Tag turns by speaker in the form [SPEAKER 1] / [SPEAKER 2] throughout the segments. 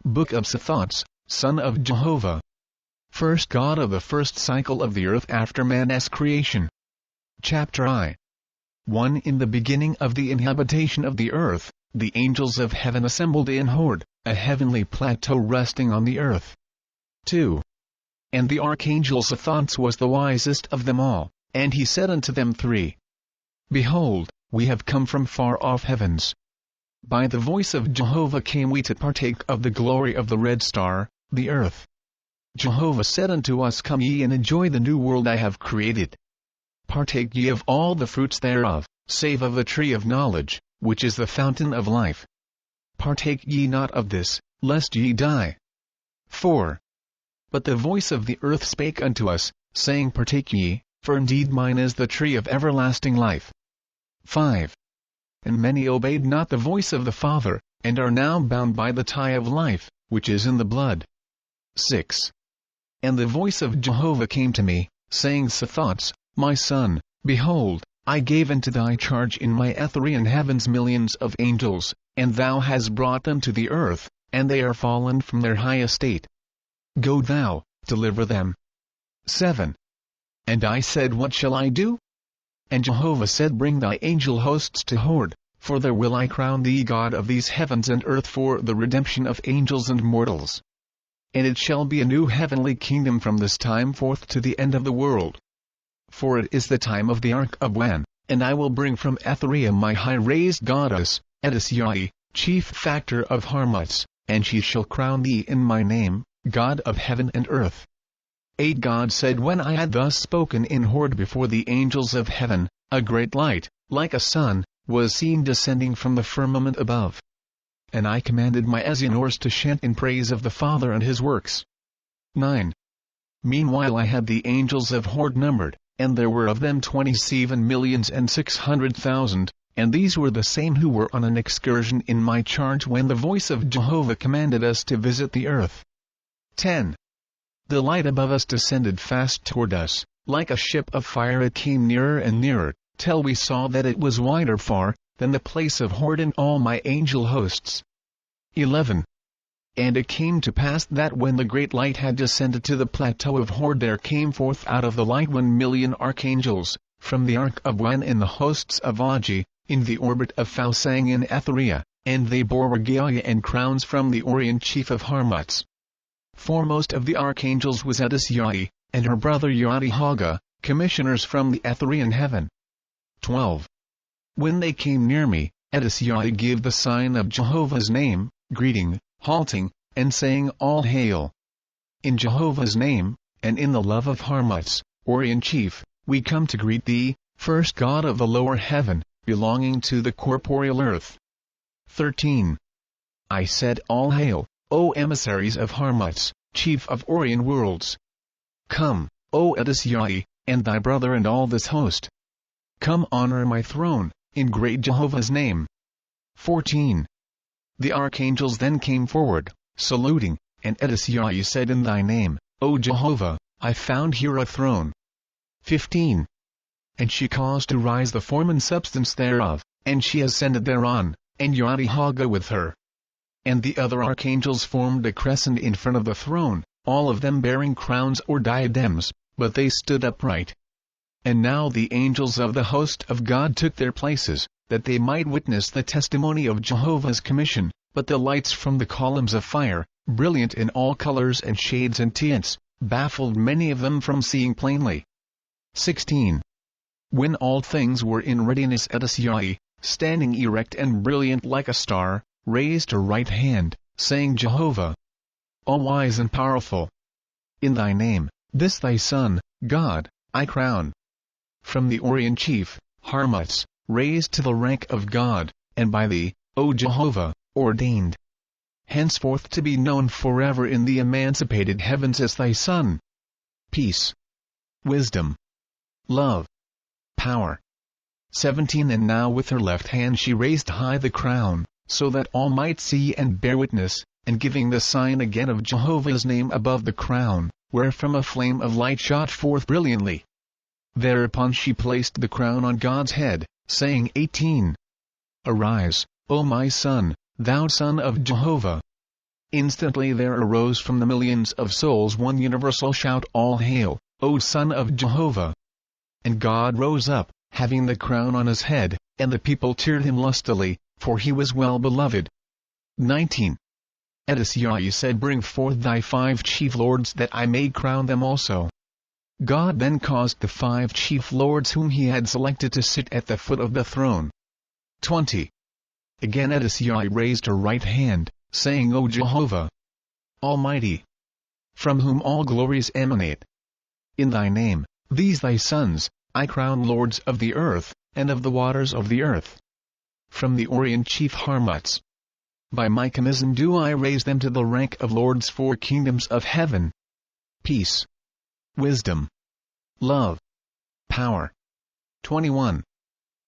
[SPEAKER 1] Book of Sethantes, son of Jehovah. First God of the first cycle of the earth after man's creation. Chapter I. 1. In the beginning of the inhabitation of the earth, the angels of heaven assembled in Horde, a heavenly plateau resting on the earth. 2. And the archangel Sethantes was the wisest of them all, and he said unto them 3. Behold, we have come from far off heavens. By the voice of Jehovah came we to partake of the glory of the red star, the earth. Jehovah said unto us, Come ye and enjoy the new world I have created. Partake ye of all the fruits thereof, save of the tree of knowledge, which is the fountain of life. Partake ye not of this, lest ye die. 4. But the voice of the earth spake unto us, saying, Partake ye, for indeed mine is the tree of everlasting life. 5. And many obeyed not the voice of the Father, and are now bound by the tie of life, which is in the blood. 6. And the voice of Jehovah came to me, saying, Sethantes, my son, behold, I gave into thy charge in my Etherean heavens millions of angels, and thou hast brought them to the earth, and they are fallen from their high estate. Go thou, deliver them. 7. And I said, What shall I do? And Jehovah said, Bring thy angel hosts to Horde, for there will I crown thee God of these heavens and earth for the redemption of angels and mortals. And it shall be a new heavenly kingdom from this time forth to the end of the world. For it is the time of the ark of Wan, and I will bring from Etheria my high-raised goddess, Oahspe, chief factor of Harmuts, and she shall crown thee in my name, God of heaven and earth. 8. God said, When I had thus spoken in Horde before the angels of heaven, a great light, like a sun, was seen descending from the firmament above. And I commanded my Ezianors to chant in praise of the Father and his works. 9. Meanwhile I had the angels of Horde numbered, and there were of them 27,600,000, and these were the same who were on an excursion in my charge when the voice of Jehovah commanded us to visit the earth. 10. The light above us descended fast toward us, like a ship of fire it came nearer and nearer, till we saw that it was wider far, than the place of Horde and all my angel hosts. 11. And it came to pass that when the great light had descended to the plateau of Horde there came forth out of the light 1,000,000 archangels, from the ark of Wan in the hosts of Oahspe, in the orbit of Fausang in Etheria, and they bore regalia and crowns from the Orient chief of Harmuts. Foremost of the archangels was Oahspe, and her brother Horde, commissioners from the Etherean heaven. 12. When they came near me, Oahspe gave the sign of Jehovah's name, greeting, halting, and saying, All hail! In Jehovah's name, and in the love of Harmuts, Orient chief, we come to greet thee, first God of the lower heaven, belonging to the corporeal earth. 13. I said, All hail, O emissaries of Harmuts, chief of Orient worlds! Come, O Oahspe, and thy brother and all this host! Come honor my throne, in great Jehovah's name. 14. The archangels then came forward, saluting, and Oahspe said, In thy name, O Jehovah, I found here a throne. 15. And she caused to rise the form and substance thereof, and she ascended thereon, and Horde with her. And the other archangels formed a crescent in front of the throne, all of them bearing crowns or diadems, but they stood upright. And now the angels of the host of God took their places, that they might witness the testimony of Jehovah's commission, but the lights from the columns of fire, brilliant in all colors and shades and tints, baffled many of them from seeing plainly. 16. When all things were in readiness, Oahspe, standing erect and brilliant like a star, raised her right hand, saying, Jehovah, all wise and powerful, in thy name, this thy Son, God, I crown. From the Orient chief, Harmuts, raised to the rank of God, and by thee, O Jehovah, ordained henceforth to be known forever in the emancipated heavens as thy Son. Peace, wisdom, love, power. 17. And now with her left hand she raised high the crown, so that all might see and bear witness, and giving the sign again of Jehovah's name above the crown, wherefrom a flame of light shot forth brilliantly. Thereupon she placed the crown on God's head, saying, 18. Arise, O my son, thou son of Jehovah. Instantly there arose from the millions of souls one universal shout, "All hail, O Son of Jehovah!" And God rose up, having the crown on his head, and the people cheered him lustily, for he was well beloved. 19. Oahspe said, "Bring forth thy 5 chief lords, that I may crown them also." God then caused the 5 chief lords whom he had selected to sit at the foot of the throne. 20. Again Oahspe raised her right hand, saying, "O Jehovah, Almighty, from whom all glories emanate, in thy name, these thy sons, I crown lords of the earth, and of the waters of the earth. From the Orient chief Harmuts, by my commission do I raise them to the rank of lords 4 kingdoms of heaven. Peace, wisdom, love, power." 21.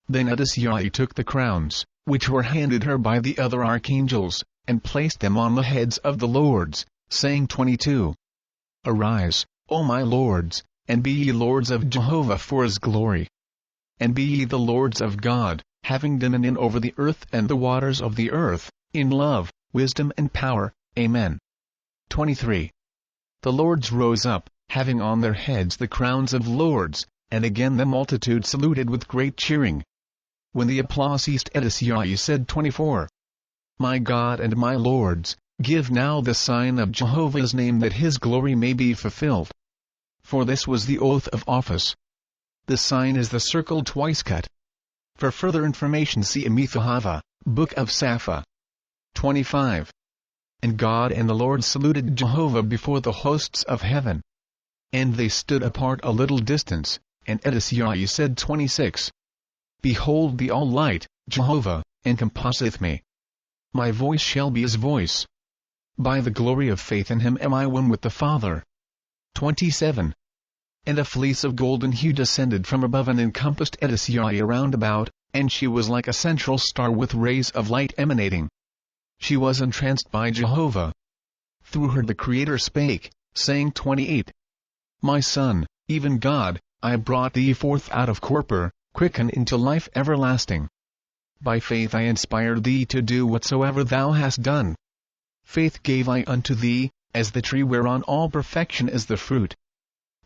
[SPEAKER 1] Then Oahspe took the crowns, which were handed her by the other archangels, and placed them on the heads of the lords, saying, 22. Arise, O my lords, and be ye lords of Jehovah for his glory. And be ye the lords of God, having dominion over the earth and the waters of the earth, in love, wisdom and power. Amen. 23. The lords rose up, having on their heads the crowns of lords, and again the multitude saluted with great cheering. When the applause ceased, Oahspe said, 24. My God and my lords, give now the sign of Jehovah's name, that his glory may be fulfilled. For this was the oath of office. The sign is the circle twice cut. For further information see Amithahava, Book of Sappha. 25. And God and the Lord saluted Jehovah before the hosts of heaven. And they stood apart a little distance, and Oahspe said, 26. Behold, the all-light, Jehovah, encompasseth me. My voice shall be his voice. By the glory of faith in him am I one with the Father. 27. And a fleece of golden hue descended from above and encompassed Oahspe around about, and she was like a central star with rays of light emanating. She was entranced by Jehovah. Through her the Creator spake, saying, 28. My son, even God, I brought thee forth out of torpor, quicken into life everlasting. By faith I inspired thee to do whatsoever thou hast done. Faith gave I unto thee, as the tree whereon all perfection is the fruit.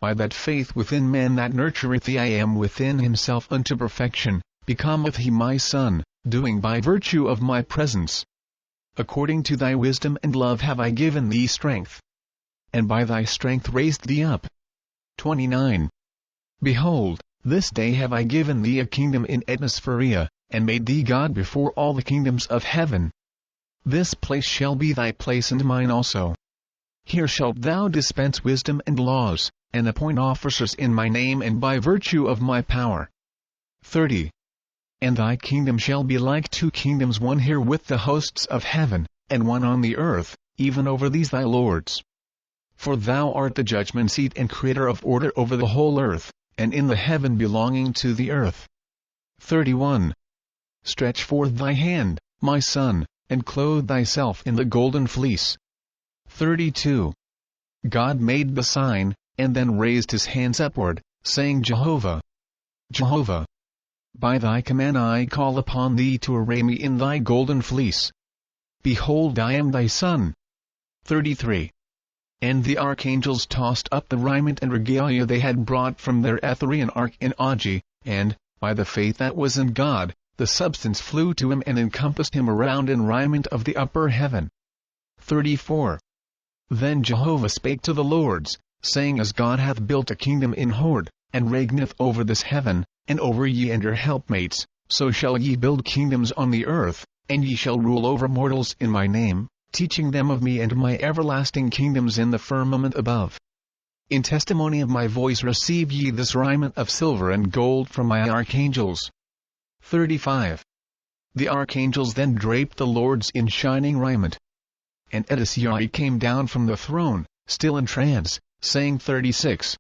[SPEAKER 1] By that faith within man that nurtureth thee I am within himself unto perfection, becometh he my son, doing by virtue of my presence. According to thy wisdom and love have I given thee strength. And by thy strength raised thee up. 29. Behold, this day have I given thee a kingdom in Atmospherian, and made thee God before all the kingdoms of heaven. This place shall be thy place and mine also. Here shalt thou dispense wisdom and laws, and appoint officers in my name and by virtue of my power. 30. And thy kingdom shall be like 2 kingdoms, one here with the hosts of heaven, and one on the earth, even over these thy lords. For thou art the judgment seat and creator of order over the whole earth, and in the heaven belonging to the earth. 31. Stretch forth thy hand, my son, and clothe thyself in the golden fleece. 32. God made the sign, and then raised his hands upward, saying, Jehovah, Jehovah, by thy command I call upon thee to array me in thy golden fleece. Behold, I am thy son. 33. And the archangels tossed up the raiment and regalia they had brought from their Etherean ark in Oahspe, and, by the faith that was in God, the substance flew to him and encompassed him around in raiment of the upper heaven. 34. Then Jehovah spake to the lords, saying, As God hath built a kingdom in Horde, and reigneth over this heaven, and over ye and your helpmates, so shall ye build kingdoms on the earth, and ye shall rule over mortals in my name, teaching them of me and my everlasting kingdoms in the firmament above. In testimony of my voice receive ye this raiment of silver and gold from my archangels. 35. The archangels then draped the lords in shining raiment. And Oahspe came down from the throne, still in trance, saying 36.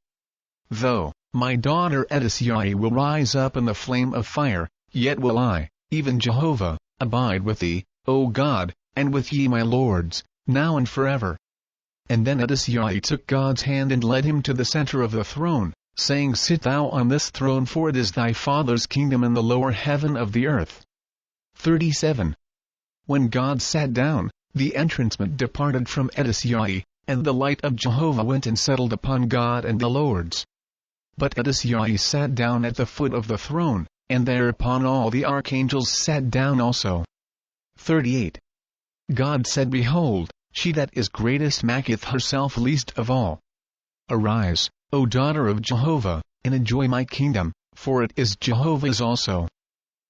[SPEAKER 1] Though my daughter Oahspe will rise up in the flame of fire, yet will I, even Jehovah, abide with thee, O God, and with ye my lords, now and forever. And then Oahspe took God's hand and led him to the center of the throne, saying, Sit thou on this throne, for it is thy Father's kingdom in the lower heaven of the earth. 37. When God sat down, the entrancement departed from Oahspe, and the light of Jehovah went and settled upon God and the lords. But Oahspe sat down at the foot of the throne, and thereupon all the archangels sat down also. 38. God said, Behold, she that is greatest maketh herself least of all. Arise, O daughter of Jehovah, and enjoy my kingdom, for it is Jehovah's also.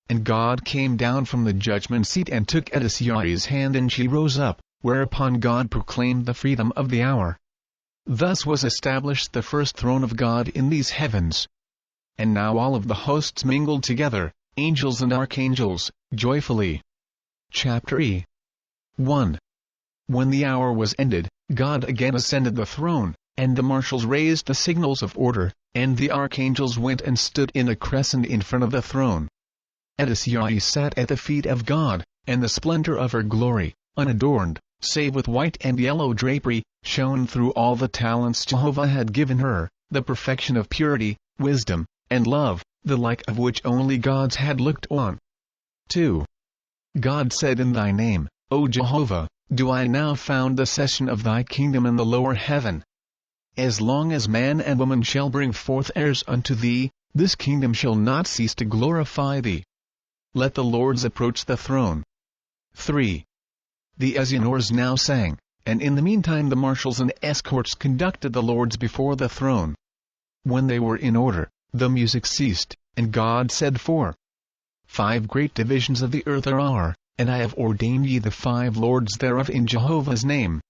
[SPEAKER 1] And God came down from the judgment seat and took Oahspe's hand, and she rose up, whereupon God proclaimed the freedom of the hour. Thus was established the first throne of God in these heavens. And now all of the hosts mingled together, angels and archangels, joyfully. Chapter E. 1. When the hour was ended, God again ascended the throne, and the marshals raised the signals of order, and the archangels went and stood in a crescent in front of the throne. Oahspe sat at the feet of God, and the splendor of her glory, unadorned, save with white and yellow drapery, shone through all the talents Jehovah had given her, the perfection of purity, wisdom, and love, the like of which only gods had looked on. 2. God said, In thy name, O Jehovah, do I now found the session of thy kingdom in the lower heaven. As long as man and woman shall bring forth heirs unto thee, this kingdom shall not cease to glorify thee. Let the lords approach the throne. 3. The Ezianors now sang, and in the meantime the marshals and escorts conducted the lords before the throne. When they were in order, the music ceased, and God said, 4. 5 great divisions of the earth are, and I have ordained ye the 5 lords thereof in Jehovah's name.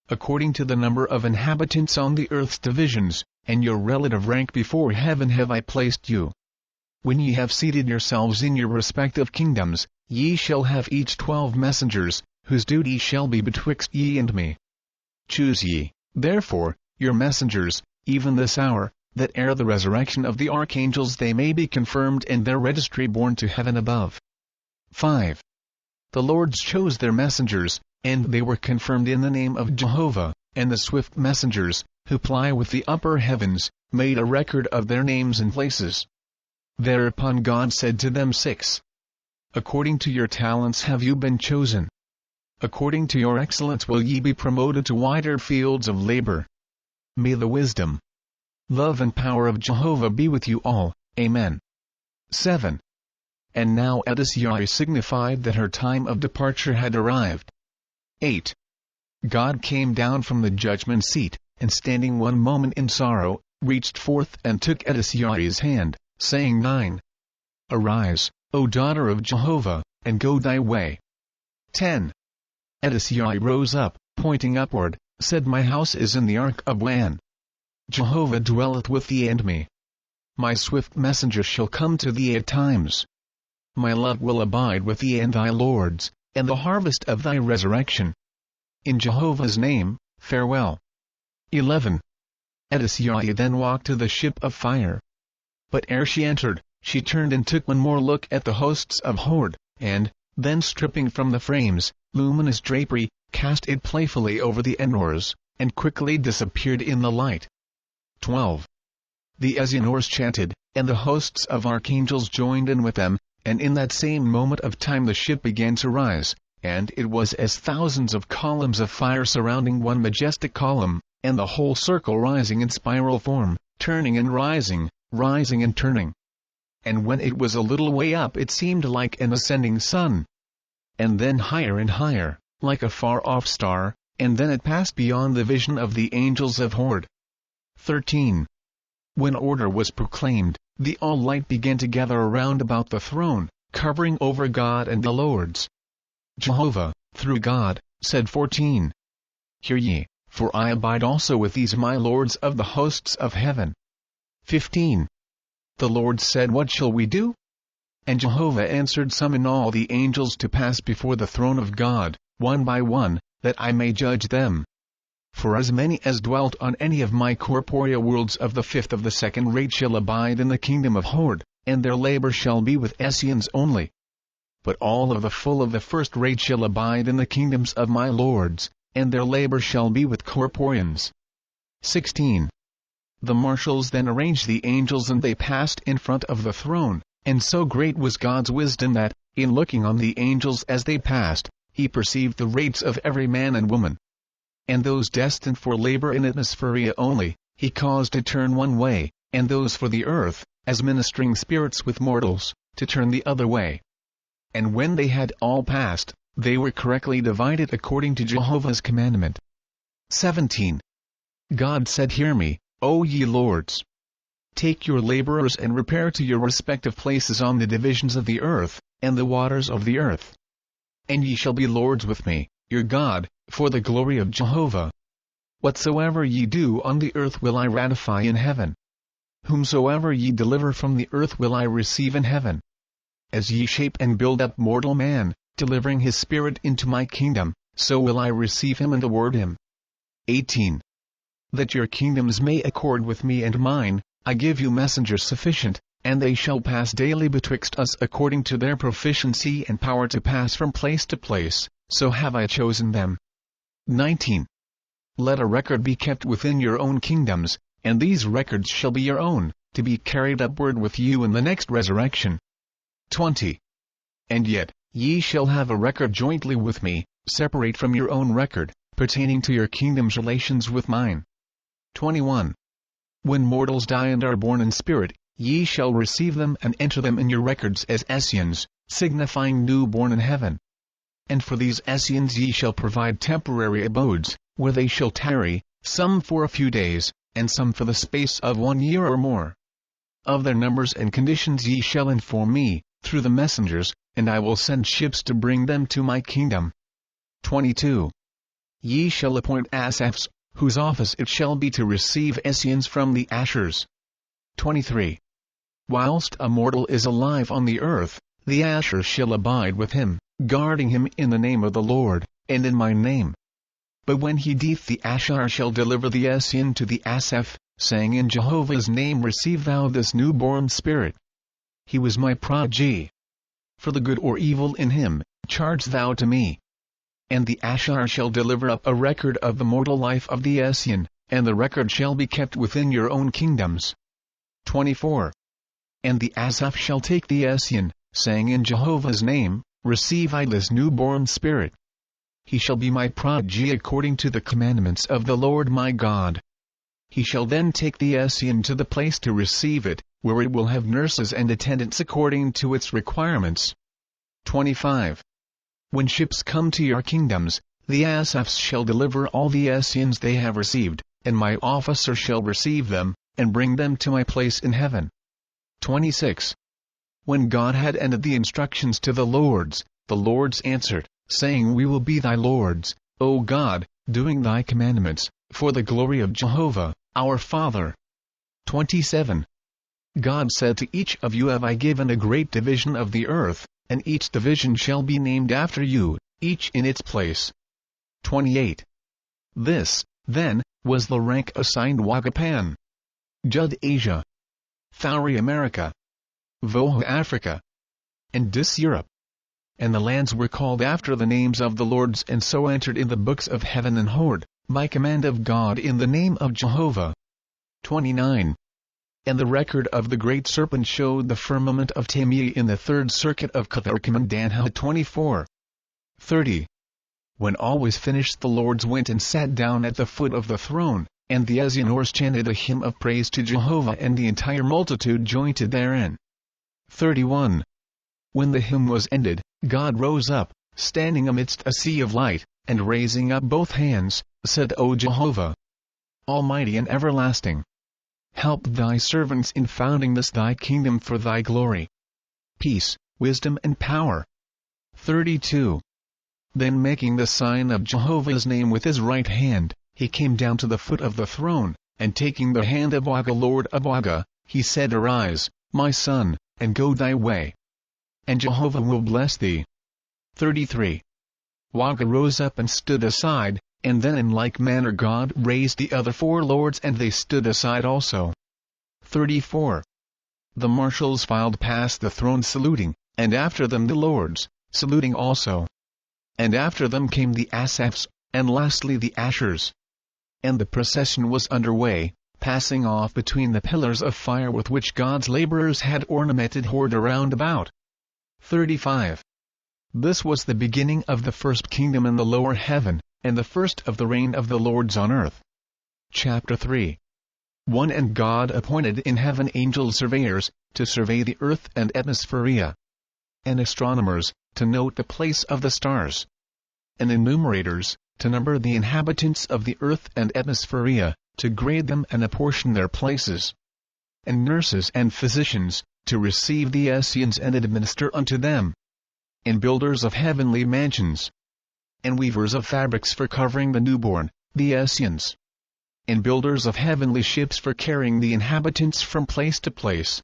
[SPEAKER 1] According to the number of inhabitants on the earth's divisions, and your relative rank before heaven have I placed you. When ye have seated yourselves in your respective kingdoms, ye shall have each 12 messengers, whose duty shall be betwixt ye and me. Choose ye, therefore, your messengers, even this hour, that ere the resurrection of the archangels they may be confirmed and their registry borne to heaven above. 5. The lords chose their messengers, and they were confirmed in the name of Jehovah, and the swift messengers, who ply with the upper heavens, made a record of their names and places. Thereupon God said to them, 6. According to your talents have you been chosen. According to your excellence will ye be promoted to wider fields of labor. May the wisdom, love and power of Jehovah be with you all. Amen. 7. And now Oahspe signified that her time of departure had arrived. 8. God came down from the judgment seat, and standing one moment in sorrow, reached forth and took Oahspe's hand, saying, 9. Arise, O daughter of Jehovah, and go thy way. 10. Oahspe rose up, pointing upward, said, My house is in the ark of Wan. Jehovah dwelleth with thee and me. My swift messenger shall come to thee at times. My love will abide with thee and thy lords, and the harvest of thy resurrection. In Jehovah's name, farewell. 11. Oahspe then walked to the ship of fire. But ere she entered, she turned and took one more look at the hosts of Horde, and, then stripping from the frames, luminous drapery, cast it playfully over the Enors, and quickly disappeared in the light. 12. The Ezianors chanted, and the hosts of archangels joined in with them, and in that same moment of time the ship began to rise, and it was as thousands of columns of fire surrounding one majestic column, and the whole circle rising in spiral form, turning and rising, rising and turning. And when it was a little way up it seemed like an ascending sun. And then higher and higher, like a far-off star, and then it passed beyond the vision of the angels of Horde. 13. When order was proclaimed, the all-light began to gather around about the throne, covering over God and the lords. Jehovah, through God, said 14. Hear ye, for I abide also with these my lords of the hosts of heaven. 15. The Lord said, What shall we do? And Jehovah answered, Summon all the angels to pass before the throne of God, one by one, that I may judge them. For as many as dwelt on any of my corporeal worlds of the 5th of the second rate shall abide in the kingdom of Horde, and their labor shall be with Essenes only. But all of the full of the 1st rate shall abide in the kingdoms of my lords, and their labor shall be with corporeans. 16. The marshals then arranged the angels and they passed in front of the throne, and so great was God's wisdom that, in looking on the angels as they passed, he perceived the rates of every man and woman. And those destined for labor in Atmospherian only, he caused to turn one way, and those for the earth, as ministering spirits with mortals, to turn the other way. And when they had all passed, they were correctly divided according to Jehovah's commandment. 17. God said, Hear me, O ye lords. Take your laborers and repair to your respective places on the divisions of the earth, and the waters of the earth. And ye shall be lords with me, your God, for the glory of Jehovah. Whatsoever ye do on the earth will I ratify in heaven. Whomsoever ye deliver from the earth will I receive in heaven. As ye shape and build up mortal man, delivering his spirit into my kingdom, so will I receive him and award him. 18. That your kingdoms may accord with me and mine, I give you messengers sufficient, and they shall pass daily betwixt us according to their proficiency and power to pass from place to place, so have I chosen them. 19. Let a record be kept within your own kingdoms, and these records shall be your own, to be carried upward with you in the next resurrection. 20. And yet, ye shall have a record jointly with me, separate from your own record, pertaining to your kingdom's relations with mine. 21. When mortals die and are born in spirit, ye shall receive them and enter them in your records as Essenes, signifying new-born in heaven. And for these Essenes ye shall provide temporary abodes, where they shall tarry, some for a few days, and some for the space of 1 year or more. Of their numbers and conditions ye shall inform me, through the messengers, and I will send ships to bring them to my kingdom. 22. Ye shall appoint Asaphs, whose office it shall be to receive Essenes from the Ashers. 23. Whilst a mortal is alive on the earth, the Asher shall abide with him, guarding him in the name of the Lord, and in my name. But when he dieth, the Asher shall deliver the Essene to the Asaph, saying, In Jehovah's name receive thou this new-born spirit. He was my prodigy. For the good or evil in him, charge thou to me. And the Asher shall deliver up a record of the mortal life of the Essene, and the record shall be kept within your own kingdoms. 24. And the Asaph shall take the Essene, saying, In Jehovah's name, receive I this new-born spirit. He shall be my prodigy according to the commandments of the Lord my God. He shall then take the Essene to the place to receive it, where it will have nurses and attendants according to its requirements. 25. When ships come to your kingdoms, the Asaphs shall deliver all the Essenes they have received, and my officer shall receive them, and bring them to my place in heaven. 26. When God had ended the instructions to the lords answered, saying, We will be thy lords, O God, doing thy commandments, for the glory of Jehovah, our Father. 27. God said to each of you have I given a great division of the earth, and each division shall be named after you, each in its place. 28. This, then, was the rank assigned Wagapan, Jud Asia, Thauri America, Voha Africa, and Dis Europe. And the lands were called after the names of the lords and so entered in the books of heaven and Horde, by command of God in the name of Jehovah. 29. And the record of the great serpent showed the firmament of Tamia in the third circuit of Katharkamandanha. 24. 30. When all was finished, the lords went and sat down at the foot of the throne, and the Ezianors chanted a hymn of praise to Jehovah, and the entire multitude jointed therein. 31. When the hymn was ended, God rose up, standing amidst a sea of light, and raising up both hands, said, O Jehovah, Almighty and everlasting, help thy servants in founding this thy kingdom for thy glory, peace, wisdom and power. 32. Then making the sign of Jehovah's name with his right hand, he came down to the foot of the throne, and taking the hand of Waga Lord of Waga, he said, Arise, my son, and go thy way, and Jehovah will bless thee. 33. Waga rose up and stood aside, and then in like manner God raised the other 4 lords and they stood aside also. 34. The marshals filed past the throne saluting, and after them the lords, saluting also. And after them came the Asaphs, and lastly the Ashers. And the procession was under way, passing off between the pillars of fire with which God's laborers had ornamented Horde around about. 35. This was the beginning of the first kingdom in the lower heaven, and the first of the reign of the lords on earth. Chapter 3. 1. And God appointed in heaven angel surveyors, to survey the earth and atmospheria, and astronomers, to note the place of the stars, and enumerators, to number the inhabitants of the earth and atmospheria, to grade them and apportion their places, and nurses and physicians, to receive the Essenes and administer unto them, and builders of heavenly mansions, and weavers of fabrics for covering the newborn, the Essenes, and builders of heavenly ships for carrying the inhabitants from place to place.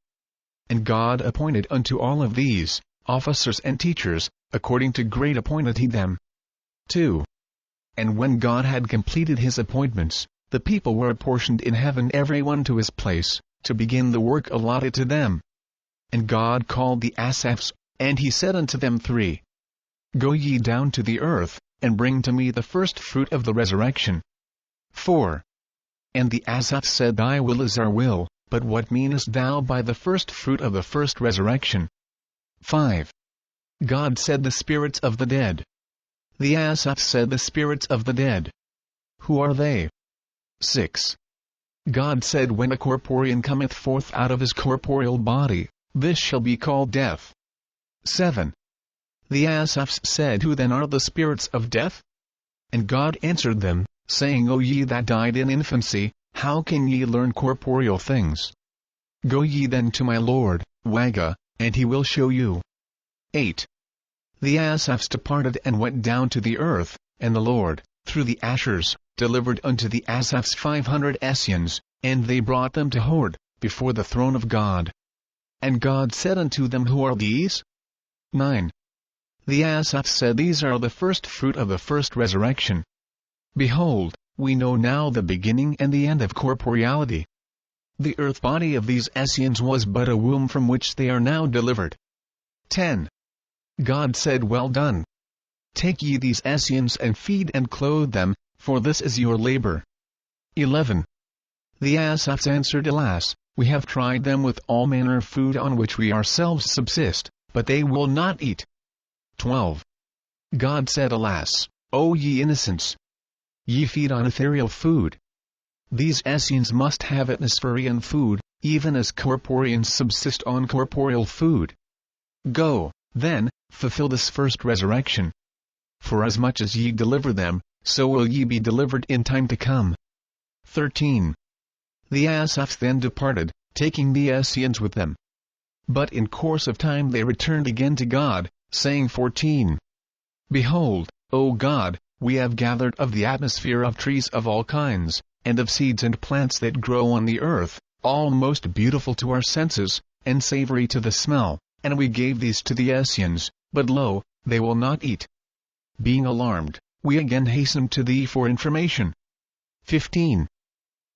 [SPEAKER 1] And God appointed unto all of these, officers and teachers, according to grade appointed he them. 2. And when God had completed his appointments, the people were apportioned in heaven every one to his place, to begin the work allotted to them. And God called the Asaphs, and he said unto them 3. Go ye down to the earth, and bring to me the first fruit of the resurrection. 4. And the Asaphs said, Thy will is our will, but what meanest thou by the first fruit of the first resurrection? 5. God said, The spirits of the dead. The Asaphs said, The spirits of the dead. Who are they? 6. God said, When a corporean cometh forth out of his corporeal body, this shall be called death. 7. The Asaphs said, Who then are the spirits of death? And God answered them, saying, O ye that died in infancy, how can ye learn corporeal things? Go ye then to my Lord, Wagga, and he will show you. 8. The Asaphs departed and went down to the earth, and the Lord, through the Ashers, delivered unto the Asaphs 500 Essenes, and they brought them to Horde, before the throne of God. And God said unto them, Who are these? 9. The Asaphs said, These are the first fruit of the first resurrection. Behold, we know now the beginning and the end of corporeality. The earth body of these Essenes was but a womb from which they are now delivered. 10. God said, Well done. Take ye these Essenes and feed and clothe them, for this is your labor. 11. The Asaphs answered, Alas, we have tried them with all manner of food on which we ourselves subsist, but they will not eat. 12. God said, Alas, O ye innocents! Ye feed on ethereal food. These Essenes must have atmospherian food, even as corporeans subsist on corporeal food. Go, then, fulfill this first resurrection. For as much as ye deliver them, so will ye be delivered in time to come. 13. The Asaphs then departed, taking the Essenes with them. But in course of time they returned again to God, saying 14. Behold, O God, we have gathered of the atmosphere of trees of all kinds, and of seeds and plants that grow on the earth, all most beautiful to our senses, and savory to the smell, and we gave these to the Essenes, but lo, they will not eat. Being alarmed, we again hastened to thee for information. 15.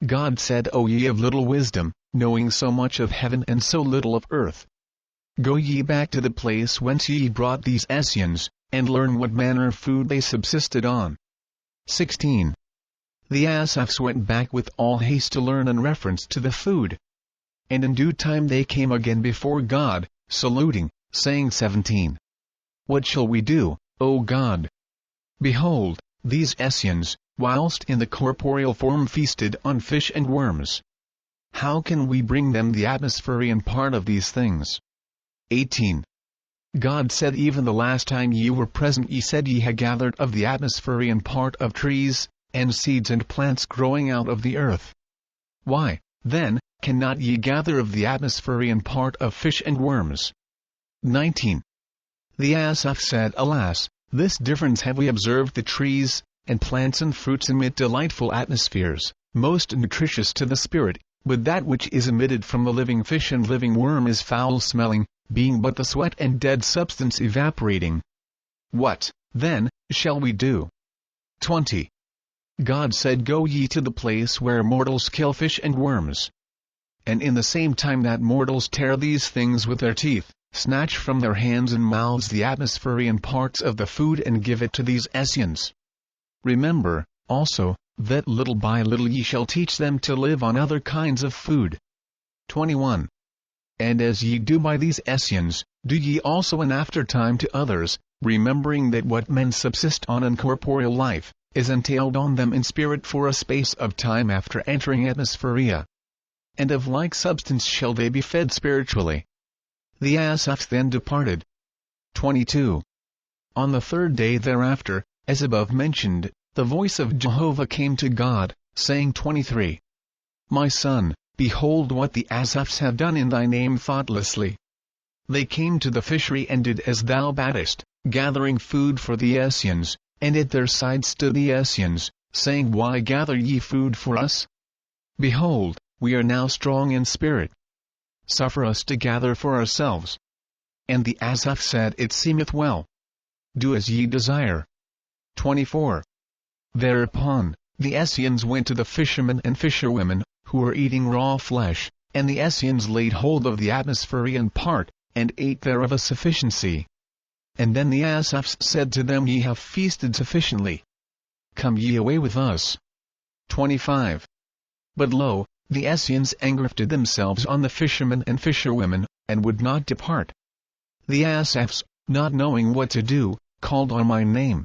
[SPEAKER 1] God said, O ye of little wisdom, knowing so much of heaven and so little of earth, go ye back to the place whence ye brought these Essenes, and learn what manner of food they subsisted on. 16. The Asaphs went back with all haste to learn in reference to the food. And in due time they came again before God, saluting, saying 17. What shall we do, O God? Behold, these Essenes, whilst in the corporeal form feasted on fish and worms. How can we bring them the atmospherian part of these things? 18. God said, Even the last time ye were present ye said ye had gathered of the atmospherian part of trees, and seeds and plants growing out of the earth. Why, then, cannot ye gather of the atmospherian part of fish and worms? 19. The Asaph said, Alas, this difference have we observed: the trees, and plants and fruits emit delightful atmospheres, most nutritious to the spirit, but that which is emitted from the living fish and living worm is foul-smelling, being but the sweat and dead substance evaporating. What, then, shall we do? 20. God said, Go ye to the place where mortals kill fish and worms. And in the same time that mortals tear these things with their teeth, snatch from their hands and mouths the atmospherian parts of the food and give it to these Essenes. Remember, also, that little by little ye shall teach them to live on other kinds of food. 21. And as ye do by these Essenes, do ye also in after time to others, remembering that what men subsist on in corporeal life, is entailed on them in spirit for a space of time after entering Atmospheria. And of like substance shall they be fed spiritually. The Asaph then departed. 22. On the third day thereafter, as above mentioned, the voice of Jehovah came to God, saying 23. My son, behold what the Asaphs have done in thy name thoughtlessly. They came to the fishery and did as thou badest, gathering food for the Essenes, and at their side stood the Essenes, saying, Why gather ye food for us? Behold, we are now strong in spirit. Suffer us to gather for ourselves. And the Asaph said, It seemeth well. Do as ye desire. 24. Thereupon, the Essenes went to the fishermen and fisherwomen, who were eating raw flesh, and the Essenes laid hold of the Atmospherian part, and ate thereof a sufficiency. And then the Asaphs said to them, Ye have feasted sufficiently. Come ye away with us. 25. But lo, the Essenes angrifted themselves on the fishermen and fisherwomen, and would not depart. The Asaphs, not knowing what to do, called on my name.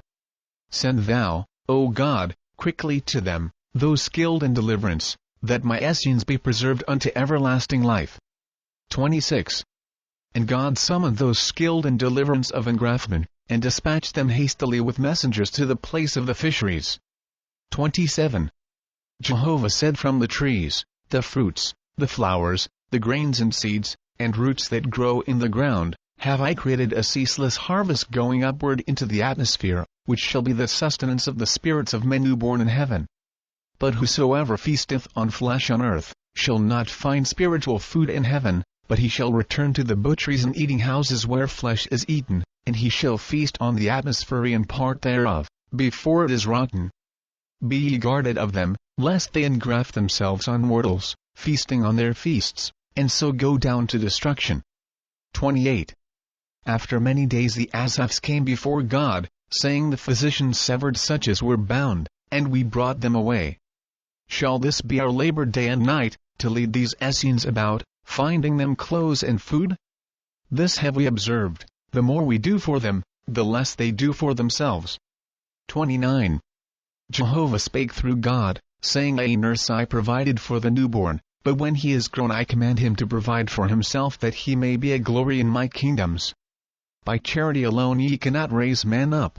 [SPEAKER 1] Send thou, O God, quickly to them, those skilled in deliverance, that my Essenes be preserved unto everlasting life. 26. And God summoned those skilled in deliverance of engraftment, and dispatched them hastily with messengers to the place of the fisheries. 27. Jehovah said, From the trees, the fruits, the flowers, the grains and seeds, and roots that grow in the ground, have I created a ceaseless harvest going upward into the atmosphere, which shall be the sustenance of the spirits of men who born in heaven. But whosoever feasteth on flesh on earth, shall not find spiritual food in heaven, but he shall return to the butcheries and eating houses where flesh is eaten, and he shall feast on the Atmospherian part thereof, before it is rotten. Be ye guarded of them, lest they engraft themselves on mortals, feasting on their feasts, and so go down to destruction. 28. After many days the Asaphs came before God, saying, The physicians severed such as were bound, and we brought them away. Shall this be our labor day and night, to lead these Essenes about, finding them clothes and food? This have we observed, the more we do for them, the less they do for themselves. 29. Jehovah spake through God, saying, A nurse I provided for the newborn, but when he is grown I command him to provide for himself, that he may be a glory in my kingdoms. By charity alone ye cannot raise man up.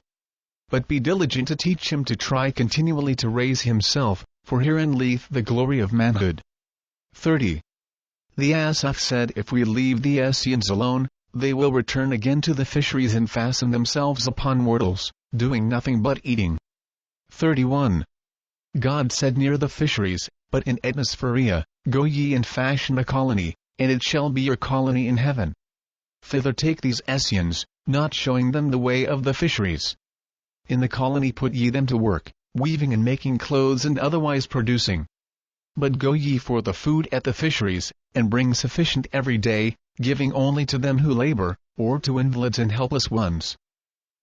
[SPEAKER 1] But be diligent to teach him to try continually to raise himself, for herein lieth the glory of manhood. 30. The Asaph said, If we leave the Essenes alone, they will return again to the fisheries and fasten themselves upon mortals, doing nothing but eating. 31. God said, Near the fisheries, but in Atmosphria, go ye and fashion a colony, and it shall be your colony in heaven. Thither take these Essenes, not showing them the way of the fisheries. In the colony put ye them to work, weaving and making clothes and otherwise producing. But go ye for the food at the fisheries, and bring sufficient every day, giving only to them who labor, or to invalids and helpless ones.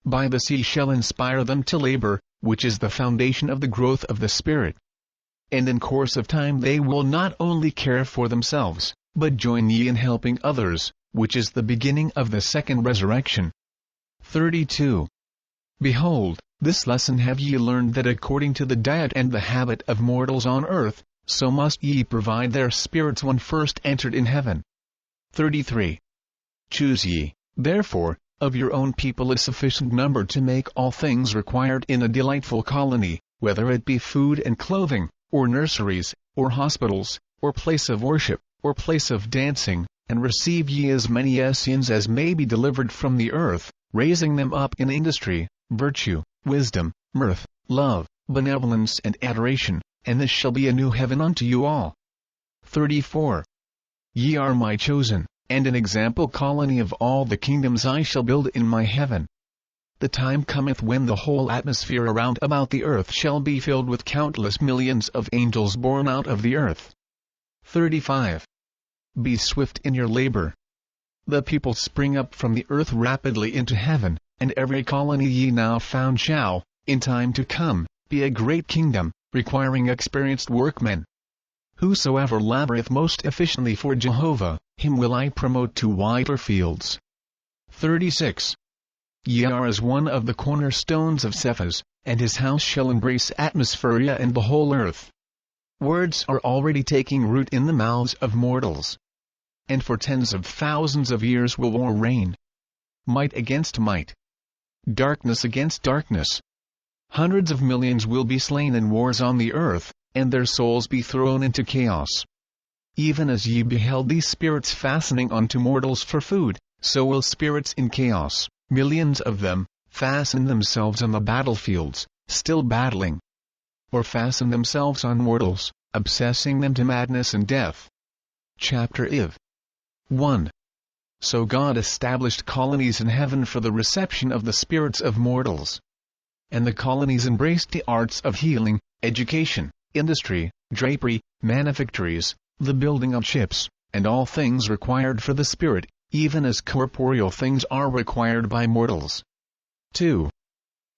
[SPEAKER 1] By the sea shall inspire them to labor, which is the foundation of the growth of the Spirit. And in course of time they will not only care for themselves, but join ye in helping others, which is the beginning of the second resurrection. 32. Behold, this lesson have ye learned, that according to the diet and the habit of mortals on earth, so must ye provide their spirits when first entered in heaven. 33. Choose ye, therefore, of your own people a sufficient number to make all things required in a delightful colony, whether it be food and clothing, or nurseries, or hospitals, or place of worship, or place of dancing, and receive ye as many Essenes as may be delivered from the earth, raising them up in industry, virtue, wisdom, mirth, love, benevolence and adoration, and this shall be a new heaven unto you all. 34. Ye are my chosen, and an example colony of all the kingdoms I shall build in my heaven. The time cometh when the whole atmosphere around about the earth shall be filled with countless millions of angels born out of the earth. 35. Be swift in your labor. The people spring up from the earth rapidly into heaven, and every colony ye now found shall, in time to come, be a great kingdom, requiring experienced workmen. Whosoever laboreth most efficiently for Jehovah, him will I promote to wider fields. 36. Ye are as one of the cornerstones of Sethantes, and his house shall embrace Atmospherian and the whole earth. Words are already taking root in the mouths of mortals. And for tens of thousands of years will war reign. Might against might. Darkness against darkness. Hundreds of millions will be slain in wars on the earth, and their souls be thrown into chaos. Even as ye beheld these spirits fastening unto mortals for food, so will spirits in chaos, millions of them, fasten themselves on the battlefields, still battling. Or fasten themselves on mortals, obsessing them to madness and death. Chapter IV 1. So God established colonies in heaven for the reception of the spirits of mortals. And the colonies embraced the arts of healing, education, industry, drapery, manufactories, the building of ships, and all things required for the spirit, even as corporeal things are required by mortals. 2.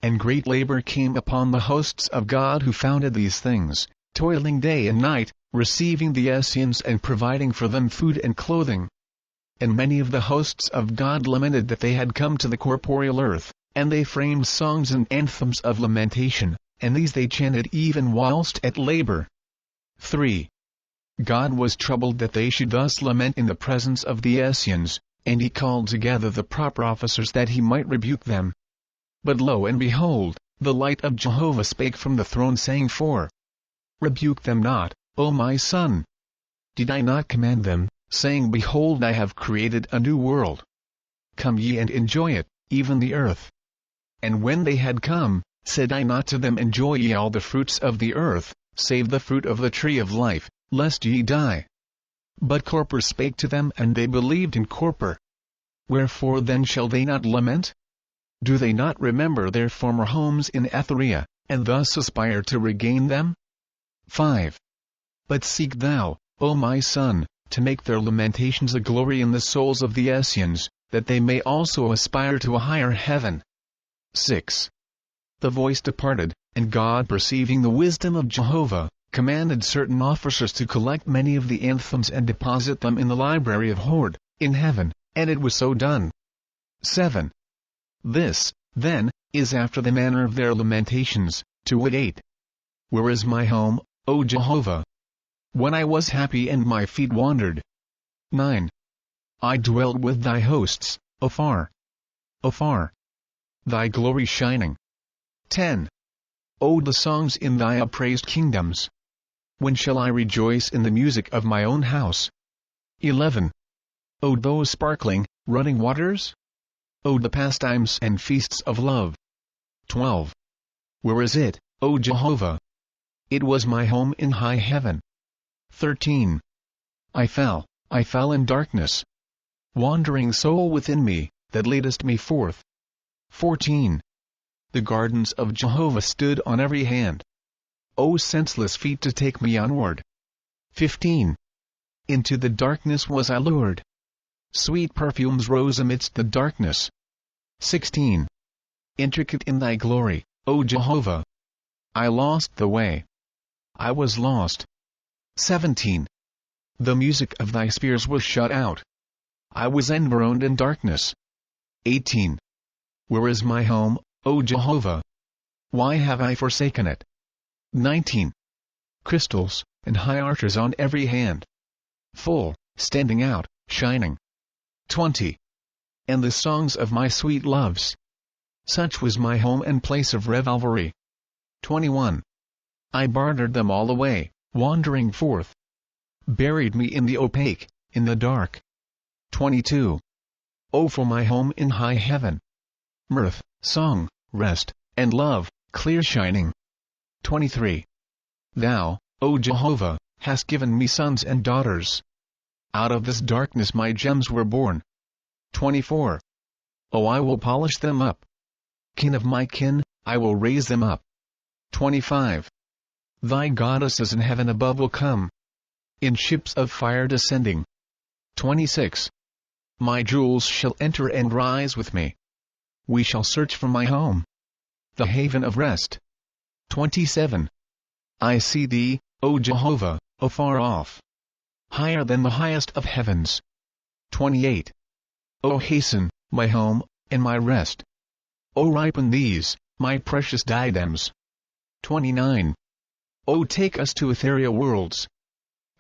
[SPEAKER 1] And great labor came upon the hosts of God who founded these things, toiling day and night, receiving the Essenes and providing for them food and clothing. And many of the hosts of God lamented that they had come to the corporeal earth, and they framed songs and anthems of lamentation, and these they chanted even whilst at labor. 3. God was troubled that they should thus lament in the presence of the Essenes, and he called together the proper officers that he might rebuke them. But lo and behold, the light of Jehovah spake from the throne saying, 4. Rebuke them not, O my son. Did I not command them, saying, Behold, I have created a new world. Come ye and enjoy it, even the earth. And when they had come, said I not to them, Enjoy ye all the fruits of the earth, save the fruit of the tree of life, lest ye die. But Corpor spake to them, and they believed in Corpor. Wherefore then shall they not lament? Do they not remember their former homes in Etheria, and thus aspire to regain them? 5. But seek thou, O my son, to make their lamentations a glory in the souls of the Essenes, that they may also aspire to a higher heaven. 6. The voice departed, and God, perceiving the wisdom of Jehovah, commanded certain officers to collect many of the anthems and deposit them in the library of Horde, in heaven, and it was so done. 7. This, then, is after the manner of their lamentations, to wit 8. Where is my home, O Jehovah? When I was happy and my feet wandered. 9. I dwelled with thy hosts, afar. Afar. Thy glory shining. 10. O the songs in thy upraised kingdoms. When shall I rejoice in the music of my own house? 11. O those sparkling, running waters? O the pastimes and feasts of love. 12. Where is it, O Jehovah? It was my home in high heaven. 13. I fell in darkness. Wandering soul within me, that leadest me forth. 14. The gardens of Jehovah stood on every hand. O senseless feet to take me onward. 15. Into the darkness was I lured. Sweet perfumes rose amidst the darkness. 16. Intricate in thy glory, O Jehovah. I lost the way. I was lost. 17. The music of thy spears was shut out. I was environed in darkness. 18. Where is my home, O Jehovah? Why have I forsaken it? 19. Crystals, and high arches on every hand. Full, standing out, shining. 20. And the songs of my sweet loves. Such was my home and place of revelry. 21. I bartered them all away, wandering forth. Buried me in the opaque, in the dark. 22. O for my home in high heaven. Mirth, song, rest, and love, clear shining. 23. Thou, O Jehovah, hast given me sons and daughters. Out of this darkness my gems were born. 24. O I will polish them up. Kin of my kin, I will raise them up. 25. Thy goddesses in heaven above will come. In ships of fire descending. 26. My jewels shall enter and rise with me. We shall search for my home, the haven of rest. 27. I see thee, O Jehovah, afar off, higher than the highest of heavens. 28. O hasten, my home, and my rest. O ripen these, my precious diadems. 29. O take us to ethereal worlds.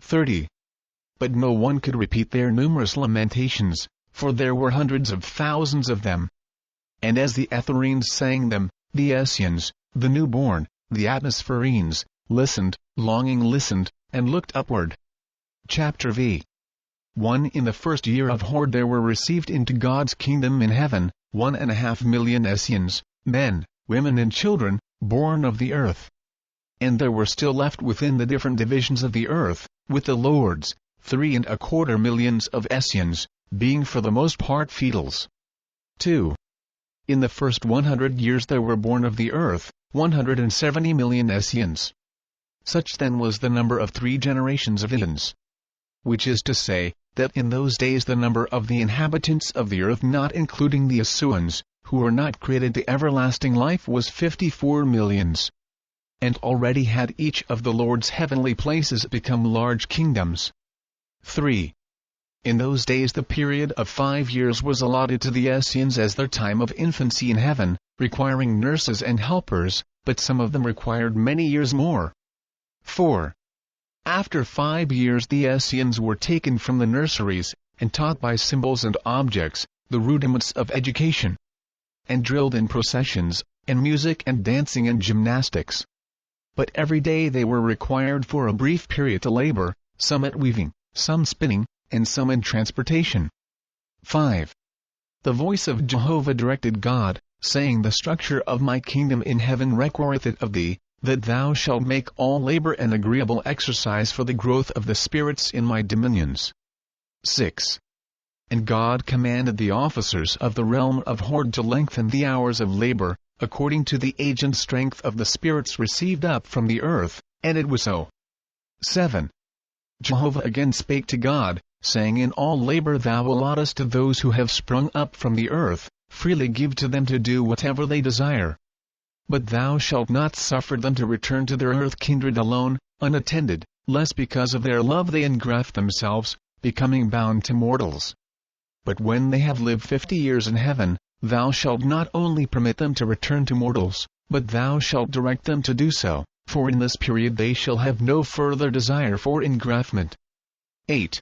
[SPEAKER 1] 30. But no one could repeat their numerous lamentations, for there were hundreds of thousands of them. And as the Ethereans sang them, the Essenes, the newborn, the Atmospherians, listened, longing listened, and looked upward. Chapter V. 1. In the first year of Horde there were received into God's kingdom in heaven, 1.5 million Essenes, men, women and children, born of the earth. And there were still left within the different divisions of the earth, with the lords, 3.25 millions of Essenes, being for the most part feetals. 2. In the first 100 years there were born of the earth, 170 million Essenes. Such then was the number of 3 generations of Essenes. Which is to say, that in those days the number of the inhabitants of the earth not including the Essenes, who were not created to everlasting life was 54 millions. And already had each of the Lord's heavenly places become large kingdoms. 3. In those days the period of 5 years was allotted to the Essenes as their time of infancy in heaven, requiring nurses and helpers, but some of them required many years more. 4. After 5 years the Essenes were taken from the nurseries, and taught by symbols and objects, the rudiments of education, and drilled in processions, and music and dancing and gymnastics. But every day they were required for a brief period to labor, some at weaving, some spinning, and some in transportation. 5. The voice of Jehovah directed God, saying, The structure of my kingdom in heaven requireth it of thee, that thou shalt make all labor an agreeable exercise for the growth of the spirits in my dominions. 6. And God commanded the officers of the realm of Horde to lengthen the hours of labor, according to the age and strength of the spirits received up from the earth, and it was so. 7. Jehovah again spake to God, saying, In all labor thou allottest to those who have sprung up from the earth, freely give to them to do whatever they desire. But thou shalt not suffer them to return to their earth kindred alone, unattended, lest because of their love they engraft themselves, becoming bound to mortals. But when they have lived 50 years in heaven, thou shalt not only permit them to return to mortals, but thou shalt direct them to do so, for in this period they shall have no further desire for engraftment. 8.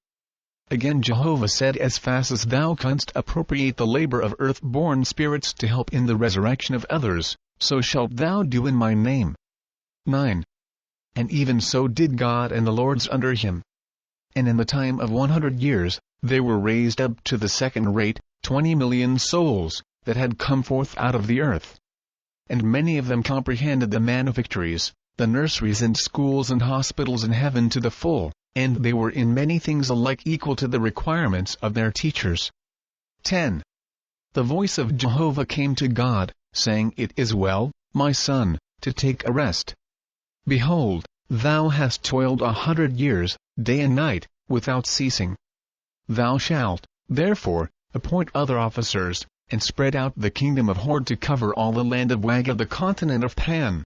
[SPEAKER 1] Again Jehovah said, As fast as thou canst appropriate the labor of earth-born spirits to help in the resurrection of others, so shalt thou do in my name. 9. And even so did God and the lords under him. And in the time of 100 years, they were raised up to the second rate, 20 million souls, that had come forth out of the earth. And many of them comprehended the manna victories, the nurseries and schools and hospitals in heaven to the full, and they were in many things alike equal to the requirements of their teachers. 10. The voice of Jehovah came to God, saying, It is well, my son, to take a rest. Behold, thou hast toiled 100 years, day and night, without ceasing. Thou shalt, therefore, appoint other officers, and spread out the kingdom of Horde to cover all the land of Waga, the continent of Pan.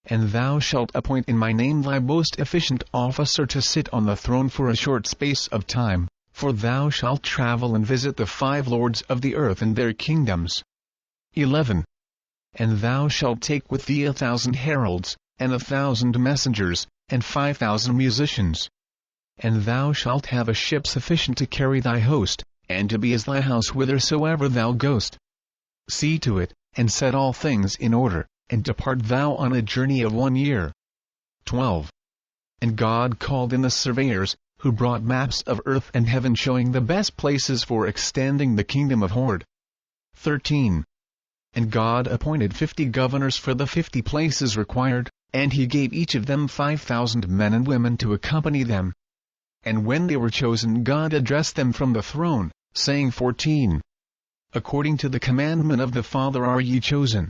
[SPEAKER 1] And thou shalt appoint in my name thy most efficient officer to sit on the throne for a short space of time, for thou shalt travel and visit the 5 lords of the earth and their kingdoms. 11. And thou shalt take with thee 1,000 heralds, and 1,000 messengers, and 5,000 musicians. And thou shalt have a ship sufficient to carry thy host, and to be as thy house whithersoever thou goest. See to it, and set all things in order, and depart thou on a journey of 1 year. 12. And God called in the surveyors, who brought maps of earth and heaven showing the best places for extending the kingdom of Horde. 13. And God appointed 50 governors for the 50 places required, and he gave each of them 5,000 men and women to accompany them. And when they were chosen, God addressed them from the throne, saying, 14. According to the commandment of the Father are ye chosen.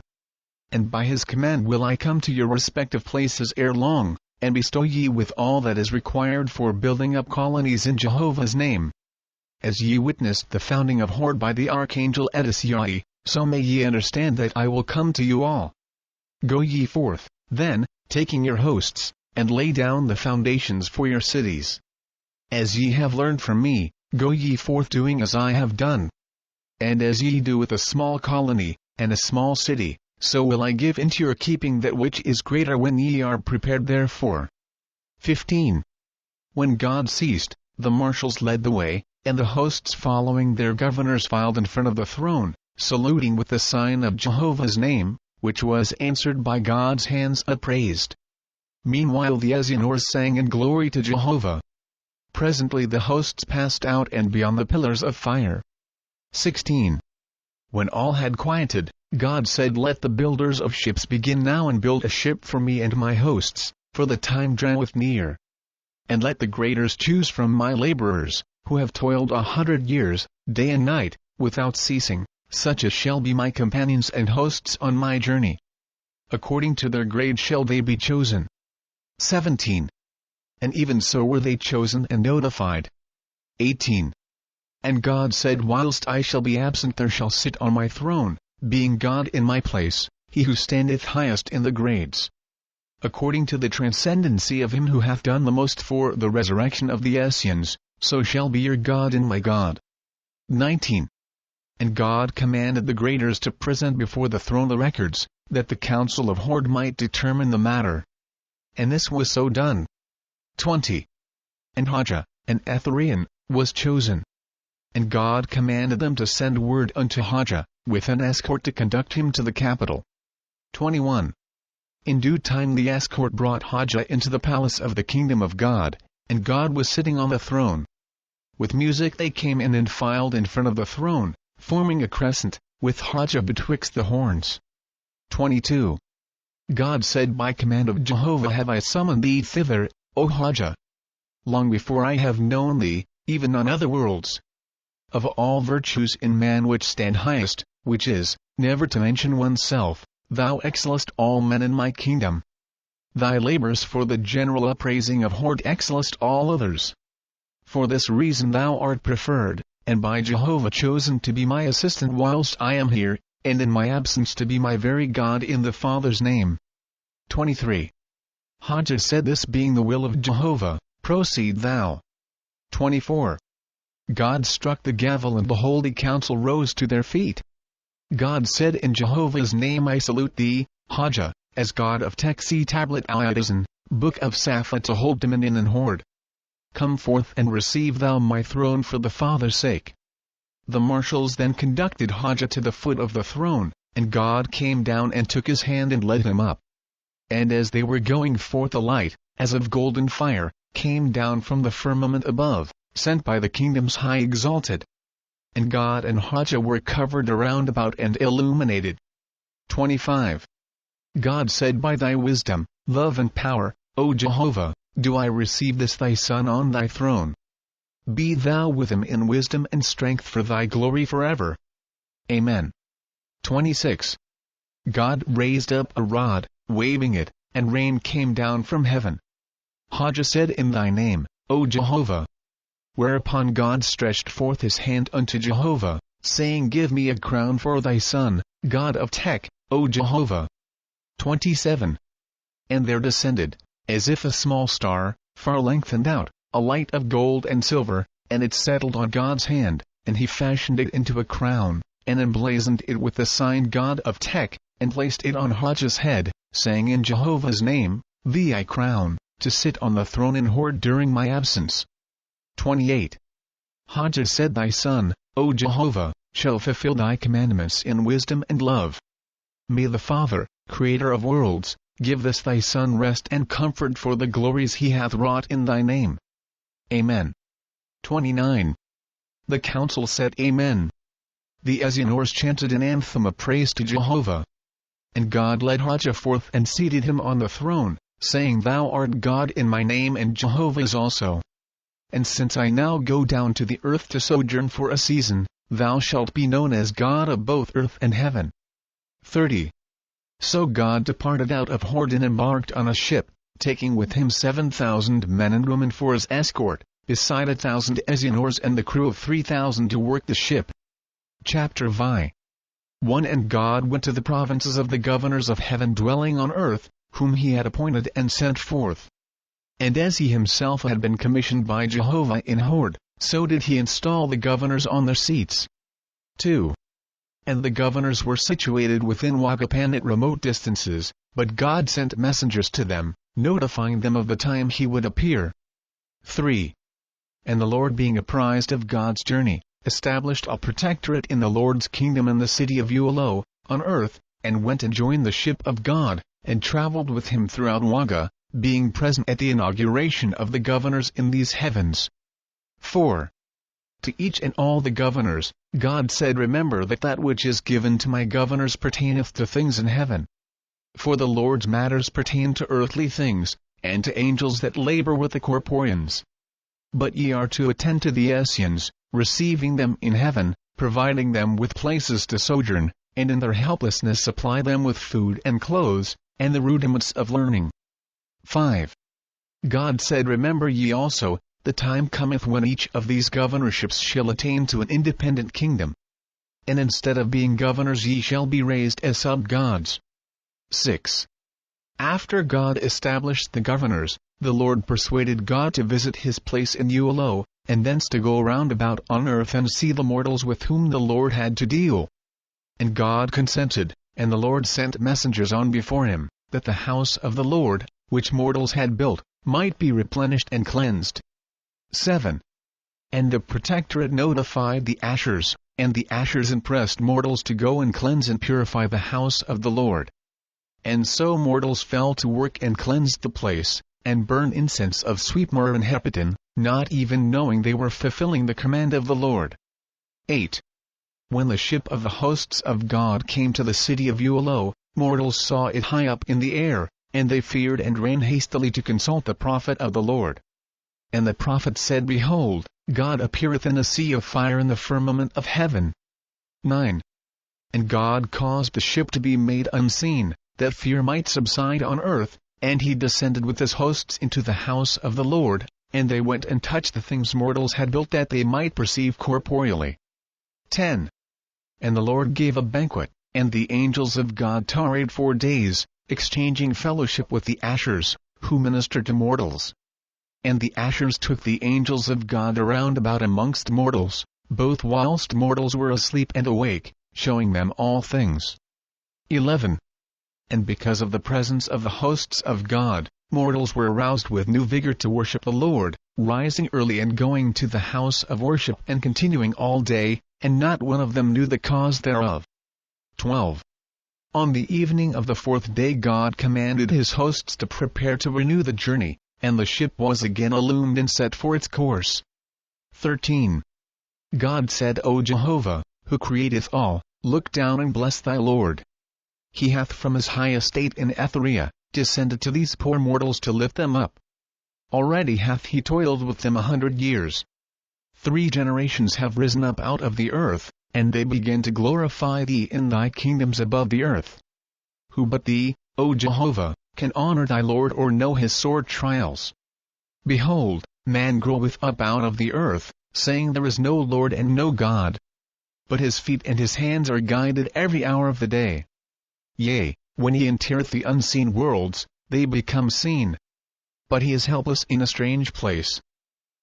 [SPEAKER 1] And by his command will I come to your respective places ere long, and bestow ye with all that is required for building up colonies in Jehovah's name. As ye witnessed the founding of Horde by the archangel Edesiah, so may ye understand that I will come to you all. Go ye forth, then, taking your hosts, and lay down the foundations for your cities. As ye have learned from me, go ye forth doing as I have done. And as ye do with a small colony, and a small city, so will I give into your keeping that which is greater when ye are prepared therefore. 15. When God ceased, the marshals led the way, and the hosts following their governors filed in front of the throne, saluting with the sign of Jehovah's name, which was answered by God's hands upraised. Meanwhile the Ezianors sang in glory to Jehovah. Presently the hosts passed out and beyond the pillars of fire. 16. When all had quieted, God said, Let the builders of ships begin now and build a ship for me and my hosts, for the time draweth near. And let the graders choose from my laborers, who have toiled 100 years, day and night, without ceasing, such as shall be my companions and hosts on my journey. According to their grade shall they be chosen. 17. And even so were they chosen and notified. 18. And God said, Whilst I shall be absent there shall sit on my throne, being God in my place, he who standeth highest in the grades. According to the transcendency of him who hath done the most for the resurrection of the Essenes, so shall be your God and my God. 19. And God commanded the graders to present before the throne the records, that the council of Horde might determine the matter. And this was so done. 20. And Horde, an Etherean, was chosen. And God commanded them to send word unto Horde, with an escort to conduct him to the capital. 21. In due time the escort brought Horde into the palace of the kingdom of God, and God was sitting on the throne. With music they came in and filed in front of the throne, forming a crescent, with Horde betwixt the horns. 22. God said, By command of Jehovah have I summoned thee thither, O Horde. Long before I have known thee, even on other worlds. Of all virtues in man which stand highest, which is, never to mention oneself, thou excellest all men in my kingdom. Thy labors for the general upraising of Horde excellest all others. For this reason thou art preferred, and by Jehovah chosen to be my assistant whilst I am here, and in my absence to be my very God in the Father's name. 23. Horde said, This being the will of Jehovah, proceed thou. 24. God struck the gavel and the holy council rose to their feet. God said, In Jehovah's name I salute thee, Horde, as God of Texi Tablet Iodizan, Book of Sappha to hold dominion in Horde. Come forth and receive thou my throne for the Father's sake. The marshals then conducted Horde to the foot of the throne, and God came down and took his hand and led him up. And as they were going forth a light, as of golden fire, came down from the firmament above, sent by the kingdom's high exalted. And God and Horde were covered around about and illuminated. 25. God said, By thy wisdom, love and power, O Jehovah, do I receive this thy Son on thy throne. Be thou with him in wisdom and strength for thy glory forever. Amen. 26. God raised up a rod, waving it, and rain came down from heaven. Horde said, In thy name, O Jehovah. Whereupon God stretched forth his hand unto Jehovah, saying, Give me a crown for thy Son, God of Tech, O Jehovah. 27. And there descended, as if a small star, far lengthened out, a light of gold and silver, and it settled on God's hand, and he fashioned it into a crown, and emblazoned it with the sign God of Tech, and placed it on Hodge's head, saying, In Jehovah's name, thee I crown, to sit on the throne in Horde during my absence. 28. Horde said, Thy Son, O Jehovah, shall fulfill thy commandments in wisdom and love. May the Father, Creator of worlds, give this thy Son rest and comfort for the glories he hath wrought in thy name. Amen. 29. The council said, Amen. The Ezianors chanted an anthem of praise to Jehovah. And God led Horde forth and seated him on the throne, saying, Thou art God in my name and Jehovah's also. And since I now go down to the earth to sojourn for a season, thou shalt be known as God of both earth and heaven. 30. So God departed out of Horde and embarked on a ship, taking with him 7,000 men and women for his escort, beside 1,000 Ezianors and the crew of 3,000 to work the ship. Chapter Vi. 1. And God went to the provinces of the governors of heaven dwelling on earth, whom he had appointed and sent forth. And as he himself had been commissioned by Jehovah in Horde, so did he install the governors on their seats. 2. and the governors were situated within Wagapan at remote distances, but God sent messengers to them, notifying them of the time he would appear. 3. And the Lord, being apprised of God's journey, established a protectorate in the Lord's kingdom in the city of Ulo, on earth, and went and joined the ship of God, and traveled with him throughout Waga, being present at the inauguration of the governors in these heavens. 4. To each and all the governors, God said, remember that which is given to my governors pertaineth to things in heaven. For the Lord's matters pertain to earthly things, and to angels that labor with the corporeans. But ye are to attend to the Essenes, receiving them in heaven, providing them with places to sojourn, and in their helplessness supply them with food and clothes, and the rudiments of learning. 5. God said, remember ye also, the time cometh when each of these governorships shall attain to an independent kingdom. And instead of being governors ye shall be raised as sub-gods. 6. After God established the governors, the Lord persuaded God to visit his place in Ulo, and thence to go round about on earth and see the mortals with whom the Lord had to deal. And God consented, and the Lord sent messengers on before him, that the house of the Lord, which mortals had built, might be replenished and cleansed. 7. And the protectorate notified the Ashers, and the Ashers impressed mortals to go and cleanse and purify the house of the Lord. And so mortals fell to work and cleansed the place, and burned incense of sweet myrrh and hepatin, not even knowing they were fulfilling the command of the Lord. 8. When the ship of the hosts of God came to the city of Ulo, mortals saw it high up in the air, and they feared and ran hastily to consult the prophet of the Lord. And the prophet said, behold, God appeareth in a sea of fire in the firmament of heaven. 9. And God caused the ship to be made unseen, that fear might subside on earth, and he descended with his hosts into the house of the Lord, and they went and touched the things mortals had built that they might perceive corporeally. 10. And the Lord gave a banquet, and the angels of God tarried 4 days, exchanging fellowship with the Ashers, who ministered to mortals. And the Ashers took the angels of God around about amongst mortals, both whilst mortals were asleep and awake, showing them all things. 11. And because of the presence of the hosts of God, mortals were aroused with new vigor to worship the Lord, rising early and going to the house of worship and continuing all day, and not one of them knew the cause thereof. 12. On the evening of the 4th day God commanded his hosts to prepare to renew the journey, and the ship was again illumined and set for its course. 13. God said, O Jehovah, who createth all, look down and bless thy Lord. He hath from his high estate in Etheria descended to these poor mortals to lift them up. Already hath he toiled with them 100 years. 3 generations have risen up out of the earth, and they begin to glorify thee in thy kingdoms above the earth. Who but thee, O Jehovah, can honor thy Lord or know his sore trials? Behold, man groweth up out of the earth, saying there is no Lord and no God. But his feet and his hands are guided every hour of the day. Yea, when he entereth the unseen worlds, they become seen. But he is helpless in a strange place.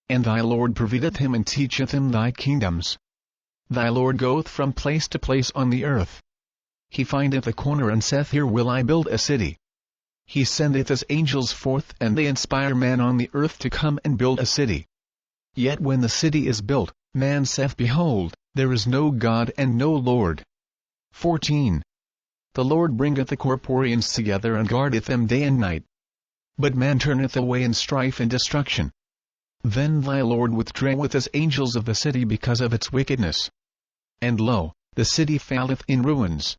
[SPEAKER 1] And thy Lord provideth him and teacheth him thy kingdoms. Thy Lord goeth from place to place on the earth. He findeth a corner and saith, here will I build a city. He sendeth his angels forth, and they inspire man on the earth to come and build a city. Yet when the city is built, man saith, behold, there is no God and no Lord. 14. The Lord bringeth the corporeans together and guardeth them day and night. But man turneth away in strife and destruction. Then thy Lord withdrew with his angels of the city because of its wickedness. And lo, the city falleth in ruins.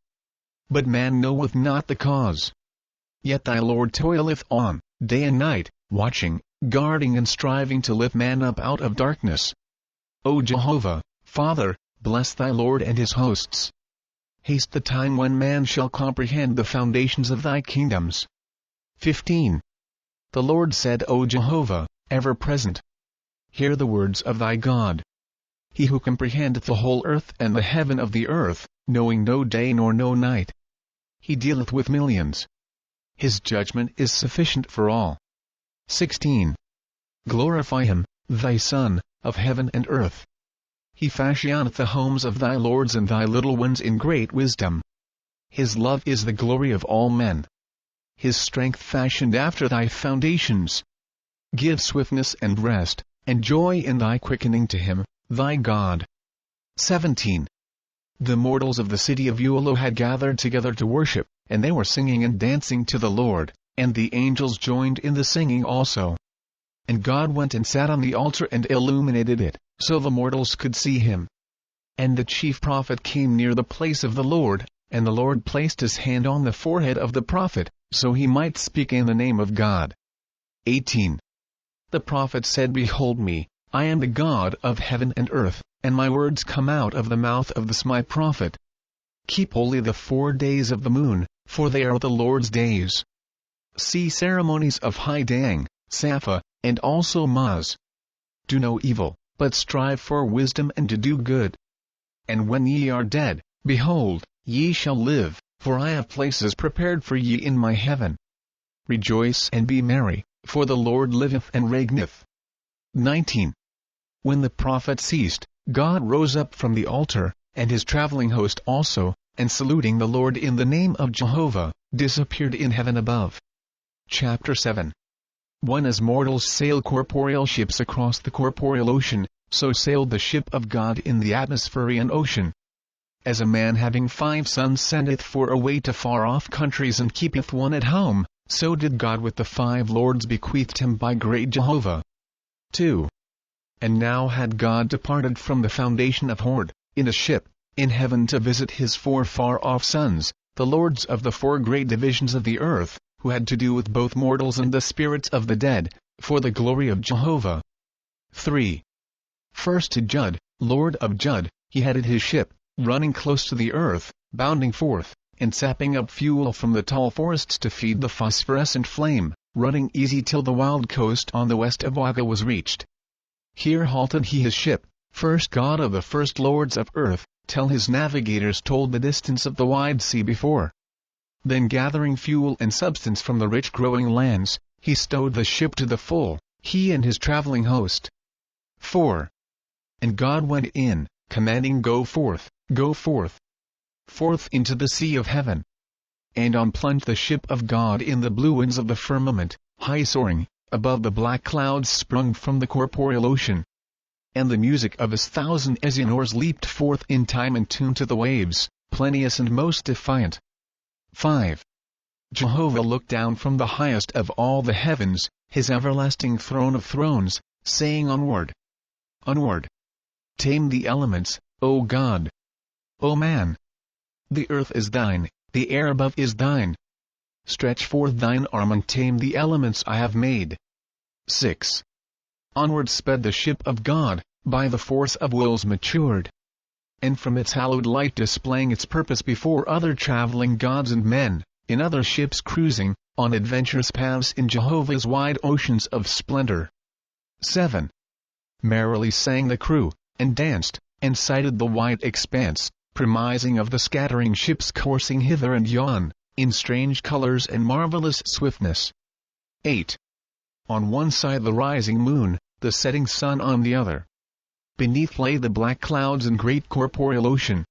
[SPEAKER 1] But man knoweth not the cause. Yet thy Lord toileth on, day and night, watching, guarding and striving to lift man up out of darkness. O Jehovah, Father, bless thy Lord and his hosts. Haste the time when man shall comprehend the foundations of thy kingdoms. 15. The Lord said, O Jehovah, ever present, hear the words of thy God. He who comprehendeth the whole earth and the heaven of the earth, knowing no day nor no night. He dealeth with millions. His judgment is sufficient for all. 16. Glorify him, thy Son, of heaven and earth. He fashioneth the homes of thy lords and thy little ones in great wisdom. His love is the glory of all men. His strength fashioned after thy foundations. Give swiftness and rest, and joy in thy quickening to him, thy God. 17. The mortals of the city of Ulo had gathered together to worship, and they were singing and dancing to the Lord, and the angels joined in the singing also. And God went and sat on the altar and illuminated it, so the mortals could see him. And the chief prophet came near the place of the Lord, and the Lord placed his hand on the forehead of the prophet, so he might speak in the name of God. 18. The prophet said, Behold me, I am the God of heaven and earth, and my words come out of the mouth of this my prophet. Keep holy the 4 days of the moon, for they are the Lord's days. See ceremonies of Hidang, Sapha, and also Maz. Do no evil, but strive for wisdom and to do good. And when ye are dead, behold, ye shall live, for I have places prepared for ye in my heaven. Rejoice and be merry, for the Lord liveth and reigneth. 19. When the prophet ceased, God rose up from the altar, and his traveling host also, and saluting the Lord in the name of Jehovah, disappeared in heaven above. Chapter 7. One as mortals sail corporeal ships across the corporeal ocean, so sailed the ship of God in the Atmospherian ocean. As a man having 5 sons sendeth for away to far-off countries and keepeth one at home, so did God with the 5 lords bequeathed him by great Jehovah. 2. And now had God departed from the foundation of Horde, in a ship, in heaven to visit his 4 far-off sons, the lords of the 4 great divisions of the earth, who had to do with both mortals and the spirits of the dead, for the glory of Jehovah. 3. First to Jud, lord of Jud, he headed his ship, running close to the earth, bounding forth, and sapping up fuel from the tall forests to feed the phosphorescent flame, running easy till the wild coast on the west of Oahspe was reached. Here halted he his ship, first god of the first lords of earth, till his navigators told the distance of the wide sea before. Then gathering fuel and substance from the rich growing lands, he stowed the ship to the full, he and his traveling host. 4. And God went in, commanding, Go forth, forth into the sea of heaven. And on plunged the ship of God in the blue winds of the firmament, high soaring, above the black clouds sprung from the corporeal ocean. And the music of his 1,000 Ezianors leaped forth in time and tune to the waves, plenteous and most defiant. 5. Jehovah looked down from the highest of all the heavens, his everlasting throne of thrones, saying, Onward, onward. Tame the elements, O God. O man. The earth is thine, the air above is thine. Stretch forth thine arm and tame the elements I have made. 6. Onward sped the ship of God, by the force of wills matured. And from its hallowed light displaying its purpose before other traveling gods and men, in other ships cruising, on adventurous paths in Jehovah's wide oceans of splendor. 7. Merrily sang the crew, and danced, and sighted the wide expanse, premising of the scattering ships coursing hither and yon, in strange colors and marvelous swiftness. 8. On one side the rising moon, the setting sun on the other. Beneath lay the black clouds and great corporeal ocean.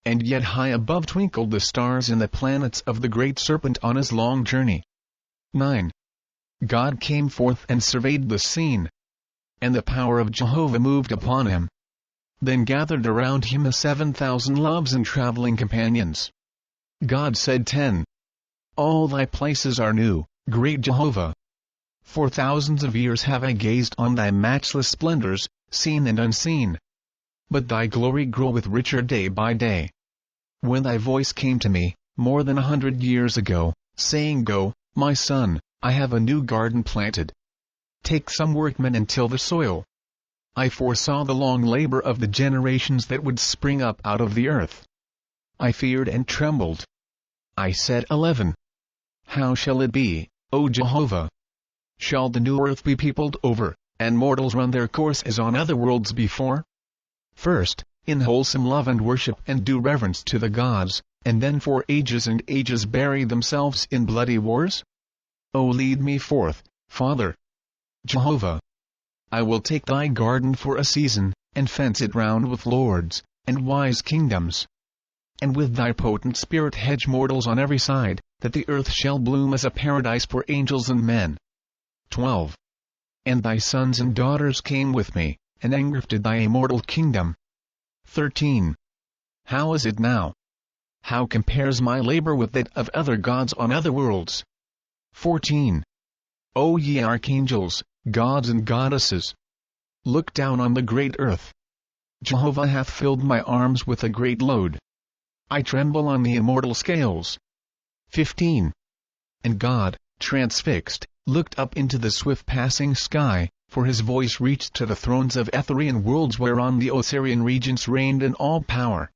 [SPEAKER 1] And yet high above twinkled the stars and the planets of the great serpent on his long journey. 9. God came forth and surveyed the scene. And the power of Jehovah moved upon him. Then gathered around him 7,000 loves and traveling companions. God said, 10. All thy places are new, great Jehovah. For thousands of years have I gazed on thy matchless splendors, seen and unseen. But thy glory groweth richer day by day. When thy voice came to me, more than 100 years ago, saying, Go, my son, I have a new garden planted. Take some workmen and till the soil. I foresaw the long labor of the generations that would spring up out of the earth. I feared and trembled. I said, 11. How shall it be, O Jehovah? Shall the new earth be peopled over, and mortals run their course as on other worlds before? First, in wholesome love and worship and due reverence to the gods, and then for ages and ages bury themselves in bloody wars? O lead me forth, Father. Jehovah. I will take thy garden for a season, and fence it round with lords, and wise kingdoms. And with thy potent spirit hedge mortals on every side, that the earth shall bloom as a paradise for angels and men. 12. And thy sons and daughters came with me, and engrafted thy immortal kingdom. 13. How is it now? How compares my labor with that of other gods on other worlds? 14. O ye archangels, gods and goddesses! Look down on the great earth. Jehovah hath filled my arms with a great load. I tremble on the immortal scales. 15. And God, transfixed, looked up into the swift-passing sky, for his voice reached to the thrones of Etherean worlds whereon the Oahspe regents reigned in all power.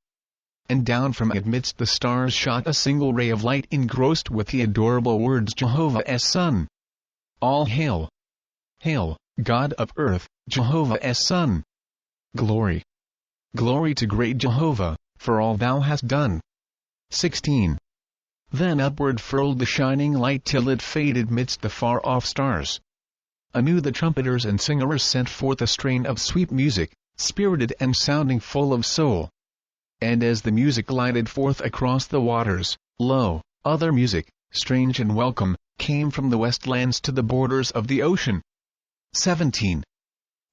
[SPEAKER 1] And down from amidst the stars shot a single ray of light engrossed with the adorable words Jehovah's Son. All hail! Hail, God of earth, Jehovah's Son! Glory! Glory to great Jehovah, for all thou hast done. 16. Then upward furled the shining light till it faded midst the far-off stars. Anew the trumpeters and singers sent forth a strain of sweet music, spirited and sounding full of soul. And as the music glided forth across the waters, lo, other music, strange and welcome, came from the Westlands to the borders of the ocean. 17.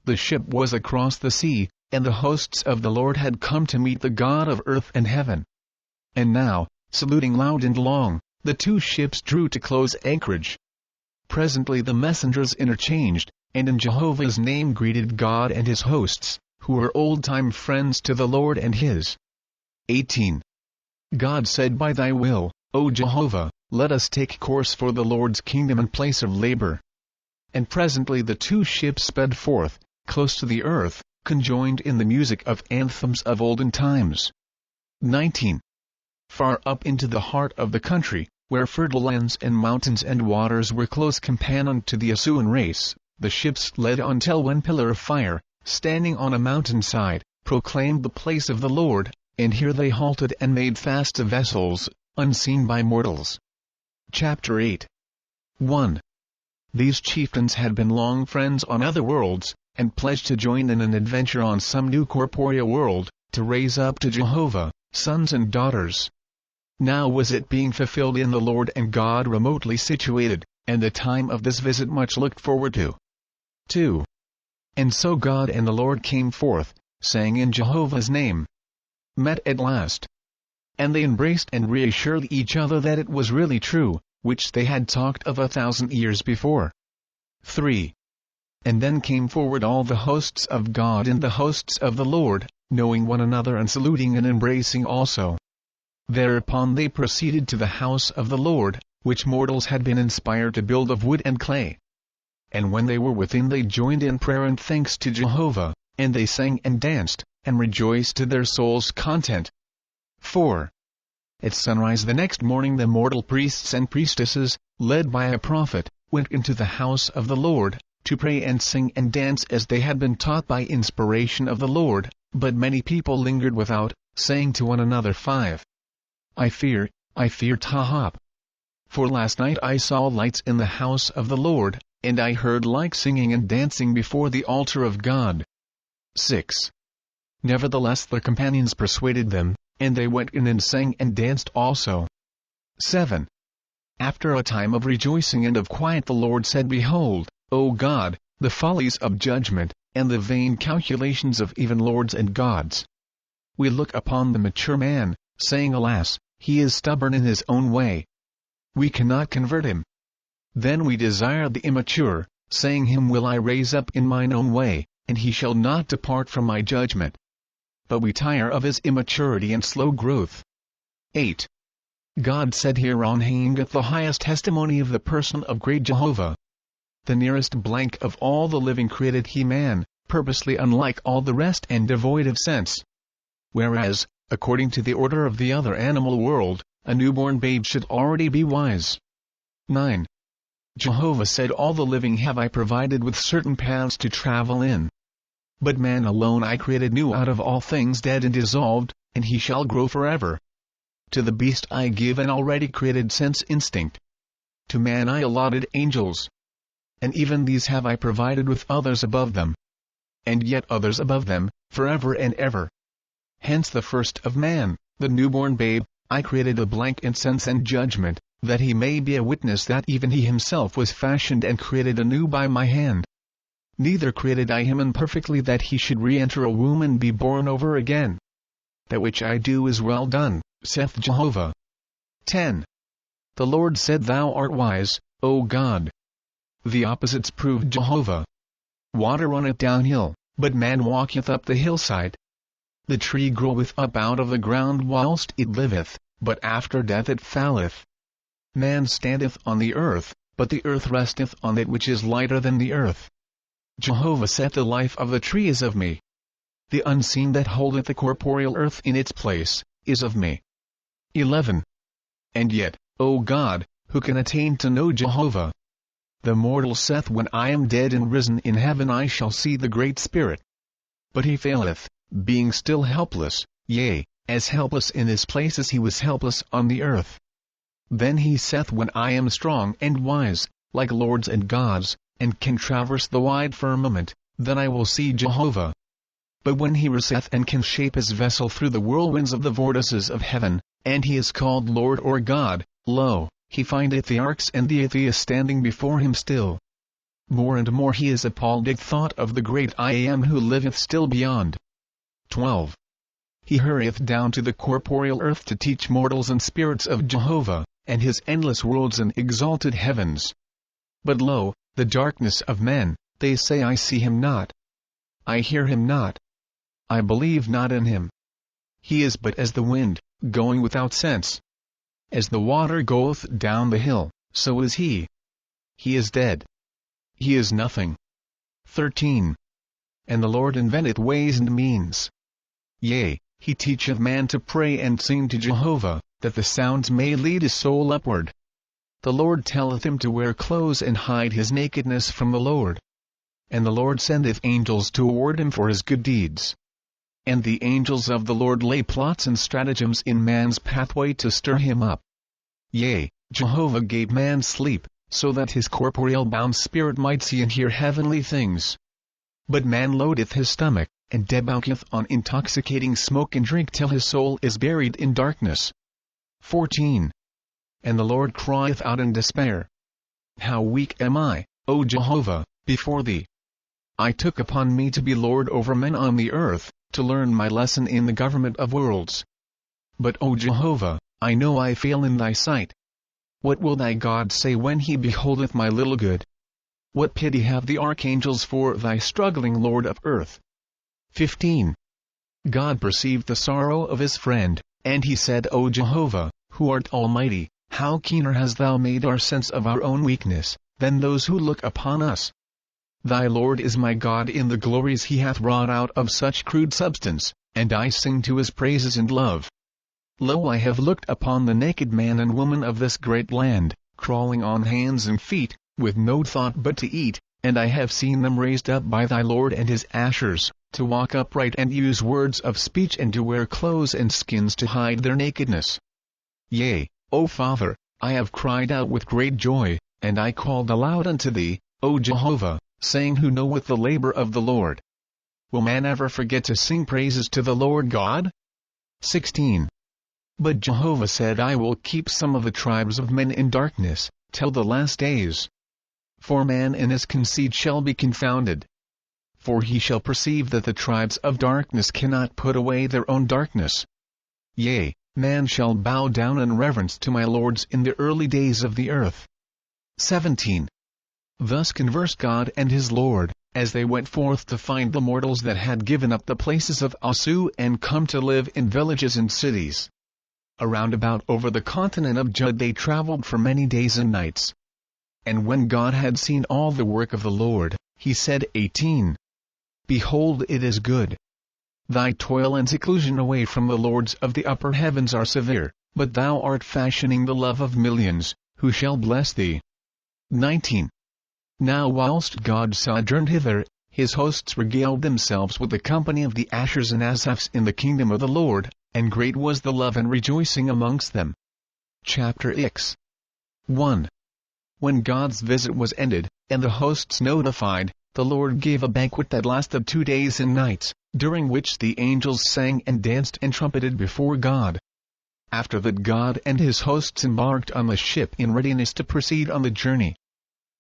[SPEAKER 1] The ship was across the sea, and the hosts of the Lord had come to meet the God of earth and heaven. And now, saluting loud and long, the two ships drew to close anchorage. Presently the messengers interchanged, and in Jehovah's name greeted God and his hosts, who were old-time friends to the Lord and his. 18. God said, by thy will, O Jehovah, let us take course for the Lord's kingdom and place of labor. And presently the two ships sped forth, close to the earth, conjoined in the music of anthems of olden times. 19. Far up into the heart of the country, where fertile lands and mountains and waters were close companion to the Oahspe race, the ships led on till one pillar of fire, standing on a mountainside, proclaimed the place of the Lord, and here they halted and made fast to vessels, unseen by mortals. Chapter 8. 1. These chieftains had been long friends on other worlds, and pledged to join in an adventure on some new corporeal world, to raise up to Jehovah, sons and daughters. Now was it being fulfilled in the Lord and God remotely situated, and the time of this visit much looked forward to. 2. And so God and the Lord came forth, saying in Jehovah's name, met at last. And they embraced and reassured each other that it was really true, which they had talked of 1,000 years before. 3. And then came forward all the hosts of God and the hosts of the Lord, knowing one another and saluting and embracing also. Thereupon they proceeded to the house of the Lord, which mortals had been inspired to build of wood and clay. And when they were within they joined in prayer and thanks to Jehovah, and they sang and danced, and rejoiced to their souls' content. 4. At sunrise the next morning the mortal priests and priestesses, led by a prophet, went into the house of the Lord, to pray and sing and dance as they had been taught by inspiration of the Lord, but many people lingered without, saying to one another. 5. I fear Tahop. For last night I saw lights in the house of the Lord, and I heard like singing and dancing before the altar of God. 6. Nevertheless their companions persuaded them, and they went in and sang and danced also. 7. After a time of rejoicing and of quiet the Lord said, Behold, O God, the follies of judgment, and the vain calculations of even lords and gods. We look upon the mature man, saying, Alas, he is stubborn in his own way. We cannot convert him. Then we desire the immature, saying, Him will I raise up in mine own way, and he shall not depart from my judgment. But we tire of his immaturity and slow growth. 8. God said, Hereon hangeth the highest testimony of the person of great Jehovah. The nearest blank of all the living created he man, purposely unlike all the rest and devoid of sense. Whereas, according to the order of the other animal world, a newborn babe should already be wise. 9. Jehovah said, All the living have I provided with certain paths to travel in. But man alone I created new out of all things dead and dissolved, and he shall grow forever. To the beast I give an already created sense instinct. To man I allotted angels. And even these have I provided with others above them. And yet others above them, forever and ever. Hence the first of man, the newborn babe, I created a blank incense and judgment, that he may be a witness that even he himself was fashioned and created anew by my hand. Neither created I him imperfectly that he should re-enter a womb and be born over again. That which I do is well done, saith Jehovah. 10. The Lord said, Thou art wise, O God. The opposites proved Jehovah. Water runneth downhill, but man walketh up the hillside. The tree groweth up out of the ground whilst it liveth, but after death it falleth. Man standeth on the earth, but the earth resteth on that which is lighter than the earth. Jehovah saith, The life of the tree is of me. The unseen that holdeth the corporeal earth in its place, is of me. 11. And yet, O God, who can attain to know Jehovah? The mortal saith, When I am dead and risen in heaven I shall see the Great Spirit. But he faileth, being still helpless, yea, as helpless in his place as he was helpless on the earth. Then he saith, When I am strong and wise, like lords and gods, and can traverse the wide firmament, then I will see Jehovah. But when he riseth and can shape his vessel through the whirlwinds of the vortices of heaven, and he is called Lord or God, lo, he findeth the arks and the atheists standing before him still. More and more he is appalled at thought of the great I Am who liveth still beyond. 12. He hurrieth down to the corporeal earth to teach mortals and spirits of Jehovah, and his endless worlds and exalted heavens. But lo, the darkness of men, they say, I see him not. I hear him not. I believe not in him. He is but as the wind, going without sense. As the water goeth down the hill, so is he. He is dead. He is nothing. 13. And the Lord inventeth ways and means. Yea, he teacheth man to pray and sing to Jehovah, that the sounds may lead his soul upward. The Lord telleth him to wear clothes and hide his nakedness from the Lord. And the Lord sendeth angels to award him for his good deeds. And the angels of the Lord lay plots and stratagems in man's pathway to stir him up. Yea, Jehovah gave man sleep, so that his corporeal bound spirit might see and hear heavenly things. But man loadeth his stomach, and debaucheth on intoxicating smoke and drink till his soul is buried in darkness. 14. And the Lord crieth out in despair. How weak am I, O Jehovah, before thee! I took upon me to be Lord over men on the earth, to learn my lesson in the government of worlds. But O Jehovah, I know I fail in thy sight. What will thy God say when he beholdeth my little good? What pity have the archangels for thy struggling Lord of earth? 15. God perceived the sorrow of his friend, and he said, O Jehovah, who art almighty, how keener hast thou made our sense of our own weakness, than those who look upon us. Thy Lord is my God in the glories he hath wrought out of such crude substance, and I sing to his praises and love. Lo, I have looked upon the naked man and woman of this great land, crawling on hands and feet, with no thought but to eat, and I have seen them raised up by thy Lord and his ashers, to walk upright and use words of speech and to wear clothes and skins to hide their nakedness. Yea, O Father, I have cried out with great joy, and I called aloud unto thee, O Jehovah, saying, Who knoweth the labor of the Lord? Will man ever forget to sing praises to the Lord God? 16. But Jehovah said, I will keep some of the tribes of men in darkness, till the last days. For man in his conceit shall be confounded. For he shall perceive that the tribes of darkness cannot put away their own darkness. Yea, man shall bow down in reverence to my lords in the early days of the earth. 17. Thus conversed God and his Lord, as they went forth to find the mortals that had given up the places of Oahspe and come to live in villages and cities. Around about over the continent of Jud they traveled for many days and nights. And when God had seen all the work of the Lord, he said, 18. Behold, it is good. Thy toil and seclusion away from the lords of the upper heavens are severe, but thou art fashioning the love of millions, who shall bless thee. 19. Now whilst God sojourned hither, his hosts regaled themselves with the company of the Ashers and Asaphs in the kingdom of the Lord, and great was the love and rejoicing amongst them. Chapter X. 1. When God's visit was ended, and the hosts notified, the Lord gave a banquet that lasted 2 days and nights, during which the angels sang and danced and trumpeted before God. After that God and his hosts embarked on the ship in readiness to proceed on the journey.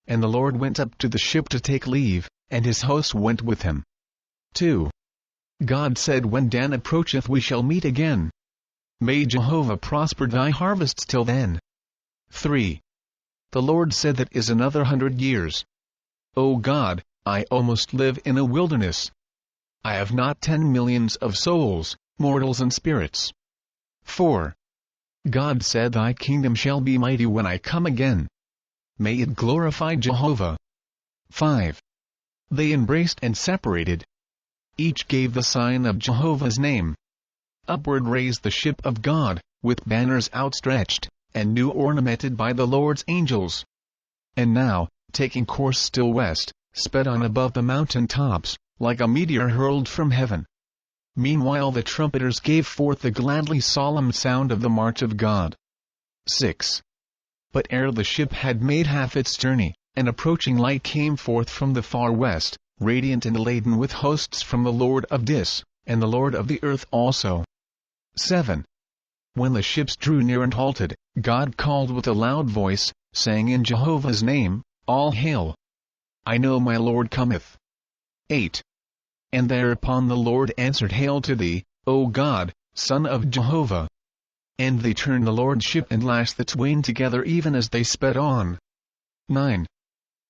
[SPEAKER 1] And the Lord went up to the ship to take leave, and his hosts went with him. 2. God said, when Dan approacheth we shall meet again. May Jehovah prosper thy harvests till then. 3. The Lord said, that is another 100 years. O God, I almost live in a wilderness. I have not 10 millions of souls, mortals and spirits. 4. God said, thy kingdom shall be mighty when I come again. May it glorify Jehovah. 5. They embraced and separated. Each gave the sign of Jehovah's name. Upward raised the ship of God, with banners outstretched, and new ornamented by the Lord's angels. And now, taking course still west, sped on above the mountain tops, like a meteor hurled from heaven. Meanwhile the trumpeters gave forth the gladly solemn sound of the march of God. 6. But ere the ship had made half its journey, an approaching light came forth from the far west, radiant and laden with hosts from the Lord of Dis, and the Lord of the earth also. 7. When the ships drew near and halted, God called with a loud voice, saying in Jehovah's name, All hail! I know my Lord cometh. 8. And thereupon the Lord answered, Hail to thee, O God, Son of Jehovah! And they turned the Lord's ship and lashed the twain together even as they sped on. 9.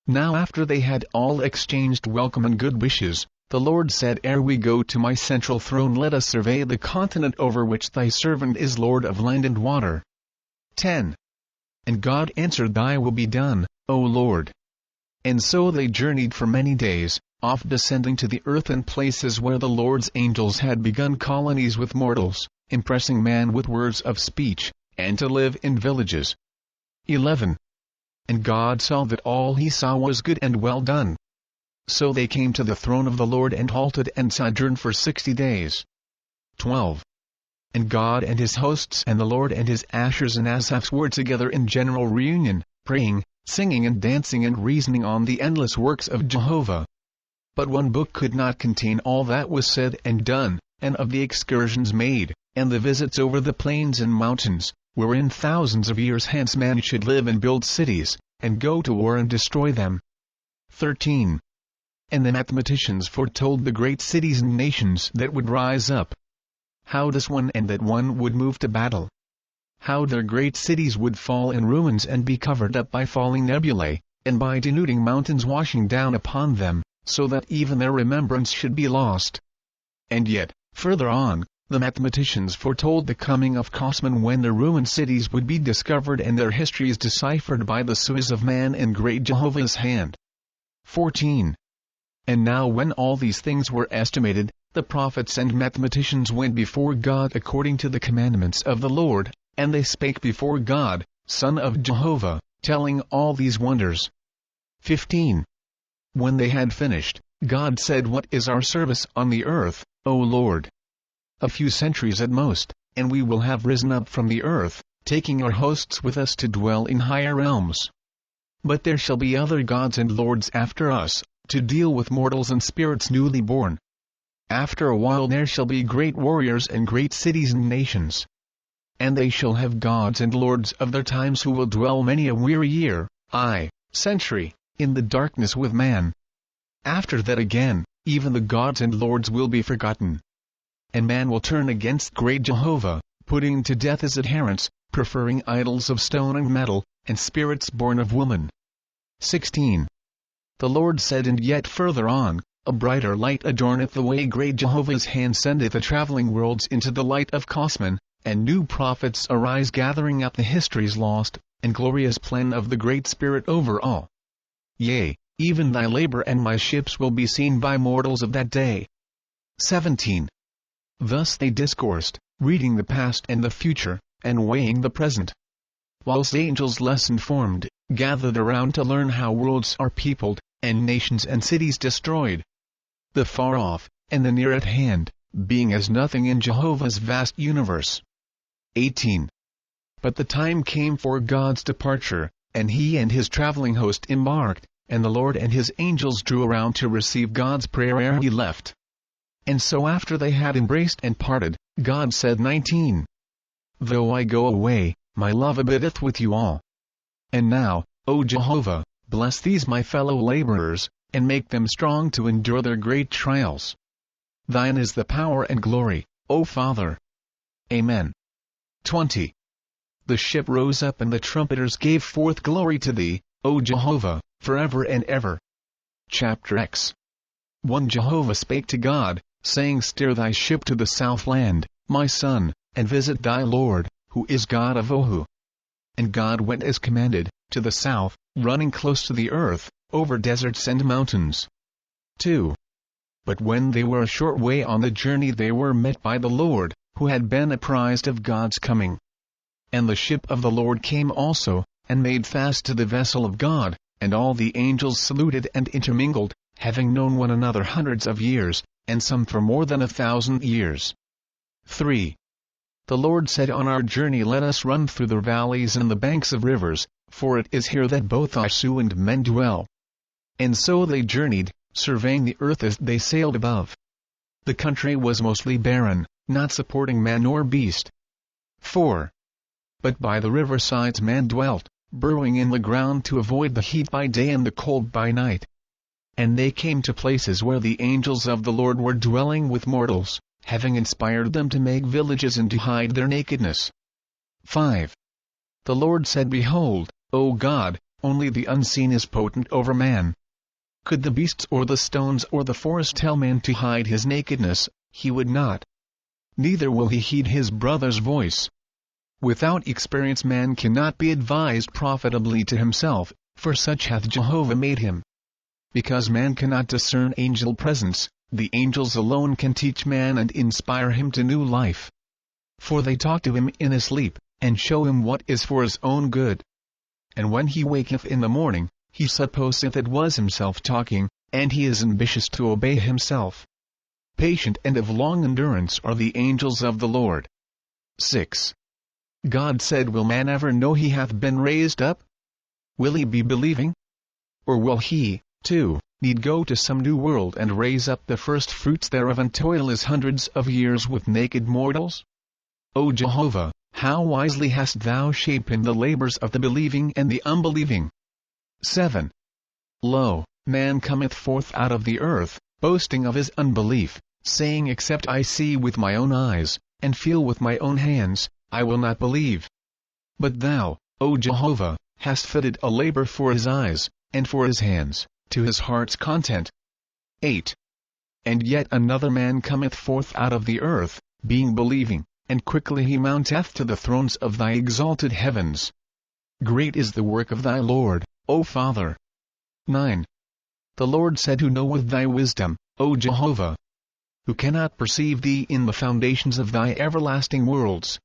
[SPEAKER 1] Now after they had all exchanged welcome and good wishes, the Lord said, Ere we go to my central throne, let us survey the continent over which thy servant is Lord of land and water. 10. And God answered, Thy will be done, O Lord. And so they journeyed for many days, oft descending to the earth in places where the Lord's angels had begun colonies with mortals, impressing man with words of speech, and to live in villages. 11. And God saw that all he saw was good and well done. So they came to the throne of the Lord and halted and sojourned for 60 days. 12. And God and his hosts and the Lord and his Ashers and Asaphs were together in general reunion, praying, singing and dancing and reasoning on the endless works of Jehovah. But one book could not contain all that was said and done, and of the excursions made, and the visits over the plains and mountains, wherein thousands of years hence man should live and build cities, and go to war and destroy them. 13. And the mathematicians foretold the great cities and nations that would rise up. How this one and that one would move to battle. How their great cities would fall in ruins and be covered up by falling nebulae, and by denuding mountains washing down upon them, so that even their remembrance should be lost. And yet, further on, the mathematicians foretold the coming of Cosman, when the ruined cities would be discovered and their histories deciphered by the suez of man and great Jehovah's hand. 14. And now when all these things were estimated, the prophets and mathematicians went before God according to the commandments of the Lord, and they spake before God, Son of Jehovah, telling all these wonders. 15. When they had finished, God said, What is our service on the earth, O Lord? A few centuries at most, and we will have risen up from the earth, taking our hosts with us to dwell in higher realms. But there shall be other gods and lords after us, to deal with mortals and spirits newly born. After a while there shall be great warriors and great cities and nations. And they shall have gods and lords of their times who will dwell many a weary year, century, in the darkness with man. After that again, even the gods and lords will be forgotten. And man will turn against great Jehovah, putting to death his adherents, preferring idols of stone and metal, and spirits born of woman. 16. The Lord said, and yet further on, a brighter light adorneth the way, great Jehovah's hand sendeth the traveling worlds into the light of Cosman, and new prophets arise gathering up the histories lost, and glorious plan of the Great Spirit over all. Yea, even thy labor and my ships will be seen by mortals of that day. 17. Thus they discoursed, reading the past and the future, and weighing the present. Whilst angels less informed, gathered around to learn how worlds are peopled, and nations and cities destroyed. The far off, and the near at hand, being as nothing in Jehovah's vast universe. 18. But the time came for God's departure, and he and his traveling host embarked, and the Lord and his angels drew around to receive God's prayer ere he left. And so after they had embraced and parted, God said 19. Though I go away, my love abideth with you all. And now, O Jehovah, bless these my fellow laborers, and make them strong to endure their great trials. Thine is the power and glory, O Father. Amen. 20. The ship rose up and the trumpeters gave forth glory to thee, O Jehovah, forever and ever. Chapter X. 1 Jehovah spake to God, saying, Steer thy ship to the south land, my son, and visit thy Lord, who is God of Oahspe. And God went as commanded, to the south, running close to the earth, over deserts and mountains. 2. But when they were a short way on the journey they were met by the Lord, who had been apprised of God's coming. And the ship of the Lord came also, and made fast to the vessel of God, and all the angels saluted and intermingled, having known one another hundreds of years, and some for more than 1,000 years. 3. The Lord said, On our journey let us run through the valleys and the banks of rivers, for it is here that both Oahspe and men dwell. And so they journeyed, surveying the earth as they sailed above. The country was mostly barren, not supporting man nor beast. 4. But by the riversides man dwelt, burrowing in the ground to avoid the heat by day and the cold by night. And they came to places where the angels of the Lord were dwelling with mortals, having inspired them to make villages and to hide their nakedness. 5. The Lord said, Behold, O God, only the unseen is potent over man. Could the beasts or the stones or the forest tell man to hide his nakedness, he would not. Neither will he heed his brother's voice. Without experience man cannot be advised profitably to himself, for such hath Jehovah made him. Because man cannot discern angel presence, the angels alone can teach man and inspire him to new life. For they talk to him in his sleep, and show him what is for his own good. And when he waketh in the morning, he supposeth it was himself talking, and he is ambitious to obey himself. Patient and of long endurance are the angels of the Lord. 6. God said, Will man ever know he hath been raised up? Will he be believing? Or will he, too, need go to some new world and raise up the first fruits thereof and toil as hundreds of years with naked mortals? O Jehovah, how wisely hast thou shapen the labors of the believing and the unbelieving. 7. Lo, man cometh forth out of the earth, boasting of his unbelief, saying, Except I see with my own eyes, and feel with my own hands, I will not believe. But thou, O Jehovah, hast fitted a labor for his eyes, and for his hands, to his heart's content. 8. And yet another man cometh forth out of the earth, being believing, and quickly he mounteth to the thrones of thy exalted heavens. Great is the work of thy Lord, O Father. 9. The Lord said, Who knoweth thy wisdom, O Jehovah? Who cannot perceive thee in the foundations of thy everlasting worlds?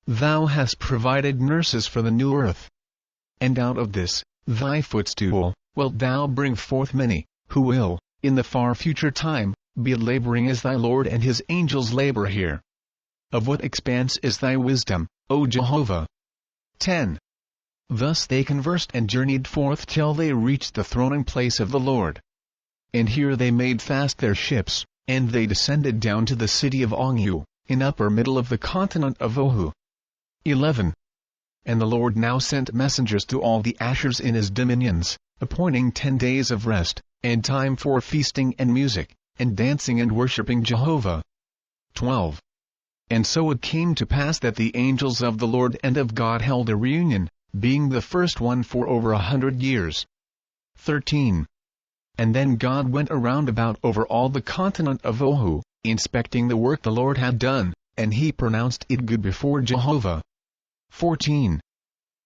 [SPEAKER 1] Thou hast provided nurses for the new earth. And out of this, thy footstool, wilt thou bring forth many, who will, in the far future time, be laboring as thy Lord and his angels labor here. Of what expanse is thy wisdom, O Jehovah? 10. Thus they conversed and journeyed forth till they reached the throning place of the Lord. And here they made fast their ships, and they descended down to the city of Oahspe, in upper middle of the continent of Oahspe. 11. And the Lord now sent messengers to all the Ashers in his dominions, appointing 10 days of rest, and time for feasting and music, and dancing and worshipping Jehovah. 12. And so it came to pass that the angels of the Lord and of God held a reunion, being the first one for over 100 years. 13. And then God went around about over all the continent of Oahspe, inspecting the work the Lord had done, and he pronounced it good before Jehovah. 14.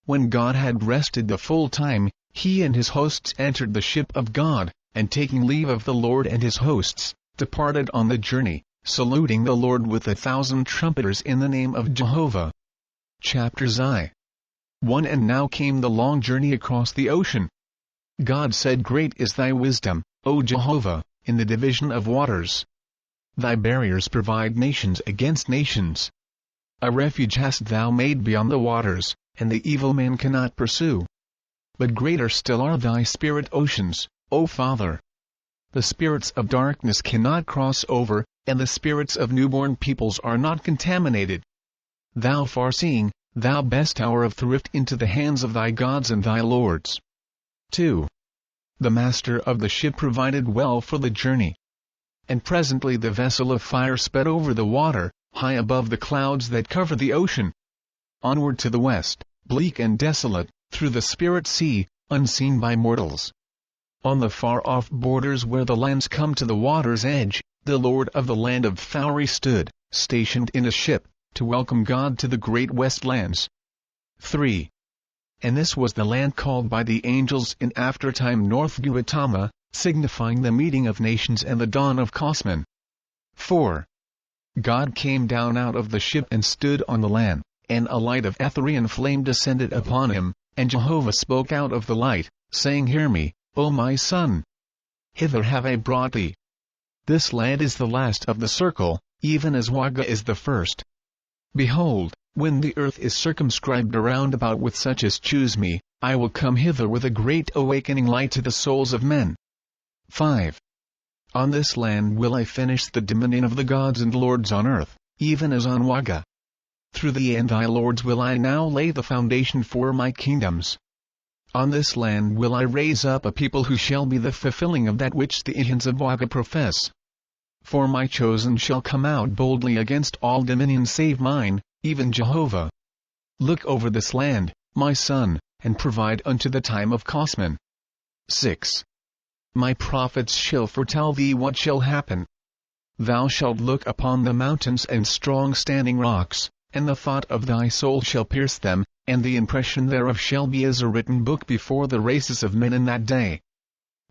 [SPEAKER 1] When God had rested the full time, he and his hosts entered the ship of God, and taking leave of the Lord and his hosts, departed on the journey, saluting the Lord with 1,000 trumpeters in the name of Jehovah. Chapters I. 1. And now came the long journey across the ocean. God said, Great is thy wisdom, O Jehovah, in the division of waters. Thy barriers provide nations against nations. A refuge hast thou made beyond the waters, and the evil man cannot pursue. but greater still are thy spirit oceans, O Father. The spirits of darkness cannot cross over, and the spirits of newborn peoples are not contaminated. Thou far-seeing, thou best tower of thrift into the hands of thy gods and thy lords. 2. The master of the ship provided well for the journey. And presently the vessel of fire sped over the water, high above the clouds that cover the ocean. Onward to the west, bleak and desolate, through the spirit sea, unseen by mortals. On the far-off borders where the lands come to the water's edge, the lord of the land of Fowry stood, stationed in a ship, to welcome God to the great Westlands. 3. And this was the land called by the angels in aftertime North Guatama, signifying the meeting of nations and the dawn of Cosman. 4. God came down out of the ship and stood on the land, and a light of Etherean flame descended upon him, and Jehovah spoke out of the light, saying, Hear me, O my son. Hither have I brought thee. This land is the last of the circle, even as Waga is the first. Behold, when the earth is circumscribed around about with such as choose me, I will come hither with a great awakening light to the souls of men. 5. On this land will I finish the dominion of the gods and lords on earth, even as on Waga. Through thee and thy lords will I now lay the foundation for my kingdoms. On this land will I raise up a people who shall be the fulfilling of that which the Ihans of Waga profess. For my chosen shall come out boldly against all dominion save mine, even Jehovah. Look over this land, my son, and provide unto the time of Cosman. 6. My prophets shall foretell thee what shall happen. Thou shalt look upon the mountains and strong standing rocks, and the thought of thy soul shall pierce them, and the impression thereof shall be as a written book before the races of men in that day.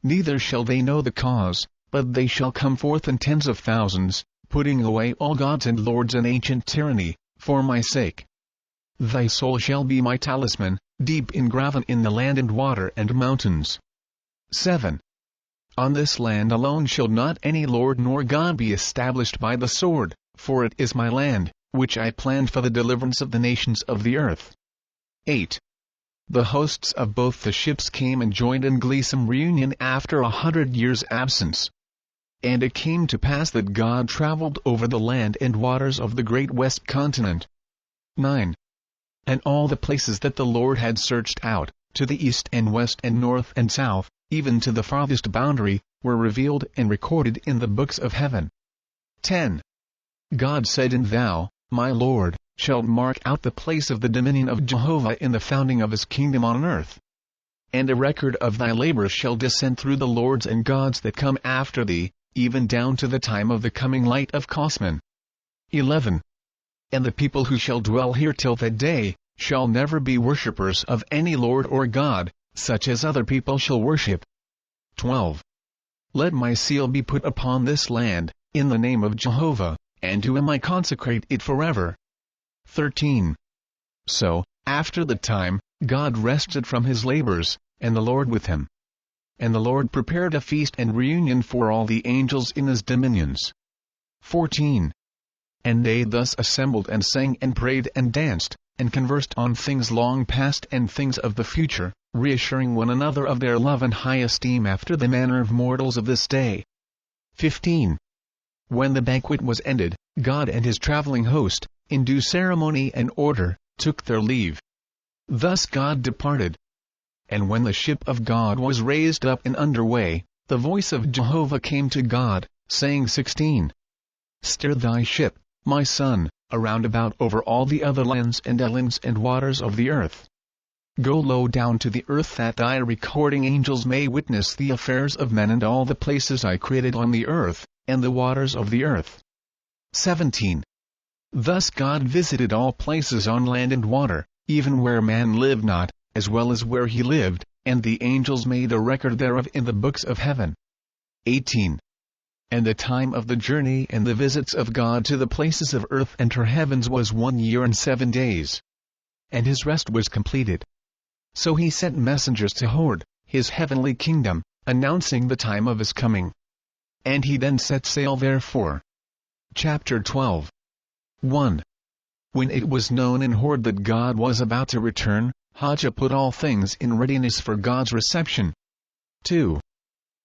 [SPEAKER 1] Neither shall they know the cause, but they shall come forth in tens of thousands, putting away all gods and lords and ancient tyranny, for my sake. Thy soul shall be my talisman, deep engraven in the land and water and mountains. 7. On this land alone shall not any lord nor god be established by the sword, for it is my land, which I planned for the deliverance of the nations of the earth. 8. The hosts of both the ships came and joined in gleesome reunion after 100 years' absence. And it came to pass that God traveled over the land and waters of the great west continent. 9. And all the places that the Lord had searched out, to the east and west and north and south, even to the farthest boundary, were revealed and recorded in the books of heaven. 10. God said, And thou, my Lord, shalt mark out the place of the dominion of Jehovah in the founding of his kingdom on earth. And a record of thy labors shall descend through the lords and gods that come after thee, even down to the time of the coming light of Cosman. 11. And the people who shall dwell here till that day, shall never be worshippers of any lord or god, such as other people shall worship. 12. Let my seal be put upon this land, in the name of Jehovah, and to him I consecrate it forever. 13. So, after the time, God rested from his labors, and the Lord with him. And the Lord prepared a feast and reunion for all the angels in his dominions. 14. And they thus assembled and sang and prayed and danced, and conversed on things long past and things of the future, reassuring one another of their love and high esteem after the manner of mortals of this day. 15. When the banquet was ended, God and his traveling host, in due ceremony and order, took their leave. Thus God departed. And when the ship of God was raised up and under way, the voice of Jehovah came to God, saying 16. Steer thy ship, my son, around about over all the other lands and islands and waters of the earth. Go low down to the earth that thy recording angels may witness the affairs of men and all the places I created on the earth, and the waters of the earth. 17. Thus God visited all places on land and water, even where man lived not, as well as where he lived, and the angels made a record thereof in the books of heaven. 18. And the time of the journey and the visits of God to the places of earth and her heavens was 1 year and 7 days. And his rest was completed. So he sent messengers to Horde, his heavenly kingdom, announcing the time of his coming. And he then set sail therefore. Chapter 12. 1. When it was known in Horde that God was about to return, Horde put all things in readiness for God's reception. 2.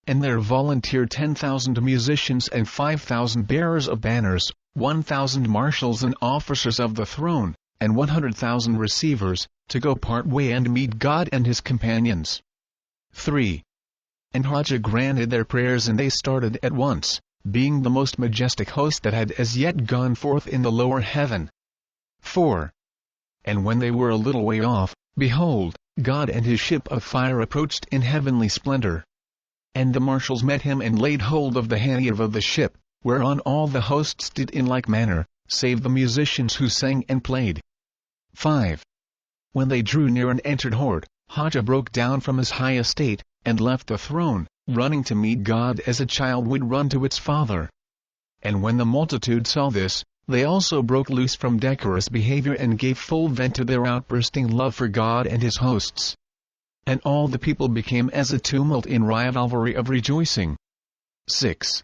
[SPEAKER 1] And there volunteered 10,000 musicians and 5,000 bearers of banners, 1,000 marshals and officers of the throne, and 100,000 receivers, to go part way and meet God and his companions. 3. And Horde granted their prayers, and they started at once, being the most majestic host that had as yet gone forth in the lower heaven. 4. And when they were a little way off, behold, God and his ship of fire approached in heavenly splendor. And the marshals met him and laid hold of the handle of the ship, whereon all the hosts did in like manner, save the musicians who sang and played. 5. When they drew near and entered Horde, Horde broke down from his high estate, and left the throne, running to meet God as a child would run to its father. And when the multitude saw this, they also broke loose from decorous behavior and gave full vent to their outbursting love for God and his hosts. And all the people became as a tumult in rivalry of rejoicing. 6.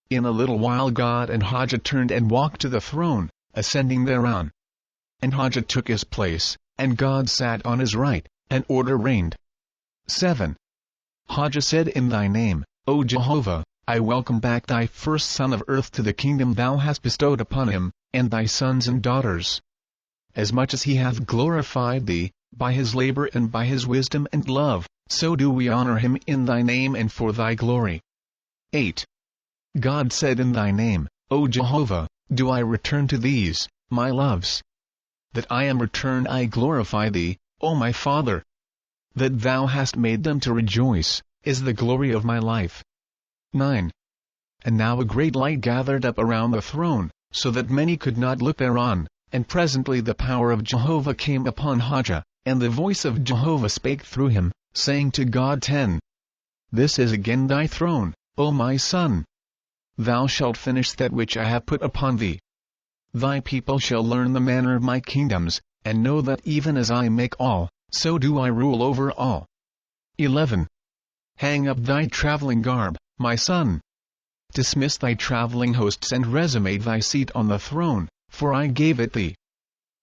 [SPEAKER 1] In a little while God and Horde turned and walked to the throne, ascending thereon. And Horde took his place, and God sat on his right, and order reigned. 7. Horde said, In thy name, O Jehovah, I welcome back thy first son of earth to the kingdom thou hast bestowed upon him, and thy sons and daughters. As much as he hath glorified thee, by his labor and by his wisdom and love, so do we honor him in thy name and for thy glory. 8. God said, In thy name, O Jehovah, do I return to these, my loves. That I am returned I glorify thee, O my Father. That thou hast made them to rejoice, is the glory of my life. 9. And now a great light gathered up around the throne, so that many could not look thereon, and presently the power of Jehovah came upon Horde, and the voice of Jehovah spake through him, saying to God. 10. This is again thy throne, O my son. Thou shalt finish that which I have put upon thee. Thy people shall learn the manner of my kingdoms, and know that even as I make all, so do I rule over all. 11. Hang up thy traveling garb, my son. Dismiss thy traveling hosts and resume thy seat on the throne, for I gave it thee.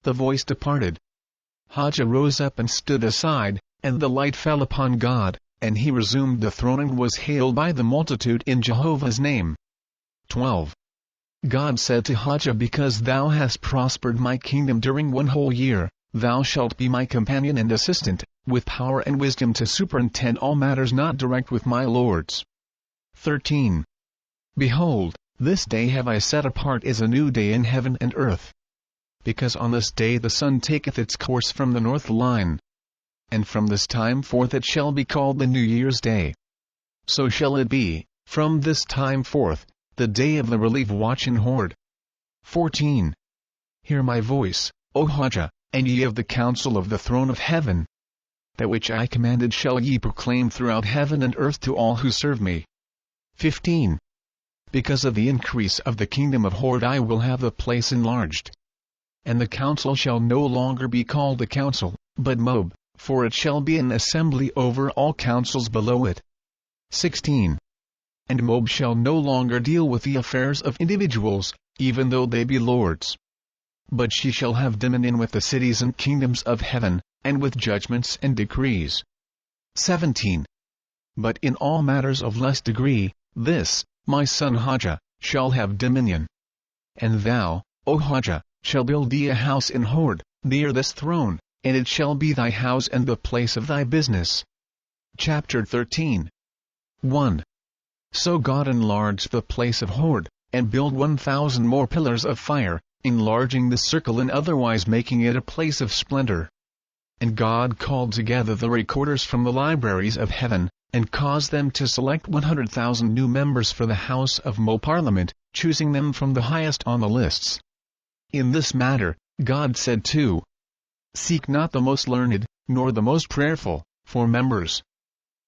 [SPEAKER 1] The voice departed. Horde rose up and stood aside, and the light fell upon God, and he resumed the throne and was hailed by the multitude in Jehovah's name. 12. God said to Horde, Because thou hast prospered my kingdom during 1 whole year, thou shalt be my companion and assistant, with power and wisdom to superintend all matters not direct with my lords. 13. Behold, this day have I set apart as a new day in heaven and earth. Because on this day the sun taketh its course from the north line. And from this time forth it shall be called the New Year's Day. So shall it be, from this time forth, the day of the relief watch in Horde. 14. Hear my voice, O Horde, and ye of the council of the throne of heaven. That which I commanded shall ye proclaim throughout heaven and earth to all who serve me. 15. Because of the increase of the kingdom of Horde I will have the place enlarged. And the council shall no longer be called a council, but Moab, for it shall be an assembly over all councils below it. 16. And Moab shall no longer deal with the affairs of individuals, even though they be lords. But she shall have dominion with the cities and kingdoms of heaven, and with judgments and decrees. 17. But in all matters of less degree, this, my son Horde, shall have dominion. And thou, O Horde, shall build thee a house in Horde, near this throne, and it shall be thy house and the place of thy business. Chapter 13. 1. So God enlarged the place of Horde, and built 1,000 more pillars of fire, enlarging the circle and otherwise making it a place of splendor. And God called together the recorders from the libraries of heaven, and caused them to select 100,000 new members for the House of Parliament, choosing them from the highest on the lists. In this matter, God said too, Seek not the most learned, nor the most prayerful, for members.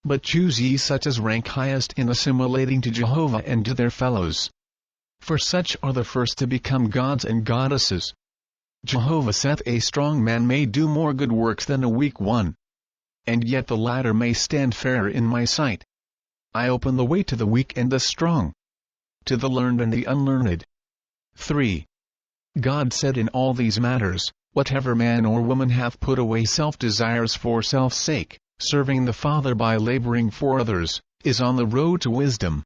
[SPEAKER 1] But choose ye such as rank highest in assimilating to Jehovah and to their fellows. For such are the first to become gods and goddesses. Jehovah saith, A strong man may do more good works than a weak one. And yet the latter may stand fairer in my sight. I open the way to the weak and the strong, to the learned and the unlearned. 3. God said, In all these matters, Whatever man or woman hath put away self-desires for self's sake, serving the Father by laboring for others, is on the road to wisdom.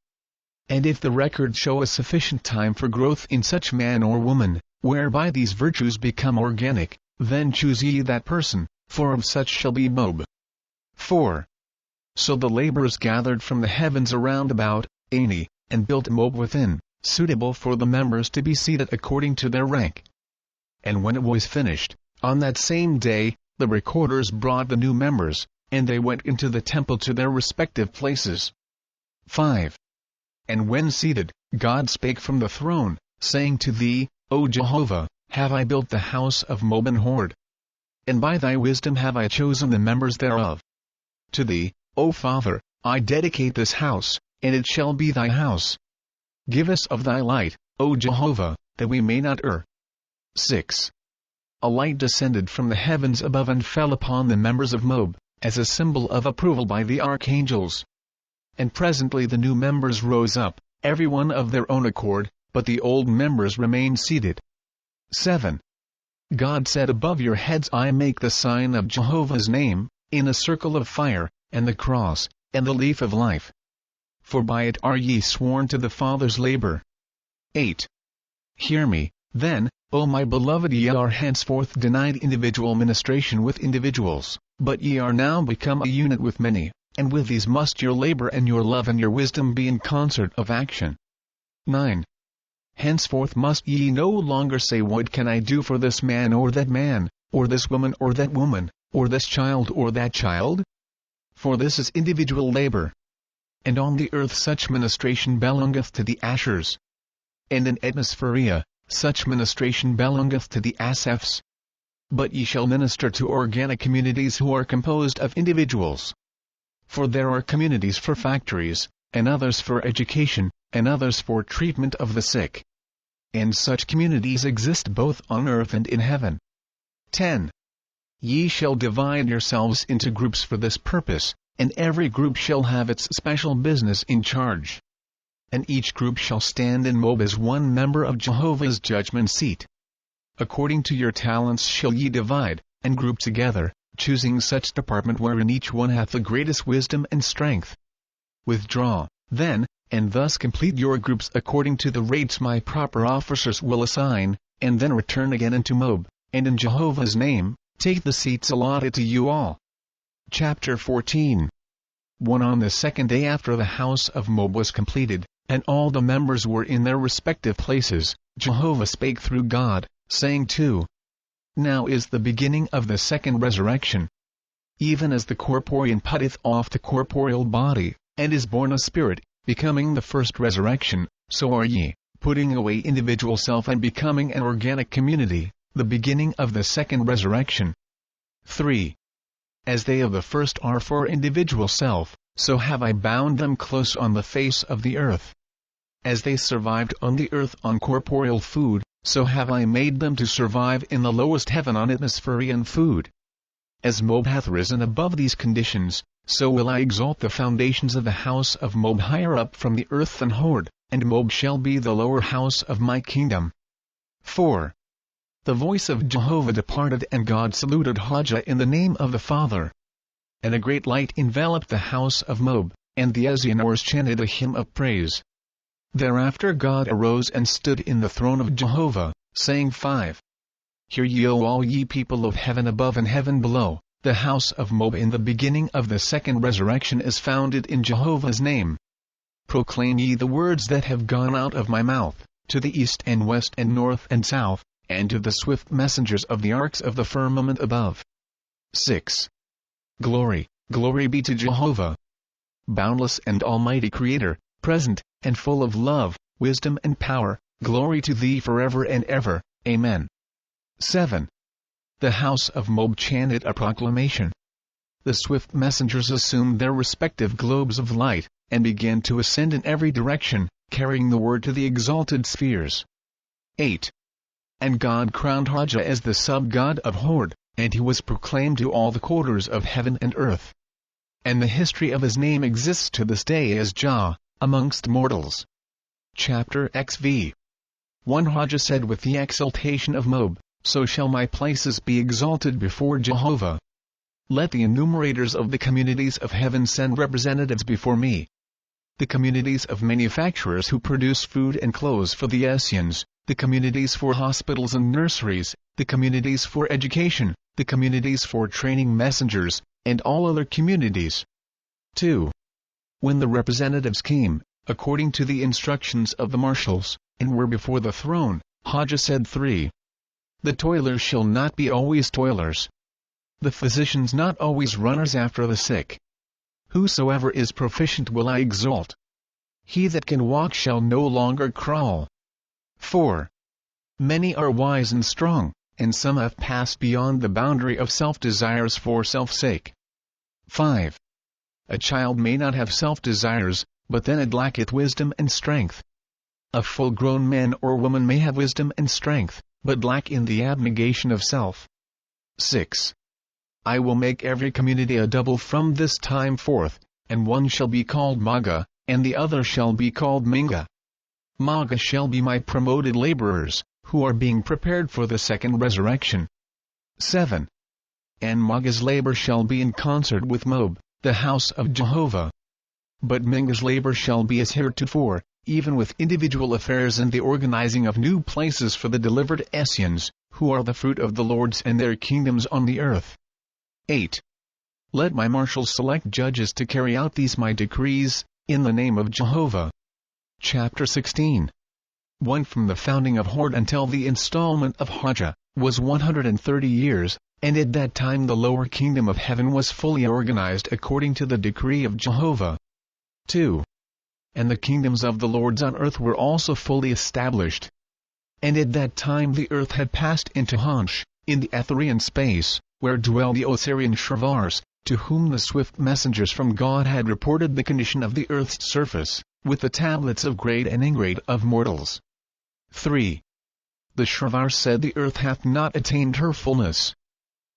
[SPEAKER 1] And if the record show a sufficient time for growth in such man or woman, whereby these virtues become organic, then choose ye that person, for of such shall be Moab. 4. So the laborers gathered from the heavens around about Ani, and built Moab within, suitable for the members to be seated according to their rank. And when it was finished, on that same day, the recorders brought the new members, and they went into the temple to their respective places. 5. And when seated, God spake from the throne, saying to thee, O Jehovah, have I built the house of Moab and Horde? And by thy wisdom have I chosen the members thereof. To thee, O Father, I dedicate this house, and it shall be thy house. Give us of thy light, O Jehovah, that we may not err. 6. A light descended from the heavens above and fell upon the members of Moab, as a symbol of approval by the archangels. And presently the new members rose up, every one of their own accord, but the old members remained seated. 7. God said, above your heads I make the sign of Jehovah's name, in a circle of fire, and the cross, and the leaf of life. For by it are ye sworn to the Father's labor. 8. Hear me, then, O my beloved, ye are henceforth denied individual ministration with individuals, but ye are now become a unit with many, and with these must your labor and your love and your wisdom be in concert of action. 9. Henceforth must ye no longer say, what can I do for this man or this woman or that woman, or this child or that child? For this is individual labor. And on the earth such ministration belongeth to the Ashers. And in Atmospherian, such ministration belongeth to the Asaphs. But ye shall minister to organic communities who are composed of individuals. For there are communities for factories, and others for education, and others for treatment of the sick. And such communities exist both on earth and in heaven. 10. Ye shall divide yourselves into groups for this purpose, and every group shall have its special business in charge. And each group shall stand in Moab as one member of Jehovah's judgment seat. According to your talents shall ye divide, and group together, choosing such department wherein each one hath the greatest wisdom and strength. Withdraw, then, and thus complete your groups according to the rates my proper officers will assign, and then return again into Moab, and in Jehovah's name, take the seats allotted to you all. Chapter 14. 1. On the second day after the house of Moab was completed, and all the members were in their respective places, Jehovah spake through God, saying 2. Now is the beginning of the second resurrection. Even as the corporean putteth off the corporeal body, and is born a spirit, becoming the first resurrection, so are ye, putting away individual self and becoming an organic community, the beginning of the second resurrection. 3. As they of the first are for individual self, so have I bound them close on the face of the earth. As they survived on the earth on corporeal food, so have I made them to survive in the lowest heaven on atmospherian food. As Moab hath risen above these conditions, so will I exalt the foundations of the house of Moab higher up from the earth than Horde, and Moab shall be the lower house of my kingdom. 4. The voice of Jehovah departed, and God saluted Oahspe in the name of the Father. And a great light enveloped the house of Moab, and the Ezianors chanted a hymn of praise. Thereafter God arose and stood in the throne of Jehovah, saying 5. Hear ye, O all ye people of heaven above and heaven below, the house of Moab in the beginning of the second resurrection is founded in Jehovah's name. Proclaim ye the words that have gone out of my mouth, to the east and west and north and south, and to the swift messengers of the arcs of the firmament above. 6. Glory, glory be to Jehovah, boundless and almighty Creator, present, and full of love, wisdom and power, glory to thee forever and ever, Amen. 7. The house of Moab chanted a proclamation. The swift messengers assumed their respective globes of light, and began to ascend in every direction, carrying the word to the exalted spheres. 8. And God crowned Oahspe as the sub-god of Horde, and he was proclaimed to all the quarters of heaven and earth. And the history of his name exists to this day as Jah, amongst mortals. Chapter XV. 1. Oahspe said with the exaltation of Moab, so shall my places be exalted before Jehovah. Let the enumerators of the communities of heaven send representatives before me. The communities of manufacturers who produce food and clothes for the Essenes, the communities for hospitals and nurseries, the communities for education, the communities for training messengers, and all other communities. 2. When the representatives came, according to the instructions of the marshals, and were before the throne, Hajjah said 3. The toilers shall not be always toilers. The physicians not always runners after the sick. Whosoever is proficient will I exalt. He that can walk shall no longer crawl. 4. Many are wise and strong, and some have passed beyond the boundary of self-desires for self's sake. 5. A child may not have self-desires, but then it lacketh wisdom and strength. A full-grown man or woman may have wisdom and strength, but lack in the abnegation of self. 6. I will make every community a double from this time forth, and one shall be called Maga, and the other shall be called Minga. Maga shall be my promoted laborers, who are being prepared for the second resurrection. 7. And Maga's labor shall be in concert with Moab, the house of Jehovah. But Minga's labor shall be as heretofore, even with individual affairs and the organizing of new places for the delivered Essenes, who are the fruit of the Lord's and their kingdoms on the earth. 8. Let my marshals select judges to carry out these my decrees, in the name of Jehovah. Chapter 16. 1. From the founding of Horde until the installment of Hajjah, was 130 years, and at that time the lower kingdom of heaven was fully organized according to the decree of Jehovah. 2. And the kingdoms of the lords on earth were also fully established. And at that time the earth had passed into Hansh, in the Etherean space, where dwell the Oahspe Shrevars, to whom the swift messengers from God had reported the condition of the earth's surface, with the tablets of grade and ingrade of mortals. 3. The Shrevars said the earth hath not attained her fullness.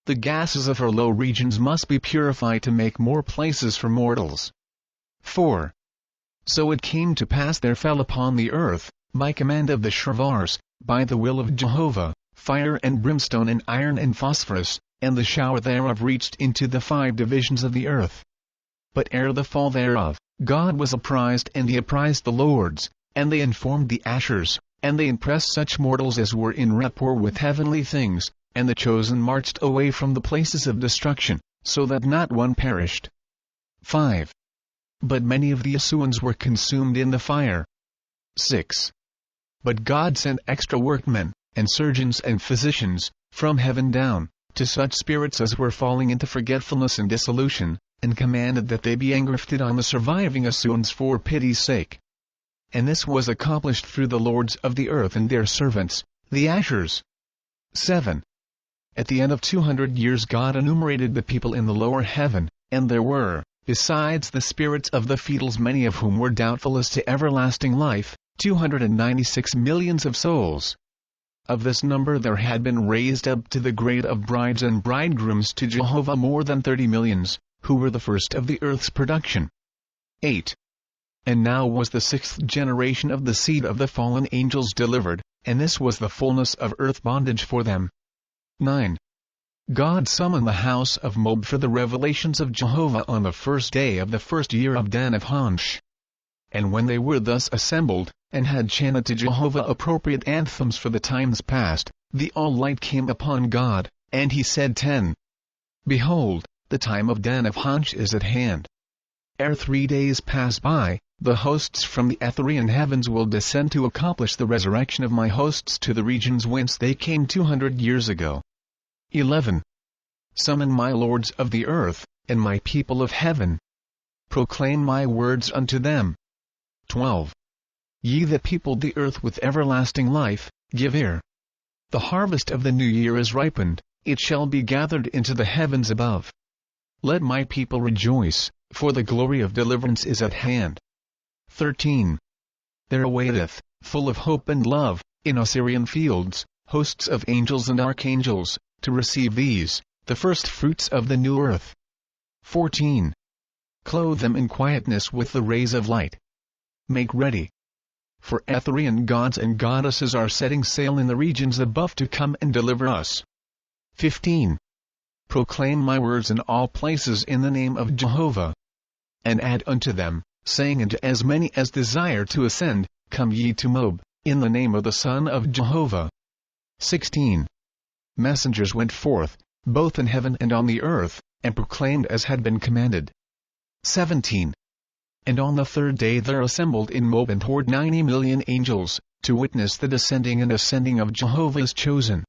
[SPEAKER 1] The gases of her low regions must be purified to make more places for mortals. 4. So it came to pass there fell upon the earth, by command of the Shrevars, by the will of Jehovah, fire and brimstone and iron and phosphorus, and the shower thereof reached into the 5 divisions of the earth. But ere the fall thereof, God was apprised and he apprised the lords, and they informed the Ashers, and they impressed such mortals as were in rapport with heavenly things, and the chosen marched away from the places of destruction, so that not one perished. 5. But many of the Essenes were consumed in the fire. 6. But God sent extra workmen, and surgeons and physicians, from heaven down, to such spirits as were falling into forgetfulness and dissolution, and commanded that they be engrafted on the surviving Essenes for pity's sake. And this was accomplished through the lords of the earth and their servants, the Ashers. 7. At the end of 200 years God enumerated the people in the lower heaven, and there were, besides the spirits of the Fetals many of whom were doubtful as to everlasting life, 296 millions of souls. Of this number there had been raised up to the grade of brides and bridegrooms to Jehovah more than 30 millions, who were the first of the earth's production. 8. And now was the 6th generation of the seed of the fallen angels delivered, and this was the fullness of earth bondage for them. 9. God summoned the house of Moab for the revelations of Jehovah on the first day of the first year of Dan of Hansh. And when they were thus assembled, and had chanted to Jehovah appropriate anthems for the times past, the all-light came upon God, and he said 10. Behold, the time of Dan of Hansh is at hand. Ere 3 days pass by, the hosts from the Etherean heavens will descend to accomplish the resurrection of my hosts to the regions whence they came 200 years ago. 11. Summon my lords of the earth, and my people of heaven. Proclaim my words unto them. 12. Ye that peopled the earth with everlasting life, give ear. The harvest of the new year is ripened, it shall be gathered into the heavens above. Let my people rejoice, for the glory of deliverance is at hand. 13. There awaiteth, full of hope and love, in Assyrian fields, hosts of angels and archangels, to receive these, the first fruits of the new earth. 14. Clothe them in quietness with the rays of light. Make ready. for Etherean gods and goddesses are setting sail in the regions above to come and deliver us. 15. Proclaim my words in all places in the name of Jehovah. And add unto them, saying unto as many as desire to ascend, Come ye to Moab, in the name of the Son of Jehovah. 16. Messengers went forth, both in heaven and on the earth, and proclaimed as had been commanded. 17. And on the third day there assembled in Moab and Horde 90 million angels, to witness the descending and ascending of Jehovah's chosen.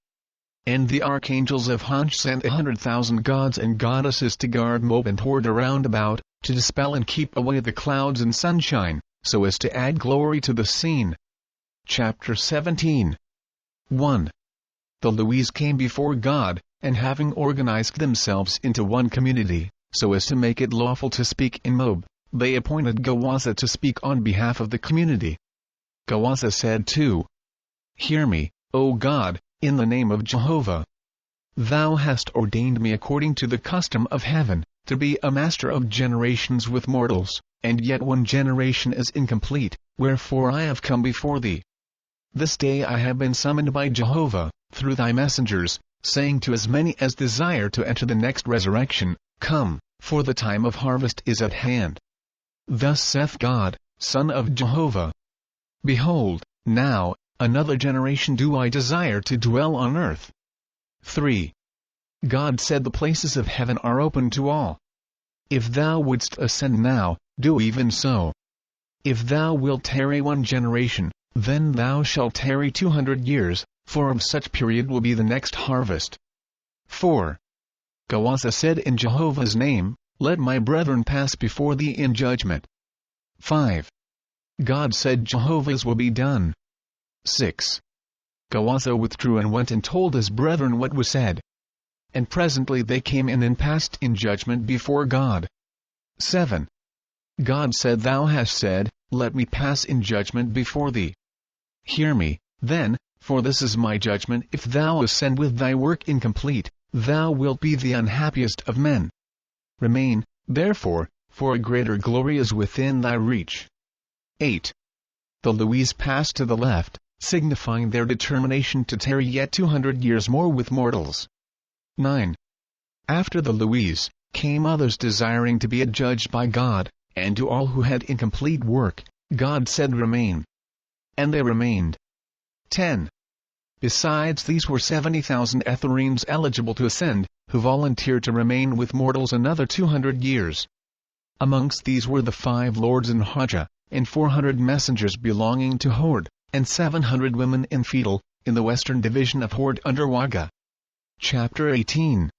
[SPEAKER 1] And the archangels of Horde sent 100,000 gods and goddesses to guard Moab and Horde around about, to dispel and keep away the clouds and sunshine, so as to add glory to the scene. Chapter 17. 1. The Louis came before God, and having organized themselves into one community, so as to make it lawful to speak in Moab, they appointed Gawaza to speak on behalf of the community. Gawaza said too, Hear me, O God, in the name of Jehovah. Thou hast ordained me according to the custom of heaven, to be a master of generations with mortals, and yet one generation is incomplete, wherefore I have come before thee. This day I have been summoned by Jehovah, through thy messengers, saying to as many as desire to enter the next resurrection, Come, for the time of harvest is at hand. Thus saith God, Son of Jehovah. Behold, now, another generation do I desire to dwell on earth. 3. God said the places of heaven are open to all. If thou wouldst ascend now, do even so. If thou wilt tarry one generation, then thou shalt tarry 200 years, for of such period will be the next harvest. 4. Gawaza said in Jehovah's name, Let my brethren pass before thee in judgment. 5. God said Jehovah's will be done. 6. Gawaza withdrew and went and told his brethren what was said. And presently they came in and passed in judgment before God. 7. God said Thou hast said, Let me pass in judgment before thee. Hear me, then, for this is my judgment: if thou ascend with thy work incomplete, thou wilt be the unhappiest of men. Remain, therefore, for a greater glory is within thy reach. 8. The Louis passed to the left, signifying their determination to tarry yet 200 years more with mortals. 9. After the Louis, came others desiring to be adjudged by God, and to all who had incomplete work, God said Remain. And they remained. 10. Besides these were 70,000 Ethereans eligible to ascend, who volunteered to remain with mortals another 200 years. Amongst these were the 5 lords in Horde, and 400 messengers belonging to Horde, and 700 women in Fetal, in the western division of Horde under Waga. Chapter 18.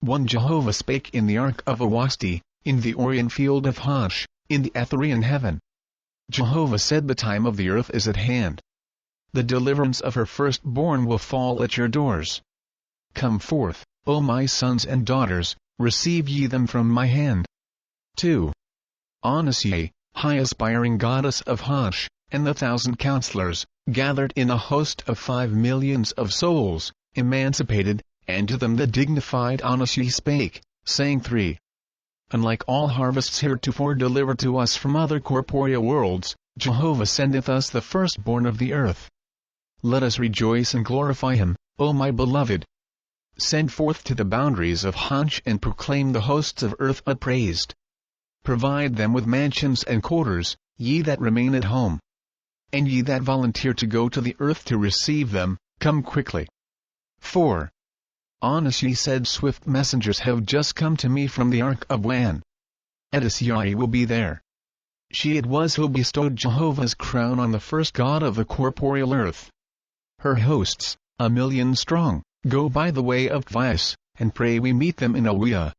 [SPEAKER 1] 1. Jehovah spake in the ark of Oahspe, in the Orion field of Horde, in the Etherean heaven. Jehovah said, The time of the earth is at hand. The deliverance of her firstborn will fall at your doors. Come forth, O my sons and daughters, receive ye them from my hand. 2. Oahspe, high aspiring goddess of Horde, and the 1,000 counselors, gathered in a host of 5 millions of souls, emancipated, and to them the dignified Oahspe spake, saying 3. Unlike all harvests heretofore delivered to us from other corporeal worlds, Jehovah sendeth us the firstborn of the earth. Let us rejoice and glorify him, O my beloved. Send forth to the boundaries of Horde and proclaim the hosts of earth upraised. Provide them with mansions and quarters, ye that remain at home. And ye that volunteer to go to the earth to receive them, come quickly. 4. Oahspe said, Swift messengers have just come to me from the ark of Wan. Edisai will be there. She it was who bestowed Jehovah's crown on the first god of the corporeal earth. Her hosts, 1,000,000 strong, go by the way of Vice, and pray we meet them in Awea.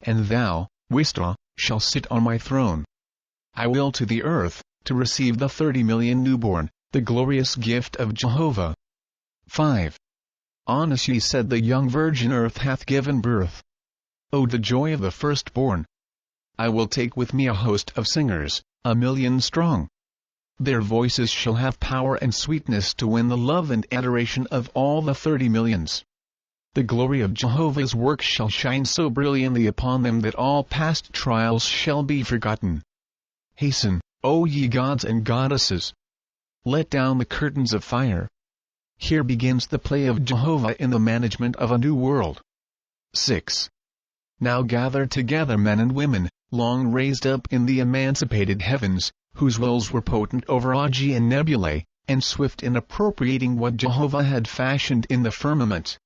[SPEAKER 1] And thou, Wista, shall sit on my throne. I will to the earth, to receive the 30 million newborn, the glorious gift of Jehovah. 5. Oahspe said, The young virgin earth hath given birth. O the joy of the firstborn! I will take with me a host of singers, 1,000,000 strong. Their voices shall have power and sweetness to win the love and adoration of all the 30 millions. The glory of Jehovah's work shall shine so brilliantly upon them that all past trials shall be forgotten. Hasten, O ye gods and goddesses! let down the curtains of fire. Here begins the play of Jehovah in the management of a new world. 6. Now gather together men and women, long raised up in the emancipated heavens, whose wills were potent over Oahspe and nebulae, and swift in appropriating what Jehovah had fashioned in the firmament.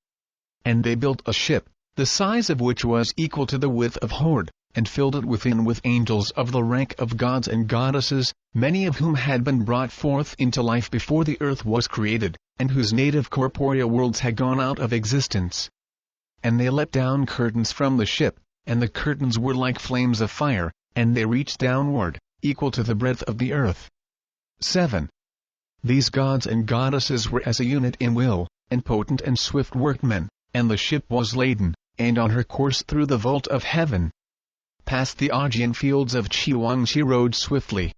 [SPEAKER 1] And they built a ship, the size of which was equal to the width of Horde, and filled it within with angels of the rank of gods and goddesses, many of whom had been brought forth into life before the earth was created, and whose native corporeal worlds had gone out of existence. And they let down curtains from the ship, and the curtains were like flames of fire, and they reached downward, equal to the breadth of the earth. 7. These gods and goddesses were as a unit in will, and potent and swift workmen, and the ship was laden, and on her course through the vault of heaven. Past the Augean fields of Chiwang she rode swiftly.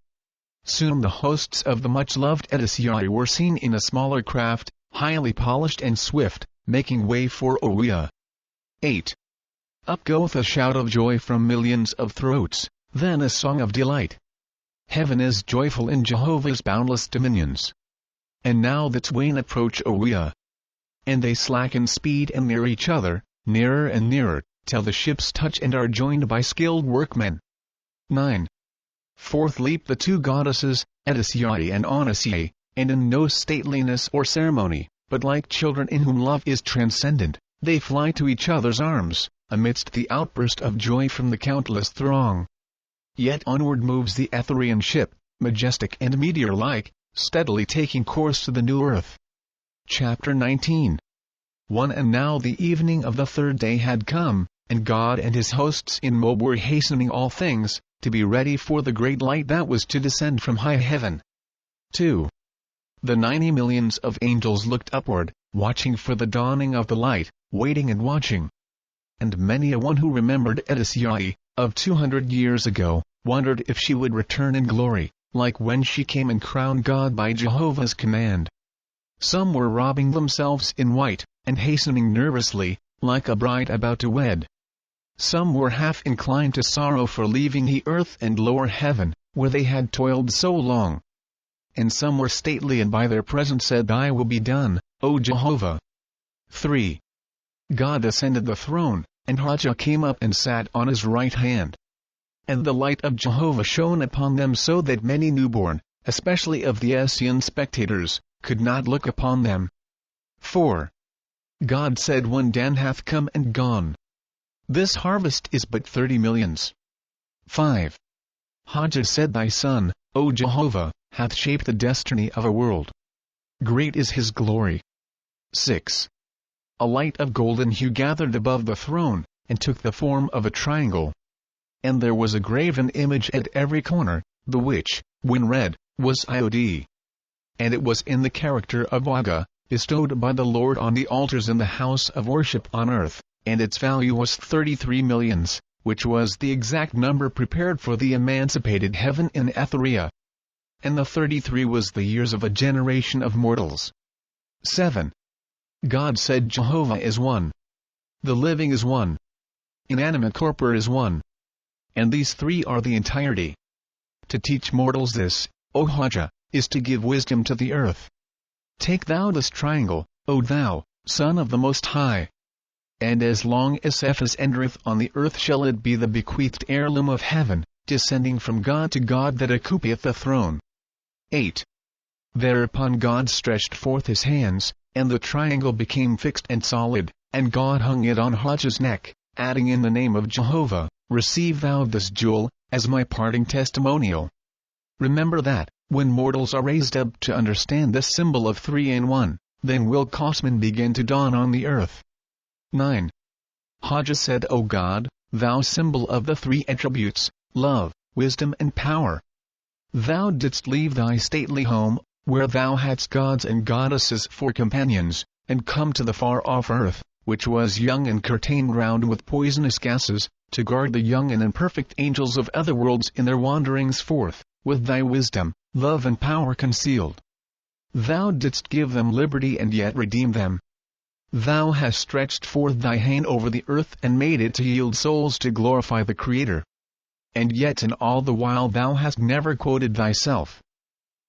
[SPEAKER 1] Soon the hosts of the much-loved Etherean were seen in a smaller craft, highly polished and swift, making way for Oahspe. 8. Up goeth a shout of joy from millions of throats, then a song of delight. Heaven is joyful in Jehovah's boundless dominions. And now the twain approach Oahspe. And they slacken speed and near each other, nearer and nearer, till the ships touch and are joined by skilled workmen. 9. Forth leap the two goddesses, Etherean and Oahspe, and in no stateliness or ceremony, but like children in whom love is transcendent, they fly to each other's arms, amidst the outburst of joy from the countless throng. Yet onward moves the Etherean ship, majestic and meteor-like, steadily taking course to the new earth. Chapter 19. 1. And now the evening of the third day had come, and God and his hosts in Moab were hastening all things, to be ready for the great light that was to descend from high heaven. 2. The 90 millions of angels looked upward, watching for the dawning of the light, waiting and watching. And many a one who remembered Oahspe, of 200 years ago, wondered if she would return in glory, like when she came and crowned God by Jehovah's command. Some were robbing themselves in white, and hastening nervously, like a bride about to wed. Some were half inclined to sorrow for leaving the earth and lower heaven, where they had toiled so long. And some were stately and by their presence said, Thy will be done, O Jehovah. 3. God ascended the throne, and Horde came up and sat on his right hand. And the light of Jehovah shone upon them so that many newborn, especially of the Oahspean spectators, could not look upon them. 4. God said, One Dan hath come and gone. This harvest is but 30 millions. 5. Horde said, Thy Son, O Jehovah, hath shaped the destiny of a world. Great is his glory. 6. A light of golden hue gathered above the throne, and took the form of a triangle. And there was a graven image at every corner, the which, when read, was Iod. And it was in the character of Oahspe, bestowed by the Lord on the altars in the house of worship on earth, and its value was 33 millions, which was the exact number prepared for the emancipated heaven in Etherea. And the 33 was the years of a generation of mortals. 7. God said, Jehovah is one. The living is one. Inanimate corpore is one. And these three are the entirety. To teach mortals this, O Horde, is to give wisdom to the earth. Take thou this triangle, O thou, Son of the Most High. And as long as Cephas entereth on the earth shall it be the bequeathed heirloom of heaven, descending from God to God that occupieth the throne. 8. Thereupon God stretched forth his hands, and the triangle became fixed and solid, and God hung it on Horde's neck, adding in the name of Jehovah, Receive thou this jewel, as my parting testimonial. Remember that, when mortals are raised up to understand this symbol of 3 in 1, then will Cosmin begin to dawn on the earth. 9. Horde said, O God, thou symbol of the 3 attributes, love, wisdom and power. Thou didst leave thy stately home, where thou hadst gods and goddesses for companions, and come to the far-off earth, which was young and curtained round with poisonous gases, to guard the young and imperfect angels of other worlds in their wanderings forth, with thy wisdom, love and power concealed. Thou didst give them liberty and yet redeem them. Thou hast stretched forth thy hand over the earth and made it to yield souls to glorify the Creator. And yet in all the while thou hast never quoted thyself.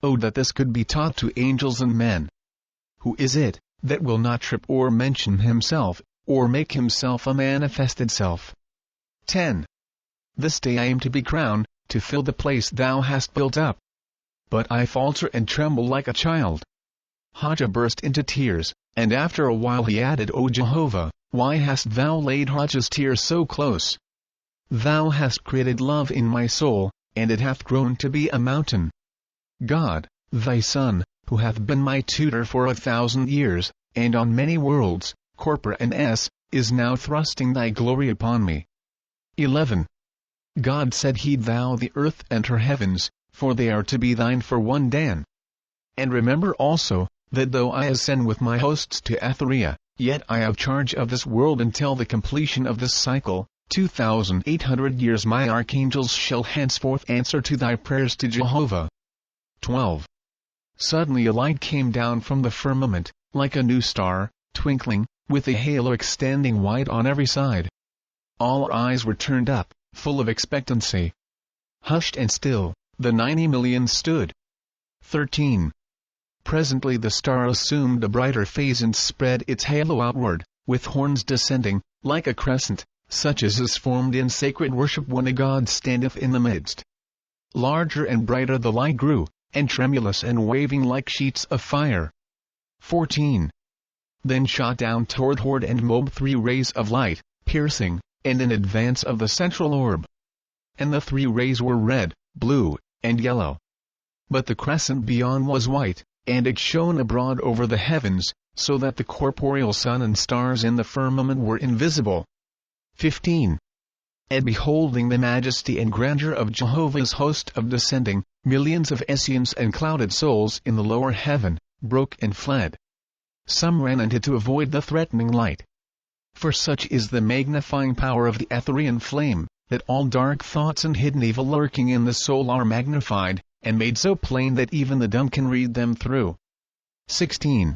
[SPEAKER 1] Oh, that this could be taught to angels and men! Who is it that will not trip or mention himself, or make himself a manifested self? 10. This day I am to be crowned, to fill the place thou hast built up. But I falter and tremble like a child. Hajjah burst into tears, and after a while he added, O Jehovah, why hast thou laid Hajjah's tears so close? Thou hast created love in my soul, and it hath grown to be a mountain. God, thy Son, who hath been my tutor for 1,000 years, and on many worlds, corpora and is now thrusting thy glory upon me. 11. God said, Heed thou the earth and her heavens, for they are to be thine for one dan. And remember also, that though I ascend with my hosts to Etheria, yet I have charge of this world until the completion of this cycle, 2,800 years my archangels shall henceforth answer to thy prayers to Jehovah. 12. Suddenly a light came down from the firmament, like a new star, twinkling, with a halo extending wide on every side. All eyes were turned up, full of expectancy. Hushed and still, the 90 million stood. 13. Presently the star assumed a brighter phase and spread its halo outward, with horns descending, like a crescent, such as is formed in sacred worship when a god standeth in the midst. Larger and brighter the light grew, and tremulous and waving like sheets of fire. 14. Then shot down toward Horde and Moab 3 rays of light, piercing, and in advance of the central orb. And the 3 rays were red, blue, and yellow. But the crescent beyond was white, and it shone abroad over the heavens, so that the corporeal sun and stars in the firmament were invisible. 15. And beholding the majesty and grandeur of Jehovah's host of descending, millions of Essenes and clouded souls in the lower heaven, broke and fled. Some ran into to avoid the threatening light. For such is the magnifying power of the Etherean flame, that all dark thoughts and hidden evil lurking in the soul are magnified, and made so plain that even the dumb can read them through. 16.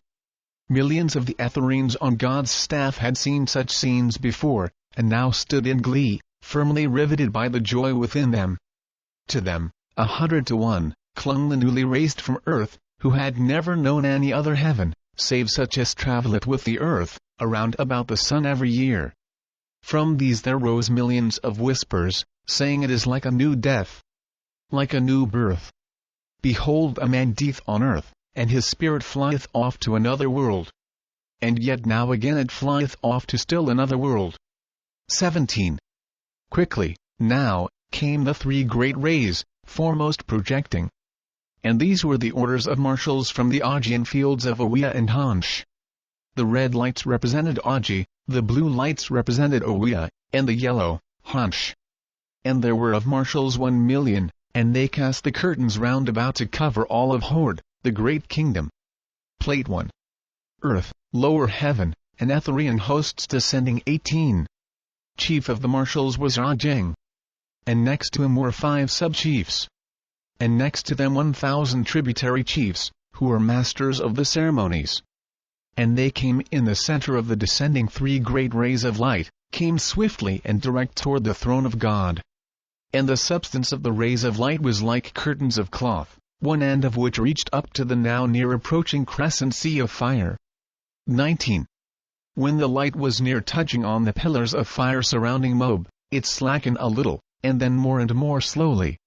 [SPEAKER 1] Millions of the Ethereans on God's staff had seen such scenes before, and now stood in glee, firmly riveted by the joy within them. To them, 100 to 1, clung the newly raised from earth, who had never known any other heaven, save such as travelleth with the earth, around about the sun every year. From these there rose millions of whispers, saying, It is like a new death, like a new birth. Behold, a man dieth on earth, and his spirit flieth off to another world. And yet now again it flieth off to still another world. 17. Quickly, now, came the 3 great rays, foremost projecting. And these were the orders of marshals from the Augean fields of Oahspe and Hansh. The red lights represented Auge, the blue lights represented Oahspe, and the yellow, Hansh. And there were of marshals 1 million, and they cast the curtains round about to cover all of Horde, the great kingdom. Plate 1. Earth, lower heaven, and Etherean hosts descending 18. Chief of the marshals was Ajeng. And next to him were 5 sub-chiefs. And next to them 1,000 tributary chiefs, who were masters of the ceremonies. And they came in the center of the descending 3 great rays of light, came swiftly and direct toward the throne of God. And the substance of the rays of light was like curtains of cloth, one end of which reached up to the now near approaching crescent sea of fire. 19. When the light was near touching on the pillars of fire surrounding Moab, it slackened a little, and then more and more slowly.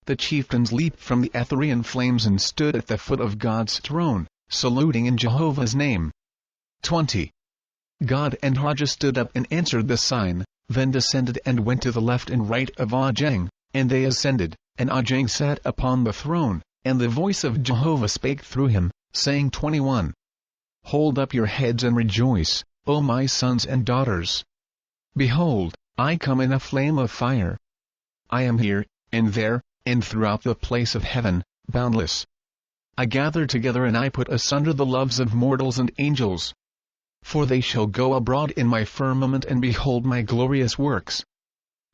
[SPEAKER 1] The chieftains leaped from the Etherean flames and stood at the foot of God's throne, saluting in Jehovah's name. 20. God and Hajjah stood up and answered the sign, then descended and went to the left and right of Ajeng, and they ascended, and Ajeng sat upon the throne, and the voice of Jehovah spake through him, saying 21. Hold up your heads and rejoice, O my sons and daughters. Behold, I come in a flame of fire. I am here, and there, and throughout the place of heaven, boundless. I gather together and I put asunder the loves of mortals and angels. For they shall go abroad in my firmament and behold my glorious works.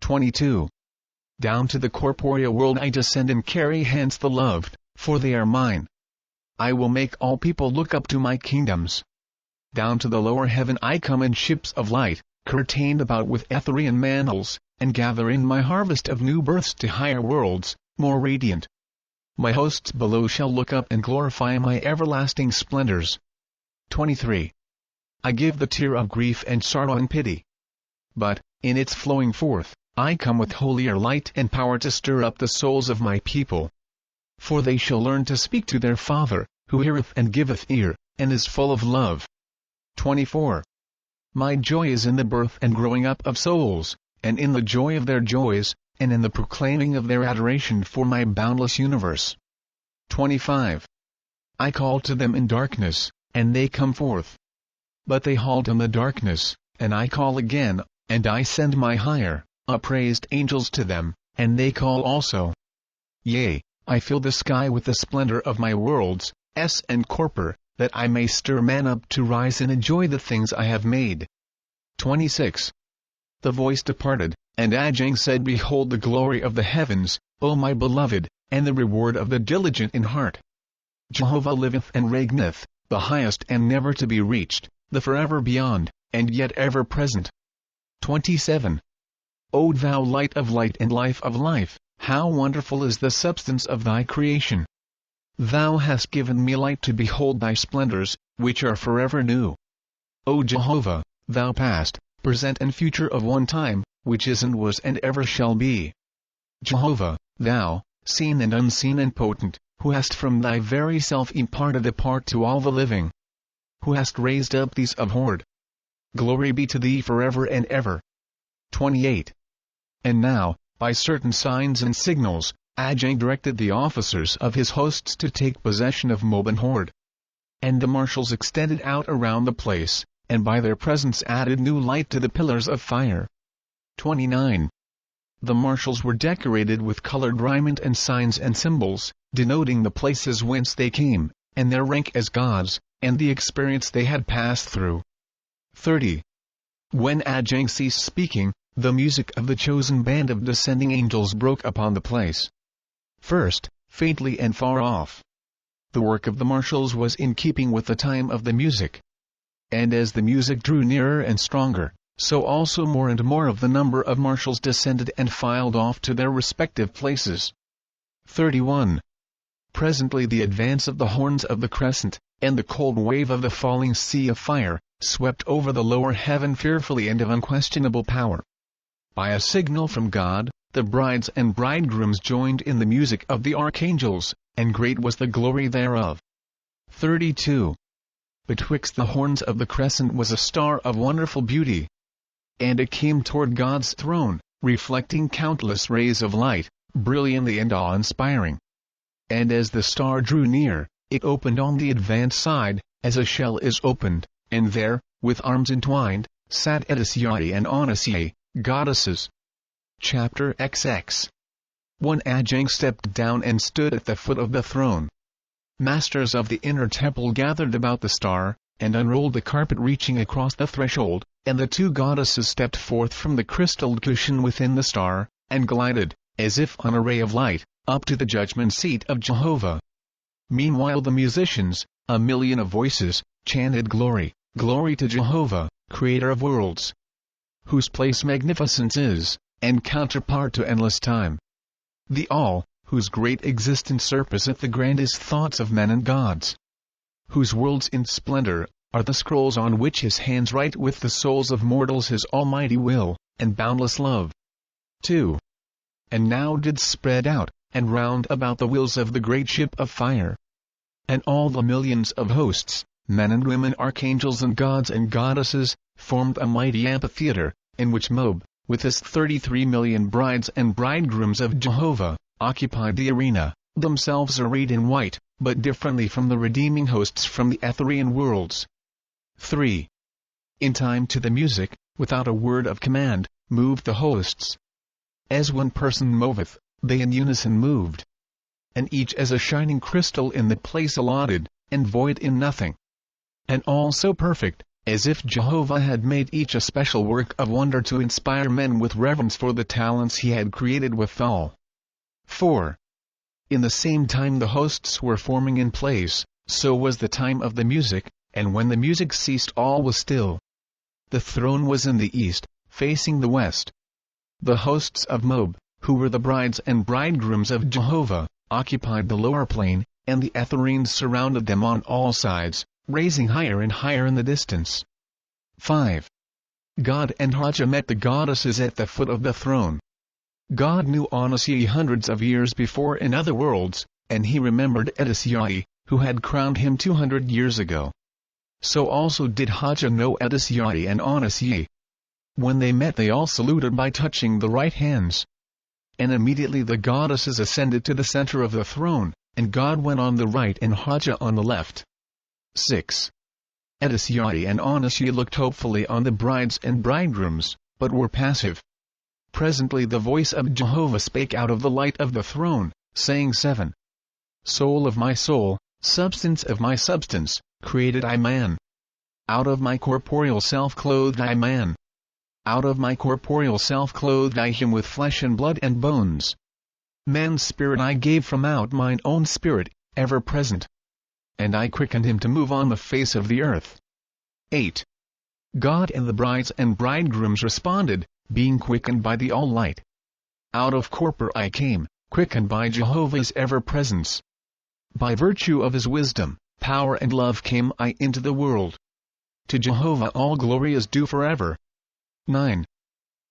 [SPEAKER 1] 22. Down to the corporeal world I descend and carry hence the loved, for they are mine. I will make all people look up to my kingdoms. Down to the lower heaven I come in ships of light, curtained about with Etherean mantles, and gather in my harvest of new births to higher worlds, more radiant. My hosts below shall look up and glorify my everlasting splendors. 23. I give the tear of grief and sorrow and pity. But, in its flowing forth, I come with holier light and power to stir up the souls of my people. For they shall learn to speak to their Father, who heareth and giveth ear, and is full of love. 24. My joy is in the birth and growing up of souls, and in the joy of their joys, and in the proclaiming of their adoration for my boundless universe. 25. I call to them in darkness, and they come forth. But they halt in the darkness, and I call again, and I send my higher, upraised angels to them, and they call also. Yea, I fill the sky with the splendor of my worlds, and corpor, that I may stir man up to rise and enjoy the things I have made. 26. The voice departed, and Ajang said, Behold the glory of the heavens, O my beloved, and the reward of the diligent in heart. Jehovah liveth and reigneth, the highest and never to be reached, the forever beyond, and yet ever present. 27. O thou light of light and life of life, how wonderful is the substance of thy creation! Thou hast given me light to behold thy splendors, which are forever new. O Jehovah, thou past, present and future of one time, which is and was and ever shall be. Jehovah, thou, seen and unseen and potent, who hast from thy very self imparted a part to all the living, who hast raised up these of Horde. Glory be to thee forever and ever. 28. And now, by certain signs and signals, Ajang directed the officers of his hosts to take possession of Moab and Horde. And the marshals extended out around the place, and by their presence added new light to the pillars of fire. 29. The marshals were decorated with colored raiment and signs and symbols, denoting the places whence they came, and their rank as gods, and the experience they had passed through. 30. When Ajang ceased speaking, the music of the chosen band of descending angels broke upon the place. First, faintly and far off. The work of the marshals was in keeping with the time of the music. And as the music drew nearer and stronger, so also more and more of the number of marshals descended and filed off to their respective places. 31. Presently the advance of the horns of the crescent, and the cold wave of the falling sea of fire, swept over the lower heaven fearfully and of unquestionable power. By a signal from God, the brides and bridegrooms joined in the music of the archangels, and great was the glory thereof. 32. Betwixt the horns of the crescent was a star of wonderful beauty. And it came toward God's throne, reflecting countless rays of light, brilliantly and awe-inspiring. And as the star drew near, it opened on the advance side, as a shell is opened, and there, with arms entwined, sat Oahspe and Oahspe, goddesses. Chapter XX. When Ajang stepped down and stood at the foot of the throne, masters of the inner temple gathered about the star, and unrolled the carpet reaching across the threshold, and the two goddesses stepped forth from the crystalled cushion within the star, and glided, as if on a ray of light, up to the judgment seat of Jehovah. Meanwhile the musicians, a million of voices, chanted glory, glory to Jehovah, creator of worlds, whose place magnificence is, and counterpart to endless time. The All, whose great existence surpasseth the grandest thoughts of men and gods, whose worlds in splendor are the scrolls on which his hands write with the souls of mortals his almighty will, and boundless love. 2. And now did spread out, and round about the wheels of the great ship of fire. And all the millions of hosts, men and women, archangels and gods and goddesses, formed a mighty amphitheater, in which Moab, with his 33 million brides and bridegrooms of Jehovah, occupied the arena, themselves arrayed in white, but differently from the redeeming hosts from the Etherean worlds. 3. In time to the music, without a word of command, moved the hosts. As one person moveth, they in unison moved. And each as a shining crystal in the place allotted, and void in nothing. And all so perfect, as if Jehovah had made each a special work of wonder to inspire men with reverence for the talents he had created withal. 4. In the same time the hosts were forming in place, so was the time of the music, and when the music ceased all was still. The throne was in the east, facing the west. The hosts of Moab, who were the brides and bridegrooms of Jehovah, occupied the lower plane, and the Ethereans surrounded them on all sides, raising higher and higher in the distance. 5. God and Horde met the goddesses at the foot of the throne. God knew Oahspe hundreds of years before in other worlds, and he remembered Oahspe, who had crowned him 200 years ago. So also did Horde know Oahspe and Oahspe. When they met they all saluted by touching the right hands. And immediately the goddesses ascended to the center of the throne, and God went on the right and Horde on the left. 6. Oahspe and Oahspe looked hopefully on the brides and bridegrooms, but were passive. Presently the voice of Jehovah spake out of the light of the throne, saying 7. Soul of my soul, substance of my substance, created I man. Out of my corporeal self clothed I man. Out of my corporeal self clothed I him with flesh and blood and bones. Man's spirit I gave from out mine own spirit, ever present. And I quickened him to move on the face of the earth. 8. God and the brides and bridegrooms responded, being quickened by the all-light. Out of corpor I came, quickened by Jehovah's ever-presence. By virtue of his wisdom, power and love came I into the world. To Jehovah all glory is due forever. 9.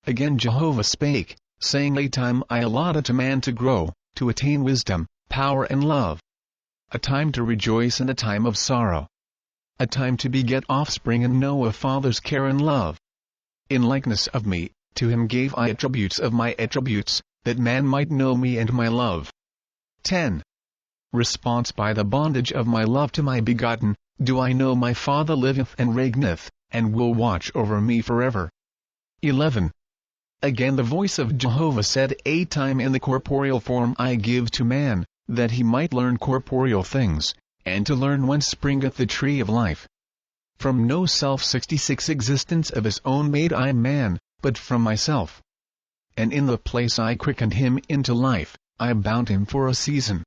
[SPEAKER 1] Again Jehovah spake, saying a time I allotted to man to grow, to attain wisdom, power and love. A time to rejoice and a time of sorrow. A time to beget offspring and know a father's care and love. In likeness of me, to him gave I attributes of my attributes, that man might know me and my love. 10. Response by the bondage of my love to my begotten, do I know my Father liveth and reigneth, and will watch over me forever. 11. Again the voice of Jehovah said, a time in the corporeal form I give to man, that he might learn corporeal things, and to learn whence springeth the tree of life. From no self-66 existence of his own made I man, but from myself. And in the place I quickened him into life, I bound him for a season.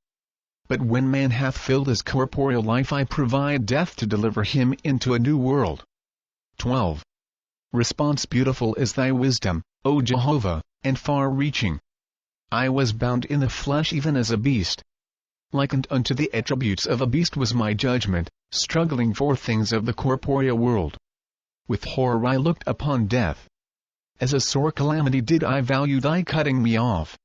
[SPEAKER 1] But when man hath filled his corporeal life I provide death to deliver him into a new world. 12. Response beautiful is thy wisdom, O Jehovah, and far-reaching. I was bound in the flesh even as a beast. Likened unto the attributes of a beast was my judgment, struggling for things of the corporeal world. With horror I looked upon death. As a sore calamity did I value thy cutting me off.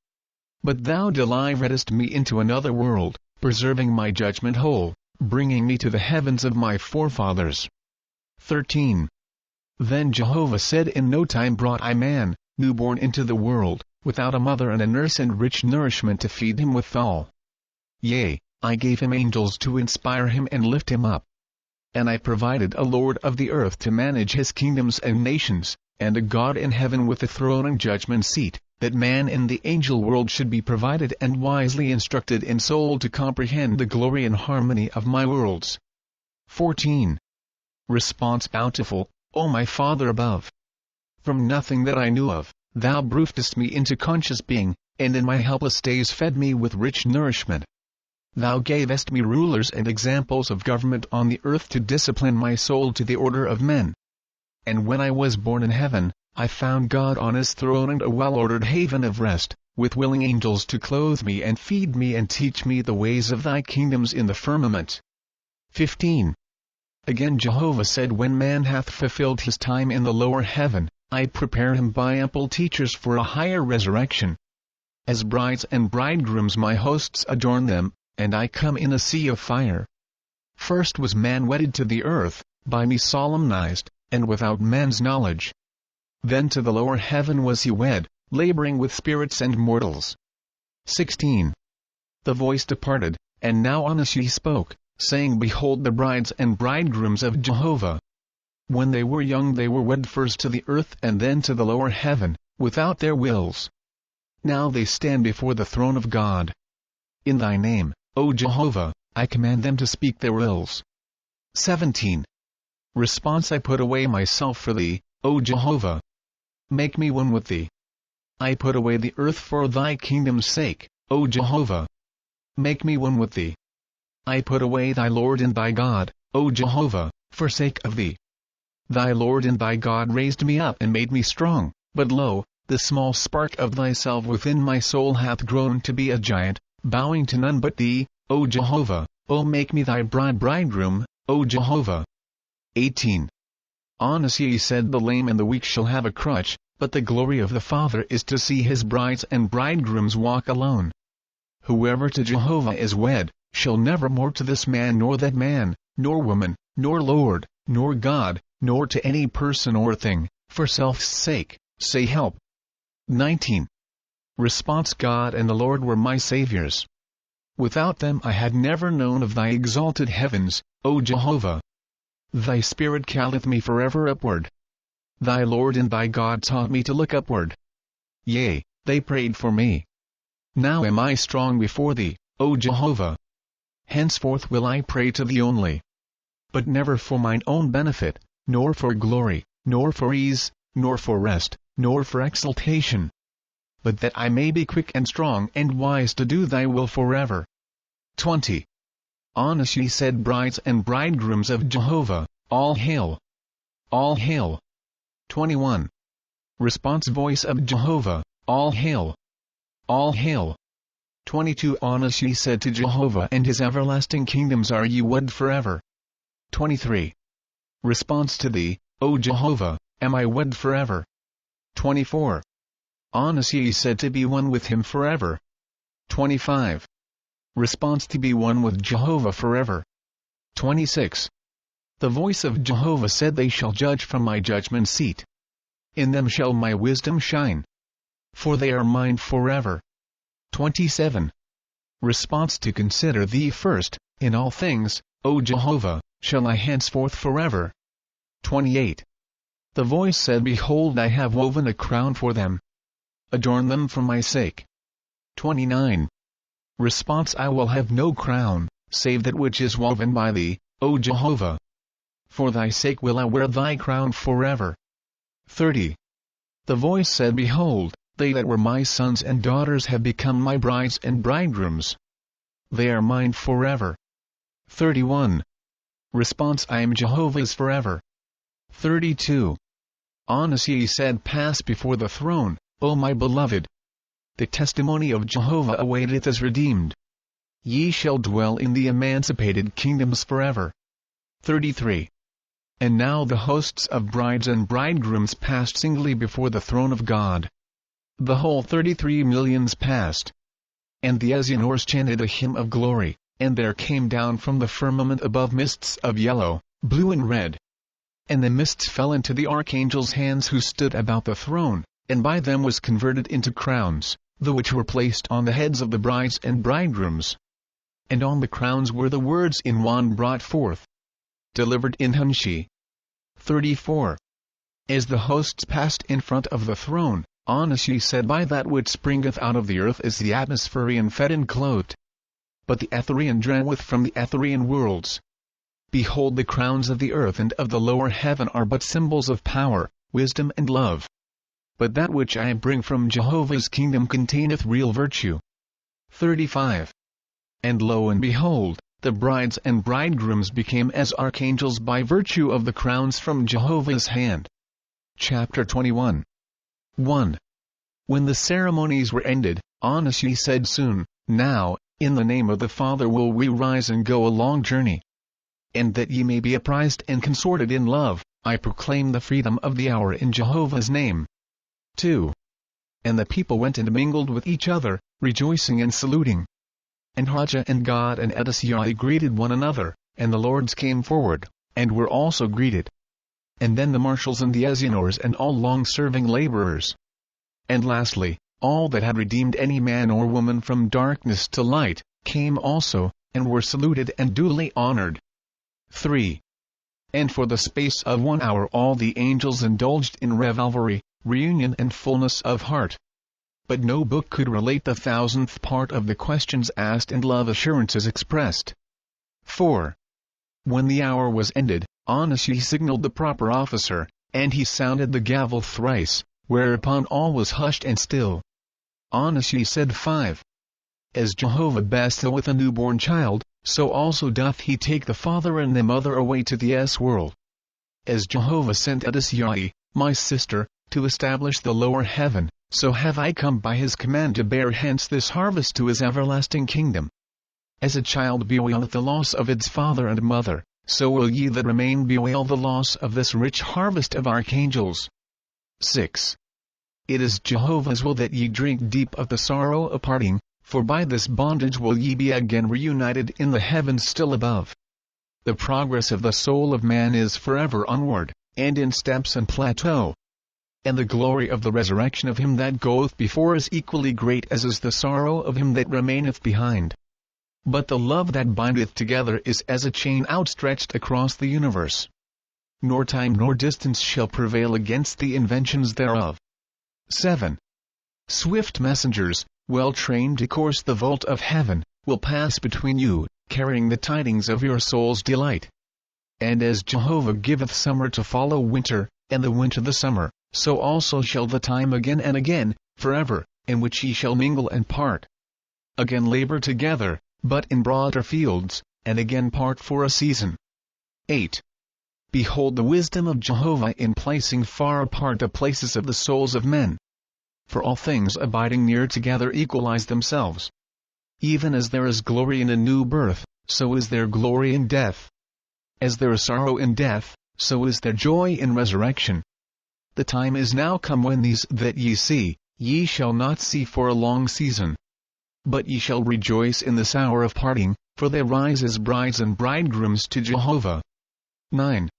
[SPEAKER 1] But thou deliveredst me into another world, preserving my judgment whole, bringing me to the heavens of my forefathers. 13. Then Jehovah said, in no time brought I man, newborn into the world, without a mother and a nurse and rich nourishment to feed him withal. Yea, I gave him angels to inspire him and lift him up. And I provided a Lord of the earth to manage his kingdoms and nations, and a God in heaven with a throne and judgment seat, that man in the angel world should be provided and wisely instructed in soul to comprehend the glory and harmony of my worlds. 14. Response bountiful, O my Father above. From nothing that I knew of, thou broughtest me into conscious being, and in my helpless days fed me with rich nourishment. Thou gavest me rulers and examples of government on the earth to discipline my soul to the order of men. And when I was born in heaven, I found God on his throne and a well-ordered haven of rest, with willing angels to clothe me and feed me and teach me the ways of thy kingdoms in the firmament. 15. Again Jehovah said, when man hath fulfilled his time in the lower heaven, I prepare him by ample teachers for a higher resurrection. As brides and bridegrooms my hosts adorn them, and I come in a sea of fire. First was man wedded to the earth, by me solemnized, and without man's knowledge. Then to the lower heaven was he wed, laboring with spirits and mortals. 16. The voice departed, and now Oahspe spoke, saying, behold the brides and bridegrooms of Jehovah. When they were young they were wed first to the earth and then to the lower heaven, without their wills. Now they stand before the throne of God. In thy name, O Jehovah, I command them to speak their wills. 17. Response I put away myself for thee, O Jehovah. Make me one with thee. I put away the earth for thy kingdom's sake, O Jehovah. Make me one with thee. I put away thy Lord and thy God, O Jehovah, for sake of thee. Thy Lord and thy God raised me up and made me strong, but lo, the small spark of thyself within my soul hath grown to be a giant, bowing to none but thee, O Jehovah. O make me thy bridegroom, O Jehovah. 18. Oahspe said, the lame and the weak shall have a crutch, but the glory of the Father is to see his brides and bridegrooms walk alone. Whoever to Jehovah is wed, shall never more to this man nor that man, nor woman, nor lord, nor God, nor to any person or thing, for self's sake, say help. 19. Response: God and the Lord were my saviors. Without them I had never known of thy exalted heavens, O Jehovah. Thy Spirit calleth me forever upward. Thy Lord and thy God taught me to look upward. Yea, they prayed for me. Now am I strong before thee, O Jehovah. Henceforth will I pray to thee only. But never for mine own benefit, nor for glory, nor for ease, nor for rest, nor for exaltation. But that I may be quick and strong and wise to do thy will forever. 20. Oahspe said, brides and bridegrooms of Jehovah, all hail. All hail. 21. Response: voice of Jehovah, all hail. All hail. 22. Oahspe said to Jehovah and his everlasting kingdoms, are ye wed forever? 23. Response: to thee, O Jehovah, am I wed forever? 24. Oahspe said, to be one with him forever. 25. Response: to be one with Jehovah forever. 26. The voice of Jehovah said, they shall judge from my judgment seat. In them shall my wisdom shine. For they are mine forever. 27. Response: to consider thee first, in all things, O Jehovah, shall I henceforth forever. 28. The voice said, behold, I have woven a crown for them. Adorn them for my sake. 29. Response: I will have no crown, save that which is woven by thee, O Jehovah. For thy sake will I wear thy crown forever. 30. The voice said, behold, they that were my sons and daughters have become my brides and bridegrooms. They are mine forever. 31. Response: I am Jehovah's forever. 32. Oahspe said, pass before the throne, O my beloved. The testimony of Jehovah awaiteth as redeemed. Ye shall dwell in the emancipated kingdoms forever. 33. And now the hosts of brides and bridegrooms passed singly before the throne of God. The whole 33 millions passed. And the Essionors chanted a hymn of glory, and there came down from the firmament above mists of yellow, blue and red. And the mists fell into the archangels' hands who stood about the throne, and by them was converted into crowns, the which were placed on the heads of the brides and bridegrooms. And on the crowns were the words in one brought forth. Delivered in Oahspe. 34. As the hosts passed in front of the throne, Oahspe said, by that which springeth out of the earth is the Atmospherian fed and clothed. But the Etherean draweth from the Etherean worlds. Behold, the crowns of the earth and of the lower heaven are but symbols of power, wisdom and love. But that which I bring from Jehovah's kingdom containeth real virtue. 35. And lo and behold, the brides and bridegrooms became as archangels by virtue of the crowns from Jehovah's hand. Chapter 21. 1. When the ceremonies were ended, Oahspe said, soon, now, in the name of the Father will we rise and go a long journey. And that ye may be apprised and consorted in love, I proclaim the freedom of the hour in Jehovah's name. 2. And the people went and mingled with each other, rejoicing and saluting. And Horde and God and Oahspe greeted one another, and the lords came forward, and were also greeted. And then the marshals and the Essionors and all long-serving laborers. And lastly, all that had redeemed any man or woman from darkness to light, came also, and were saluted and duly honored. 3. And for the space of 1 hour all the angels indulged in revelry, reunion and fullness of heart. But no book could relate the 1,000th part of the questions asked and love assurances expressed. 4. When the hour was ended, Oahspe signaled the proper officer, and he sounded the gavel thrice, whereupon all was hushed and still. Oahspe said, 5. As Jehovah bestoweth a newborn child, so also doth he take the father and the mother away to the S-world. As Jehovah sent Oahspe, my sister, to establish the lower heaven, so have I come by his command to bear hence this harvest to his everlasting kingdom. As a child bewaileth the loss of its father and mother, so will ye that remain bewail the loss of this rich harvest of archangels. 6. It is Jehovah's will that ye drink deep of the sorrow of parting, for by this bondage will ye be again reunited in the heavens still above. The progress of the soul of man is forever onward, and in steps and plateau. And the glory of the resurrection of him that goeth before is equally great as is the sorrow of him that remaineth behind. But the love that bindeth together is as a chain outstretched across the universe. Nor time nor distance shall prevail against the inventions thereof. 7. Swift messengers, well trained to course the vault of heaven, will pass between you, carrying the tidings of your soul's delight. And as Jehovah giveth summer to follow winter, and the winter the summer, so also shall the time again and again, forever, in which ye shall mingle and part. Again labor together, but in broader fields, and again part for a season. 8. Behold the wisdom of Jehovah in placing far apart the places of the souls of men. For all things abiding near together equalize themselves. Even as there is glory in a new birth, so is there glory in death. As there is sorrow in death, so is there joy in resurrection. The time is now come when these that ye see, ye shall not see for a long season. But ye shall rejoice in this hour of parting, for they rise as brides and bridegrooms to Jehovah. 9.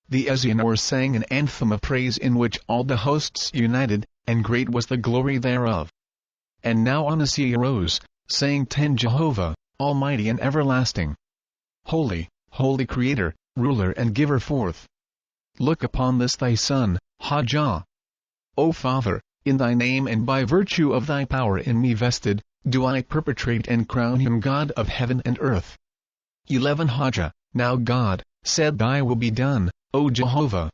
[SPEAKER 1] The Ezianor sang an anthem of praise in which all the hosts united, and great was the glory thereof. And now Oahspe arose, saying, Ten Jehovah, Almighty and everlasting. Holy, holy Creator, Ruler and Giver forth. Look upon this thy Son, Hajjah. O Father, in thy name and by virtue of thy power in me vested, do I perpetrate and crown him God of heaven and earth. 11 Hajjah, now God, said thy will be done, O Jehovah.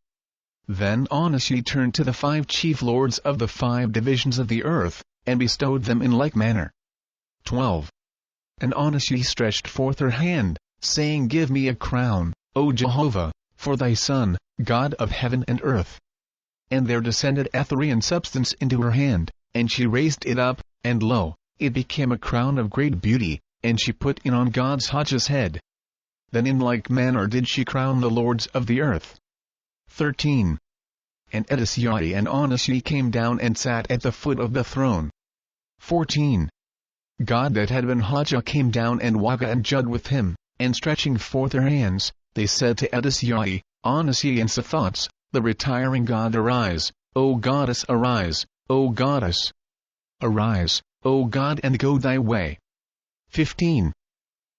[SPEAKER 1] Then Oahspe turned to the 5 chief lords of the 5 divisions of the earth, and bestowed them in like manner. 12. And Oahspe stretched forth her hand, saying, Give me a crown, O Jehovah, for thy Son, God of heaven and earth. And there descended Etherean substance into her hand, and she raised it up, and lo, it became a crown of great beauty, and she put it on God's Hajjah's head. Then in like manner did she crown the lords of the earth. 13. And Edisyahi and Oahspe came down and sat at the foot of the throne. 14. God that had been Hajjah came down and Wagah and Jud with him, and stretching forth their hands, they said to Edisyahi, Oahspe and Sethantes, the retiring God, Arise, O Goddess, arise, O Goddess. Arise, O God, and go thy way. 15.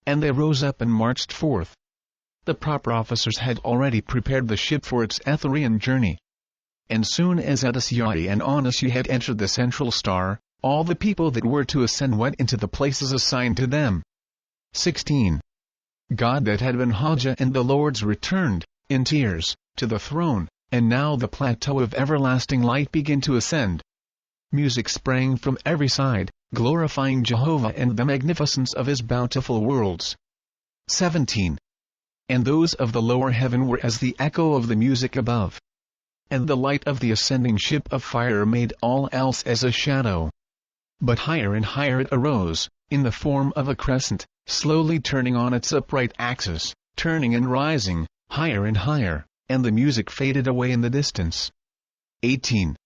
[SPEAKER 1] And they rose up and marched forth. The proper officers had already prepared the ship for its Etherean journey. And soon as Edisyahi and Oahspe had entered the central star, all the people that were to ascend went into the places assigned to them. 16. God that had been Hajjah and the lords returned, in tears, to the throne, and now the plateau of everlasting light began to ascend. Music sprang from every side, glorifying Jehovah and the magnificence of his bountiful worlds. 17. And those of the lower heaven were as the echo of the music above. And the light of the ascending ship of fire made all else as a shadow. But higher and higher it arose, in the form of a crescent, slowly turning on its upright axis, turning and rising, higher and higher, and the music faded away in the distance. 18.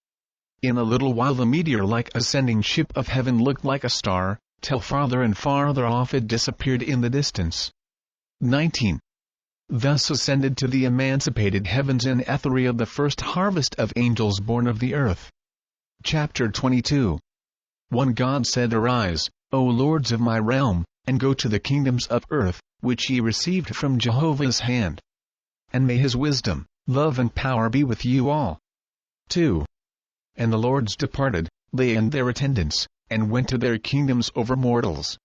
[SPEAKER 1] In a little while the meteor-like ascending ship of heaven looked like a star, till farther and farther off it disappeared in the distance. 19. Thus ascended to the emancipated heavens in Etheria the first harvest of angels born of the earth. Chapter 22. One God said, Arise, O lords of my realm, and go to the kingdoms of earth, which ye received from Jehovah's hand. And may his wisdom, love and power be with you all. 2. And the lords departed, they and their attendants, and went to their kingdoms over mortals.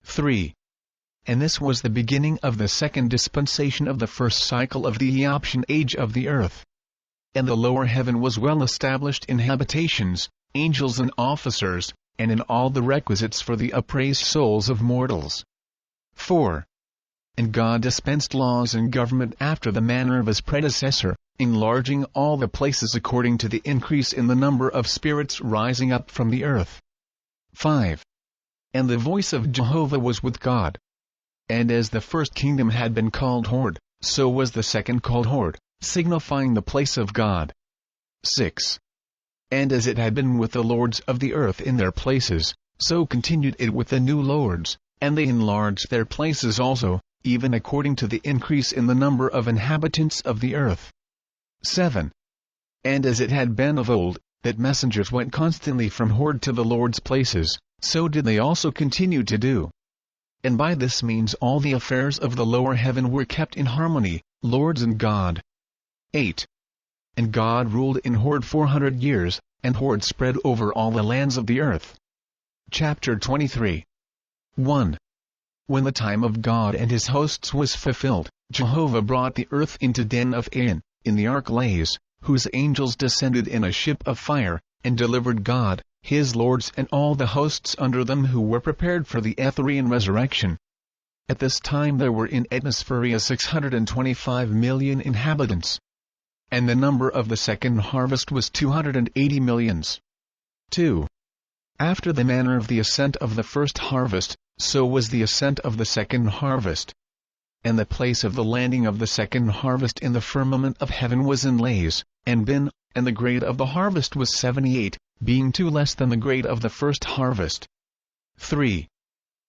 [SPEAKER 1] 3. And this was the beginning of the second dispensation of the first cycle of the Eoption age of the earth. And the lower heaven was well established in habitations, angels and officers, and in all the requisites for the upraised souls of mortals. 4. And God dispensed laws and government after the manner of his predecessor, enlarging all the places according to the increase in the number of spirits rising up from the earth. 5. And the voice of Jehovah was with God. And as the first kingdom had been called Horde, so was the second called Horde, signifying the place of God. 6. And as it had been with the lords of the earth in their places, so continued it with the new lords, and they enlarged their places also, even according to the increase in the number of inhabitants of the earth. 7. And as it had been of old, that messengers went constantly from Horde to the Lord's places, so did they also continue to do. And by this means all the affairs of the lower heaven were kept in harmony, lords and God. 8. And God ruled in Horde 400 years, and Horde spread over all the lands of the earth. Chapter 23. 1. When the time of God and his hosts was fulfilled, Jehovah brought the earth into den of Ain, in the ark Lays, whose angels descended in a ship of fire, and delivered God, his lords and all the hosts under them who were prepared for the Etherean Resurrection. At this time there were in Atmospherian 625 million inhabitants. And the number of the second harvest was 280 millions. 2. After the manner of the ascent of the first harvest, so was the ascent of the second harvest. And the place of the landing of the second harvest in the firmament of heaven was in Lays, and Bin, and the grade of the harvest was 78, being 2 less than the grade of the first harvest. 3.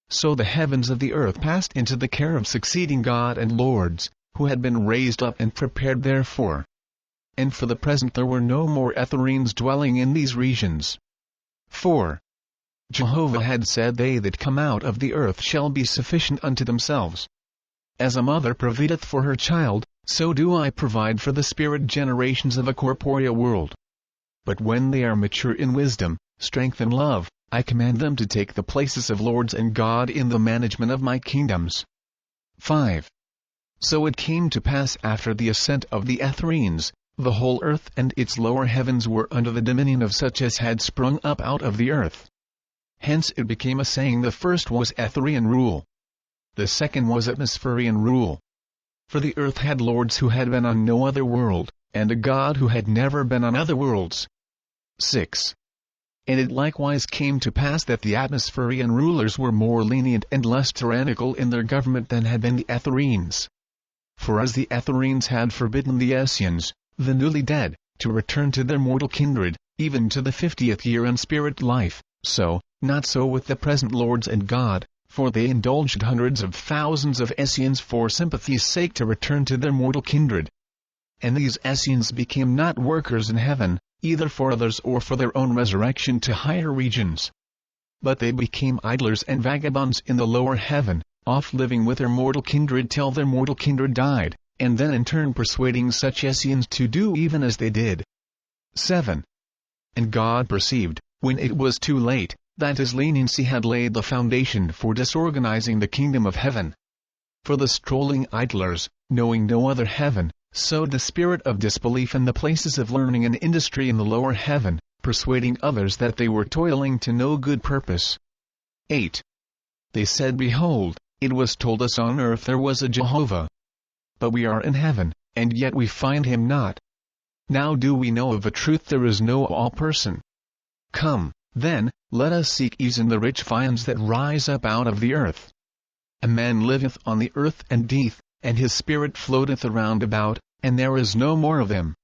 [SPEAKER 1] So the heavens of the earth passed into the care of succeeding God and lords, who had been raised up and prepared therefor. And for the present there were no more Ethereans dwelling in these regions. 4. Jehovah had said, they that come out of the earth shall be sufficient unto themselves. As a mother provideth for her child, so do I provide for the spirit generations of a corporeal world. But when they are mature in wisdom, strength and love, I command them to take the places of lords and God in the management of my kingdoms. 5. So it came to pass after the ascent of the Ethereans, the whole earth and its lower heavens were under the dominion of such as had sprung up out of the earth. Hence it became a saying, the first was Etherean Rule. The second was Atmospherian Rule. For the earth had lords who had been on no other world, and a God who had never been on other worlds. 6. And it likewise came to pass that the Atmospherian rulers were more lenient and less tyrannical in their government than had been the Ethereans. For as the Ethereans had forbidden the Essenes, the newly dead, to return to their mortal kindred, even to the 50th year in spirit life, so, not so with the present lords and God, for they indulged hundreds of thousands of Essenes for sympathy's sake to return to their mortal kindred. And these Essenes became not workers in heaven, either for others or for their own resurrection to higher regions. But they became idlers and vagabonds in the lower heaven, oft living with their mortal kindred till their mortal kindred died, and then in turn persuading such Essenes to do even as they did. 7. And God perceived, when it was too late, that his leniency had laid the foundation for disorganizing the kingdom of heaven. For the strolling idlers, knowing no other heaven, sowed the spirit of disbelief in the places of learning and industry in the lower heaven, persuading others that they were toiling to no good purpose. 8. They said, behold, it was told us on earth there was a Jehovah. But we are in heaven, and yet we find him not. Now do we know of a truth there is no all person. Come, then, let us seek ease in the rich finds that rise up out of the earth. A man liveth on the earth and deeth, and his spirit floateth around about, and there is no more of him.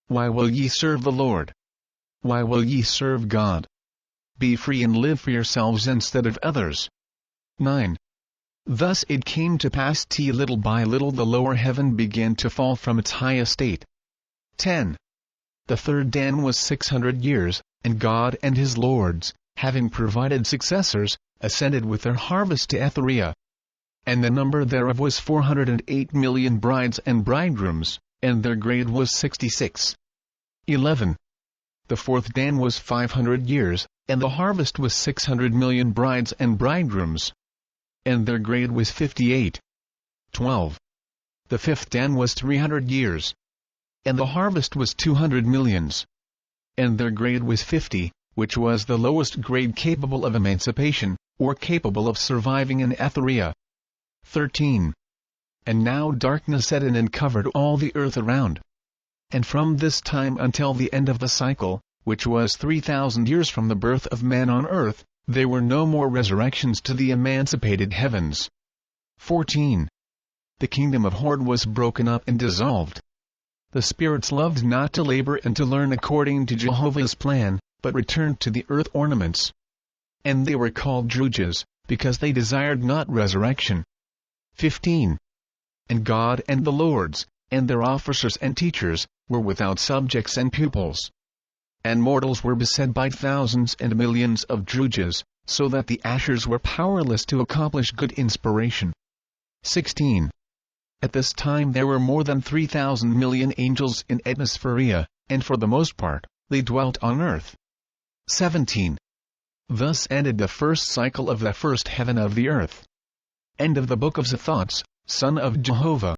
[SPEAKER 1] Why will ye serve the Lord? Why will ye serve God? Be free and live for yourselves instead of others. 9. Thus it came to pass little by little the lower heaven began to fall from its high estate. 10. The third Dan was 600 years, and God and his lords, having provided successors, ascended with their harvest to Etheria. And the number thereof was 408 million brides and bridegrooms, and their grade was 66. 11. The fourth Dan was 500 years, and the harvest was 600 million brides and bridegrooms, and their grade was 58. 12. The fifth Dan was 300 years, and the harvest was 200 millions, and their grade was 50, which was the lowest grade capable of emancipation, or capable of surviving in Etheria. 13. And now darkness set in and covered all the earth around. And from this time until the end of the cycle, which was 3,000 years from the birth of man on earth, there were no more resurrections to the emancipated heavens. 14. The kingdom of Horde was broken up and dissolved. The spirits loved not to labor and to learn according to Jehovah's plan, but returned to the earth ornaments. And they were called Druges, because they desired not resurrection. 15. And God and the lords, and their officers and teachers, were without subjects and pupils. And mortals were beset by thousands and millions of Druges, so that the Ashers were powerless to accomplish good inspiration. 16. At this time there were more than 3,000 million angels in Atmosphera, and for the most part, they dwelt on earth. 17. Thus ended the first cycle of the first heaven of the earth. End of the Book of Sethantes, son of Jehovah.